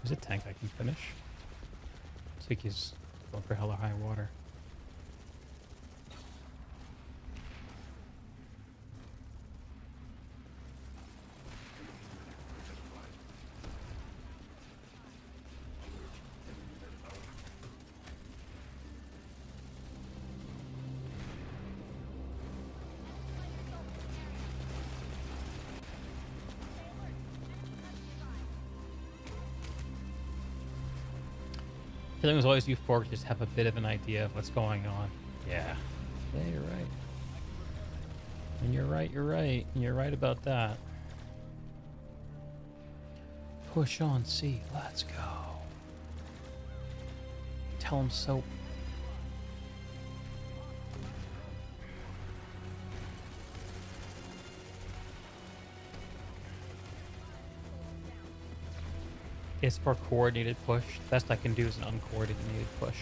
There's a tank I can finish. Looks like he's going for hella high water. Feeling as always you fork just have a bit of an idea of what's going on. Yeah. Yeah, you're right. And you're right, you're right. And you're right about that. Push on C. Let's go. Tell him so. It's for coordinated push. The best I can do is an uncoordinated push.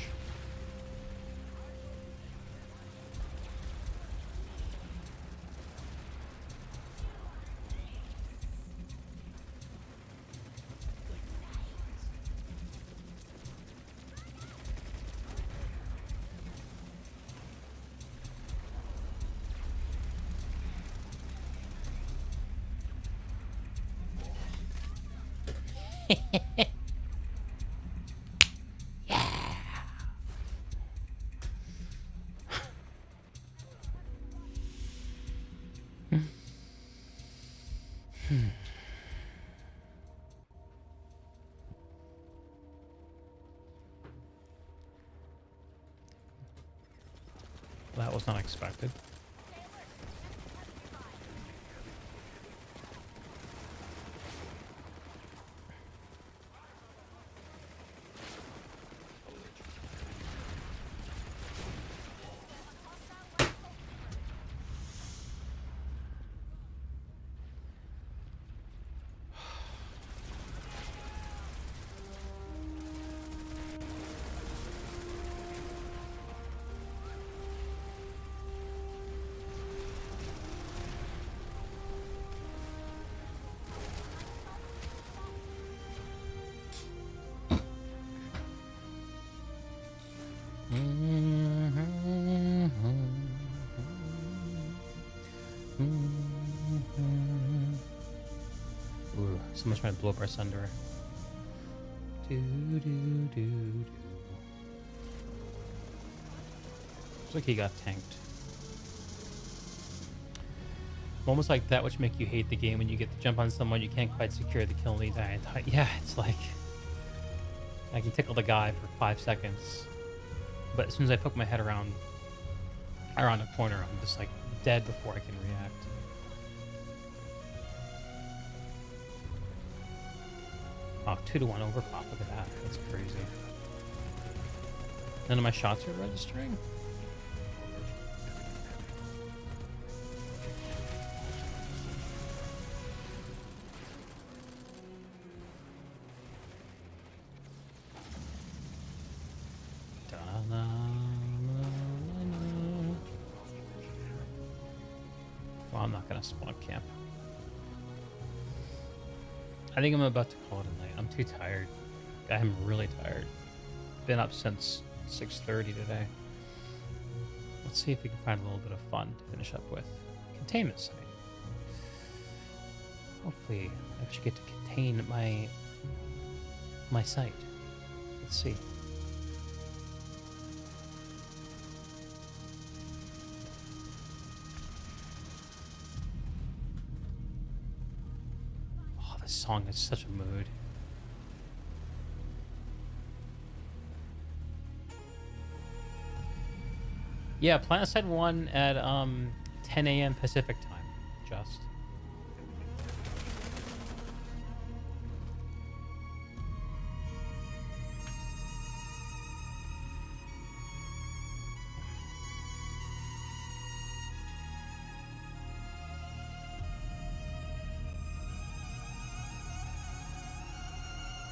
That was not expected. Ooh, someone's trying to blow up our Sunder. Do do do do. Looks like he got tanked. Moments like that which make you hate the game when you get to jump on someone you can't quite secure the kill lead. Yeah, it's like I can tickle the guy for 5 seconds, but as soon as I poke my head around a corner, I'm just like dead before I can react. Oh, 2-to-1 overclock. Look at that. That's crazy. None of my shots are registering. Well, I'm not gonna spawn camp. I think I'm about to call it a night. I'm too tired. I'm really tired. Been up since 6:30 today. Let's see if we can find a little bit of fun to finish up with. Containment site. Hopefully, I actually get to contain my site. Let's see. This song is such a mood. Yeah, Planetside 1 at 10 a.m. Pacific time. Just.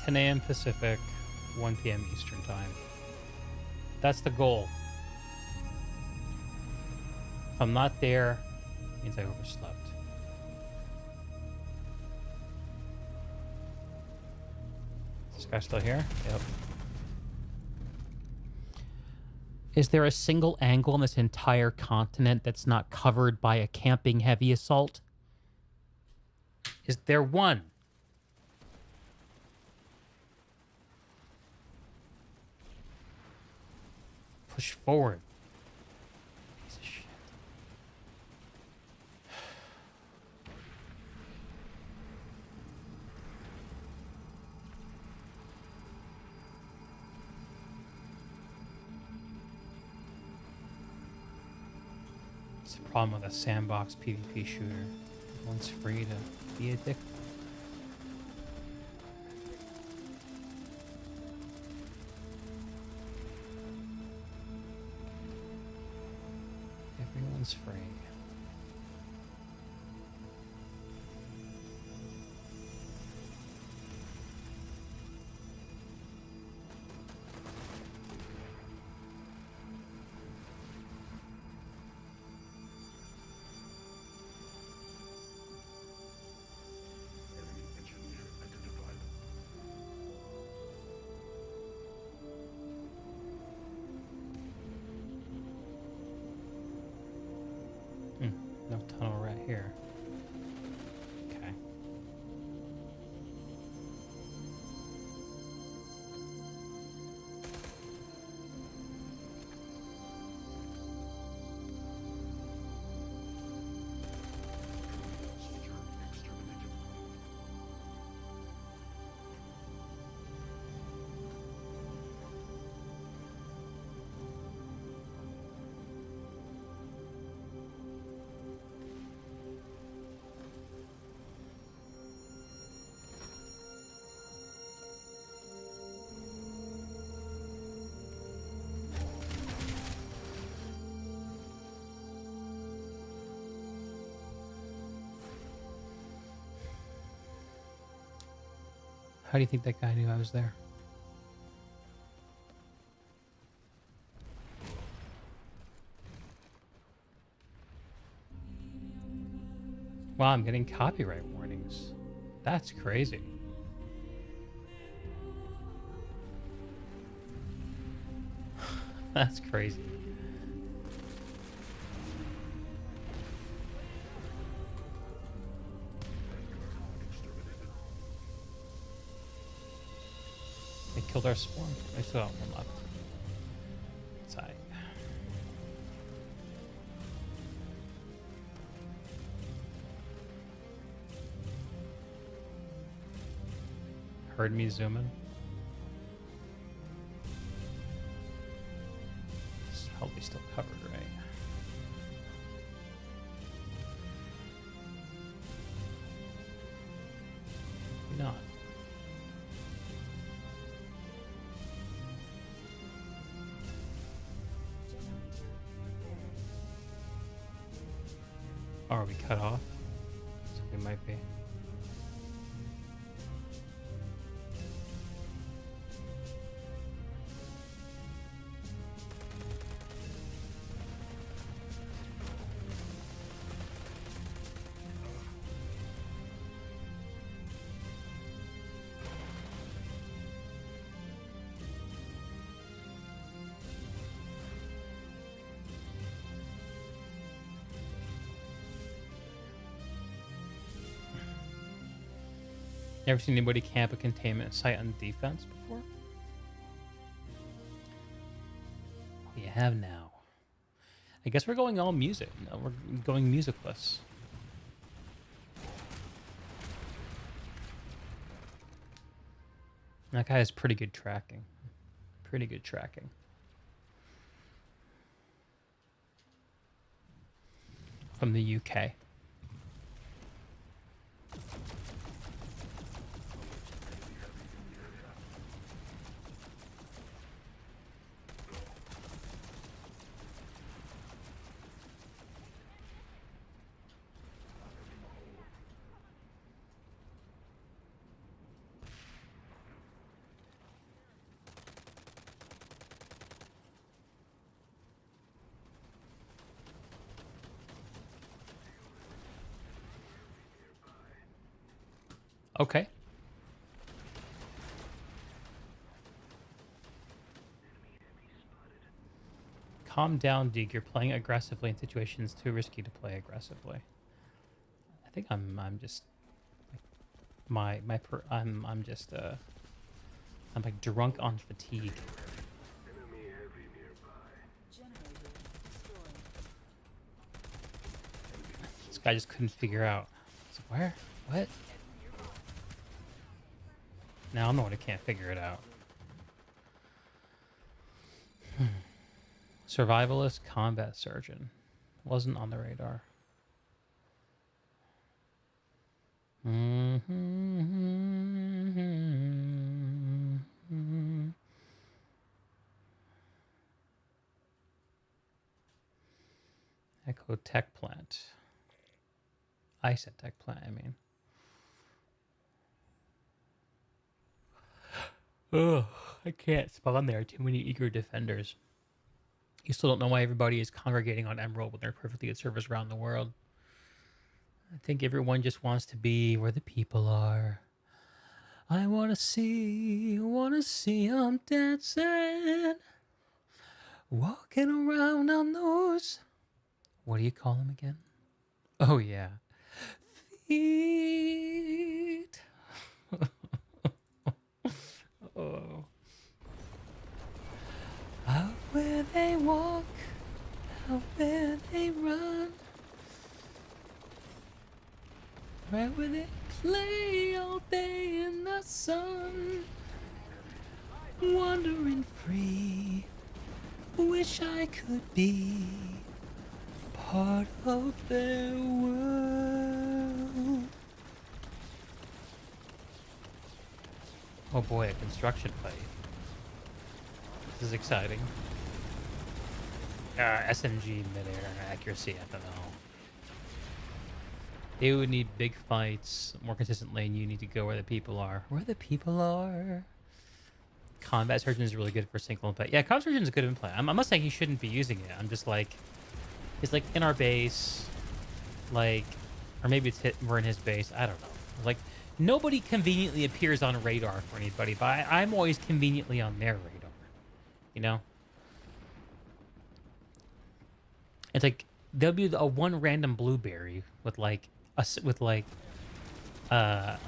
$10 a.m. Pacific, 1 p.m. Eastern time. That's the goal. If I'm not there, it means I overslept. Let's Guys still here? Yep. Is there a single angle on this entire continent that's not covered by a camping heavy assault? Is there one? Push forward. Piece of shit. It's a problem with a sandbox PvP shooter. Everyone's free to be a dick. Everyone's free. No tunnel right here. Okay. How do you think that guy knew I was there? Wow, I'm getting copyright warnings. That's crazy. That's crazy. They killed our spawn. I still got one left. Side. Heard me zooming. It's probably still covered, right? Maybe not. Oh, are we cut off? So we might be. Ever seen anybody camp a containment site on defense before? We have now. I guess we're going all music. No, we're going musicless. That guy has pretty good tracking. Pretty good tracking. From the UK. Okay. Calm down, Dig. You're playing aggressively in situations too risky to play aggressively. I think I'm just I'm just I'm like drunk on fatigue. This guy just couldn't figure out. So where? What? Now I'm the one who can't figure it out. Survivalist combat surgeon. Wasn't on the radar. Echo Tech Plant. I said Tech Plant, I mean. Ugh, I can't spawn there. Too many eager defenders. You still don't know why everybody is congregating on Emerald when they're perfectly good servers around the world. I think everyone just wants to be where the people are. I wanna see them dancing. Walking around on those. What do you call them again? Oh, yeah. Feet. Oh. Out where they walk, out where they run, right where they play all day in the sun, wandering free, wish I could be part of their world. Oh boy, a construction fight. This is exciting. SMG midair accuracy FML. They would need big fights, more consistent lane. You need to go where the people are. Where the people are. Combat Surgeon is really good for single play. Yeah, Combat Surgeon is good in play. I'm not saying he shouldn't be using it. I'm just like, it's like in our base, like, or maybe we're in his base. I don't know. Like, nobody conveniently appears on radar for anybody, but I'm always conveniently on their radar. You know? It's like there'll be a one random blueberry with like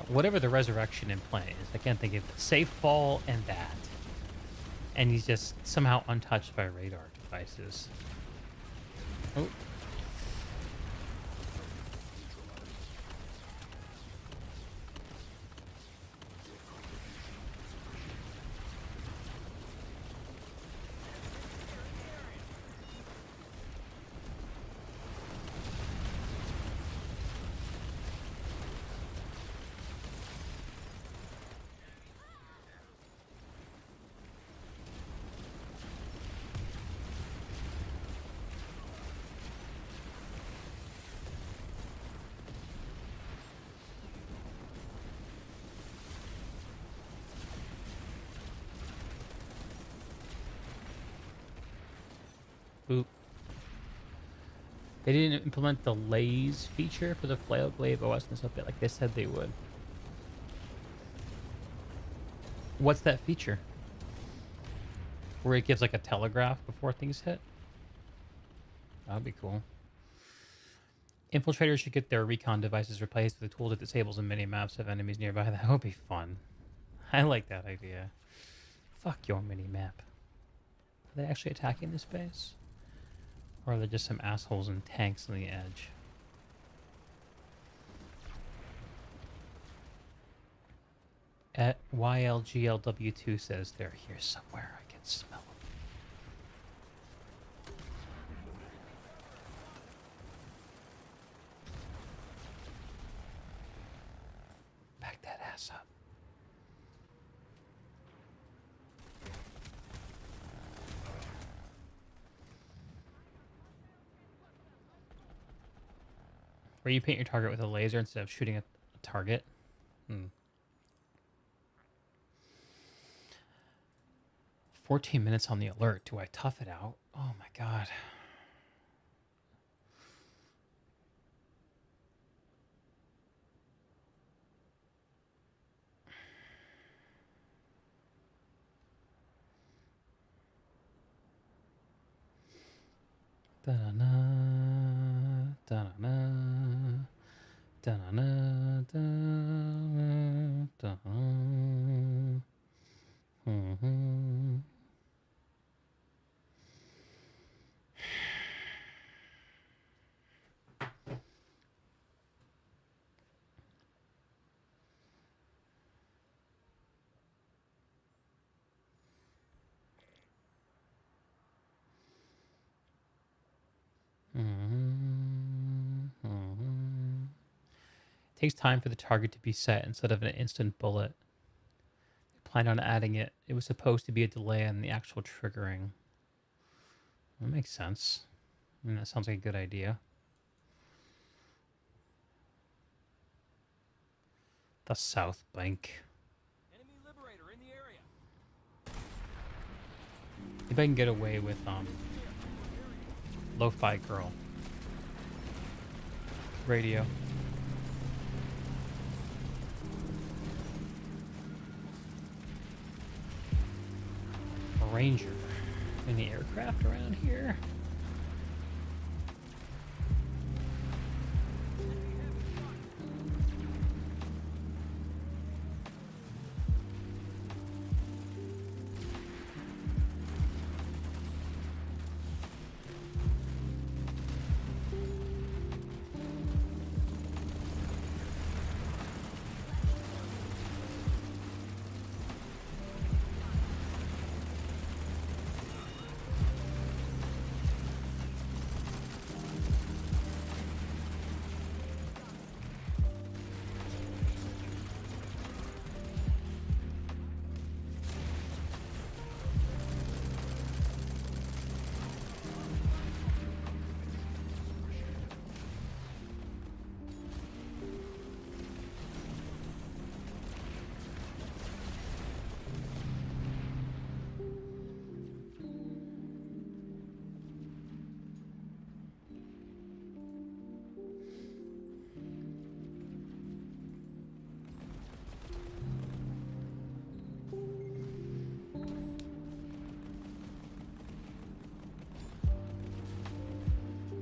whatever the resurrection in play is. I can't think of it. Safe fall and that. And he's just somehow untouched by radar devices. Oh. Boop. They didn't implement the Lays feature for the Flail Glaive OS and stuff like they said they would. What's that feature? Where it gives like a telegraph before things hit? That'd be cool. Infiltrators should get their recon devices replaced with a tool that disables in mini-maps of enemies nearby. That would be fun. I like that idea. Fuck your mini-map. Are they actually attacking this base? Or are there just some assholes and tanks on the edge? At YLGLW2 says they're here somewhere. I can smell them. Back that ass up. Where you paint your target with a laser instead of shooting at a target. 14 minutes on the alert. Do I tough it out? Oh my god. Da-na-na, da-na-na, da-na-na, da-na, da-na. Mhm. Takes time for the target to be set instead of an instant bullet. Planned on adding it. It was supposed to be a delay on the actual triggering. That makes sense. I mean, that sounds like a good idea. The South Bank. Enemy liberator in the area. If I can get away with Lo-Fi Girl. Radio. A Ranger. Any aircraft around here?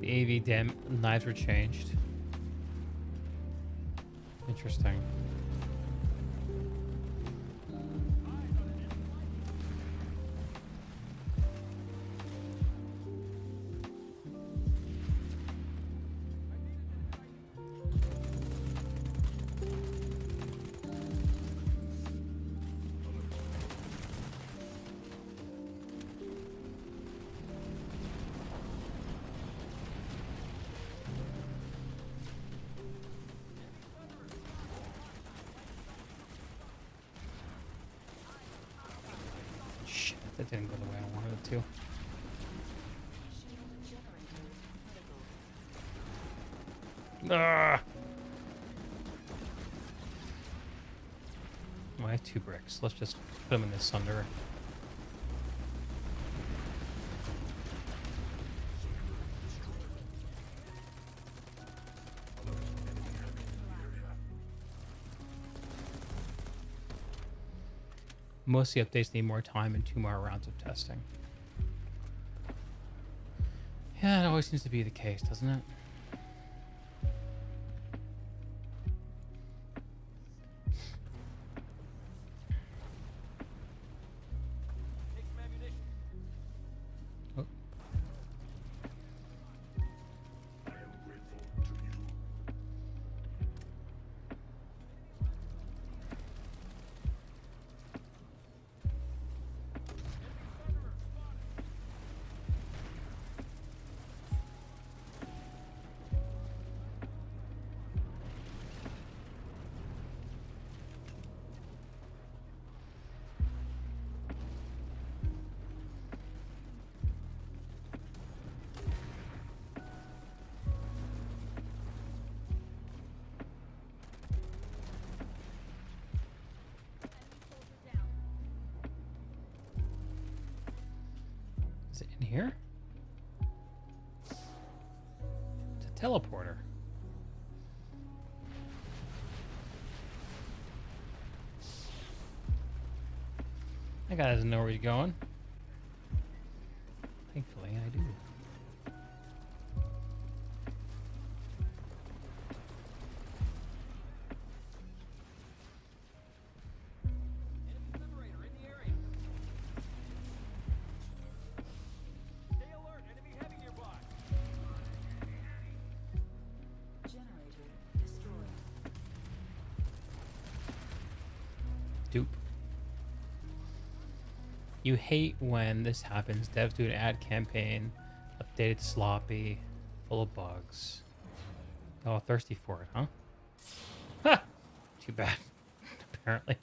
The AV knives were changed. Interesting. Shit, that didn't go the way I wanted it to. Ah! Well, I have 2 bricks. Let's just put them in this sunder. Most of the updates need more time and 2 more rounds of testing. Yeah, it always seems to be the case, doesn't it? Take some ammunition. Oh. Is it in here? It's a teleporter. That guy doesn't know where he's going. Thankfully, I do. You hate when this happens. Devs do an ad campaign, updated sloppy, full of bugs. Oh, thirsty for it, huh? Ha! Too bad, apparently.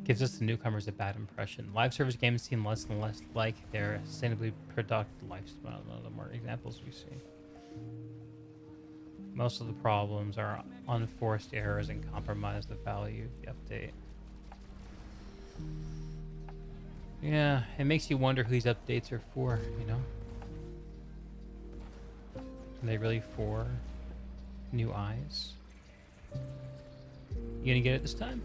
Gives us the newcomers a bad impression. Live service games seem less and less like their sustainably productive lifestyle. The more examples we see. Most of the problems are unforced errors and compromise the value of the update. Yeah, it makes you wonder who these updates are for, you know? Are they really for new eyes? You gonna get it this time?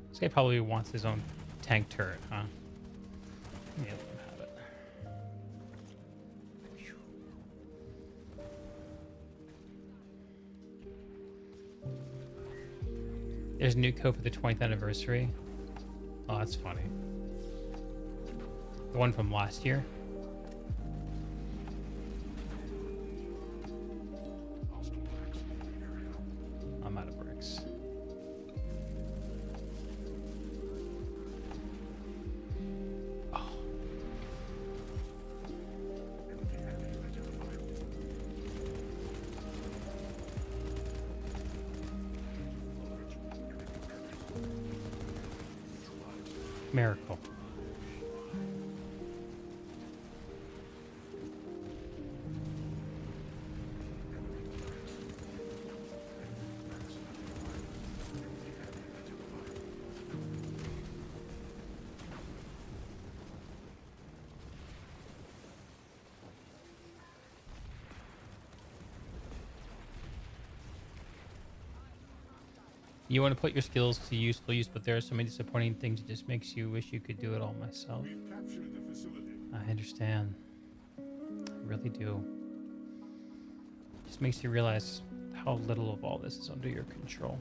This guy probably wants his own tank turret, huh? Yeah, let him have it. There's a new code for the 20th anniversary. Oh, that's funny. The one from last year. I'm out of bricks. Miracle. You want to put your skills to useful use, but there are so many disappointing things. It just makes you wish you could do it all myself. I understand. I really do. It just makes you realize how little of all this is under your control.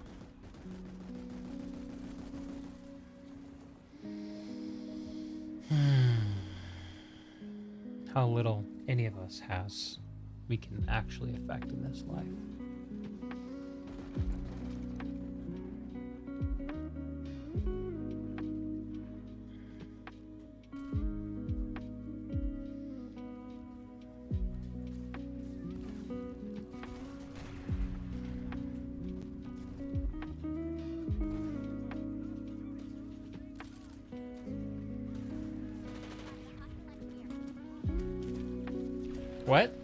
How little any of us has we can actually affect in this life. What?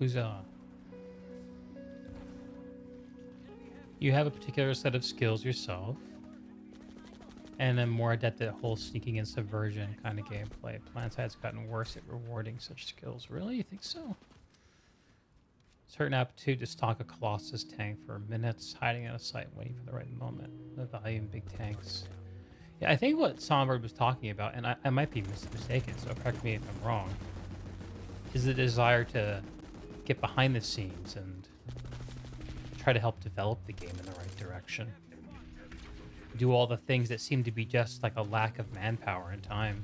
Huzzah. You have a particular set of skills yourself, and I'm more adept at whole sneaking and subversion kind of gameplay. PlanetSide's gotten worse at rewarding such skills. Really? You think so? Certain aptitude to stalk a Colossus tank for minutes, hiding out of sight, waiting for the right moment. No value in big tanks. Yeah, I think what Songbird was talking about, and I might be mistaken, so correct me if I'm wrong, is the desire to get behind the scenes and try to help develop the game in the right direction. Do all the things that seem to be just like a lack of manpower and time.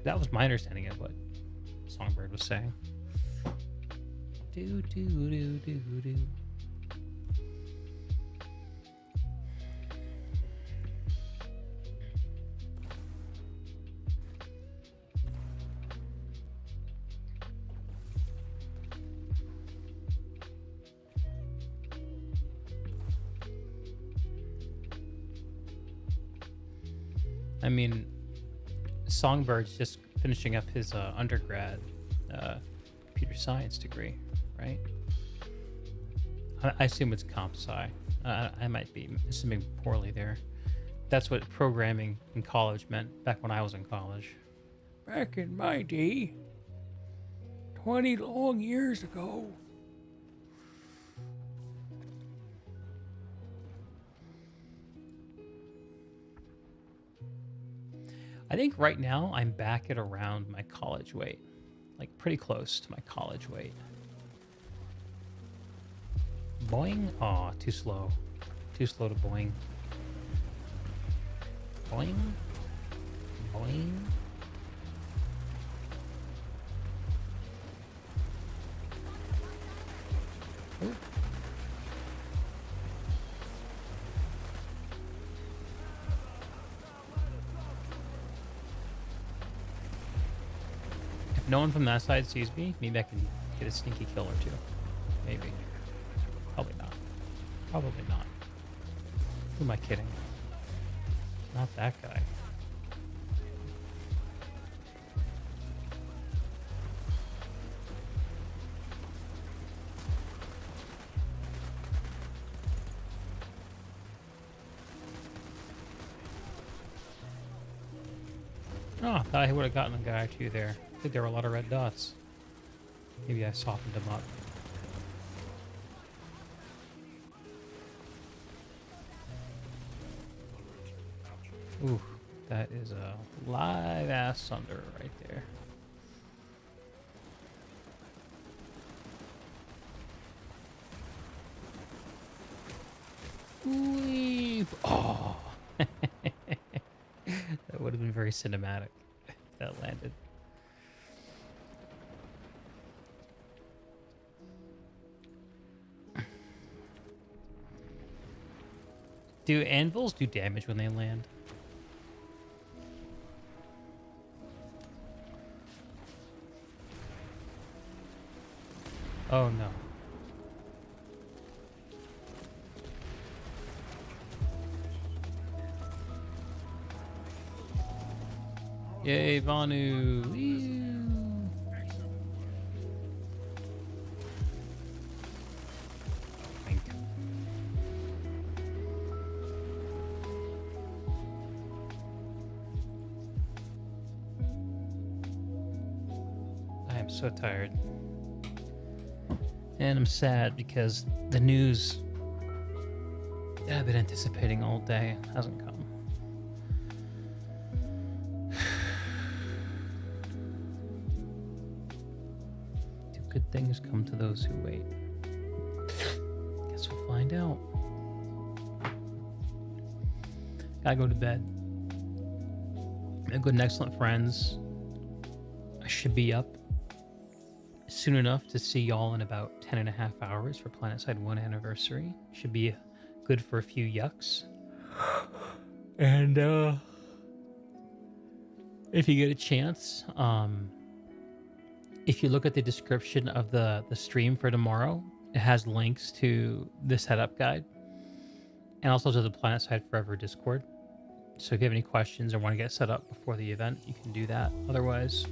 That was my understanding of what Songbird was saying. Do do do do do. I mean, Songbird's just finishing up his undergrad computer science degree, right? I assume it's comp sci. I might be assuming poorly there. That's what programming in college meant back when I was in college. Back in my day, 20 long years ago. I think right now I'm back at around my college weight. Like pretty close to my college weight. Boing? Aw, too slow. Too slow to boing. Boing? Boing? Ooh. If no one from that side sees me, maybe I can get a sneaky kill or two. Maybe. Probably not. Probably not. Who am I kidding? Not that guy. Oh, I thought I would have gotten a guy or two there. I think there were a lot of red dots. Maybe I softened them up. Ooh, that is a live ass Sunder right there. Ooh, oh. That would have been very cinematic if that landed. Do anvils do damage when they land? Oh no. Yay, Vanu. Ew. Thank you. I am so tired. And I'm sad because the news that I've been anticipating all day hasn't come. Do good things come to those who wait? Guess we'll find out. Gotta go to bed. Good and excellent friends. I should be up soon enough to see y'all in about 10 and a half hours for PlanetSide 1 anniversary. Should be good for a few yucks. And if you get a chance, if you look at the description of the stream for tomorrow, it has links to the setup guide and also to the PlanetSide Forever Discord. So if you have any questions or want to get set up before the event, you can do that. Otherwise,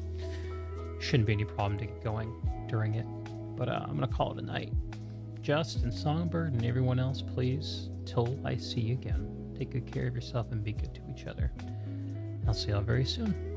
shouldn't be any problem to get going during it. But I'm going to call it a night. Just and Songbird and everyone else, please, till I see you again, take good care of yourself and be good to each other. I'll see y'all very soon.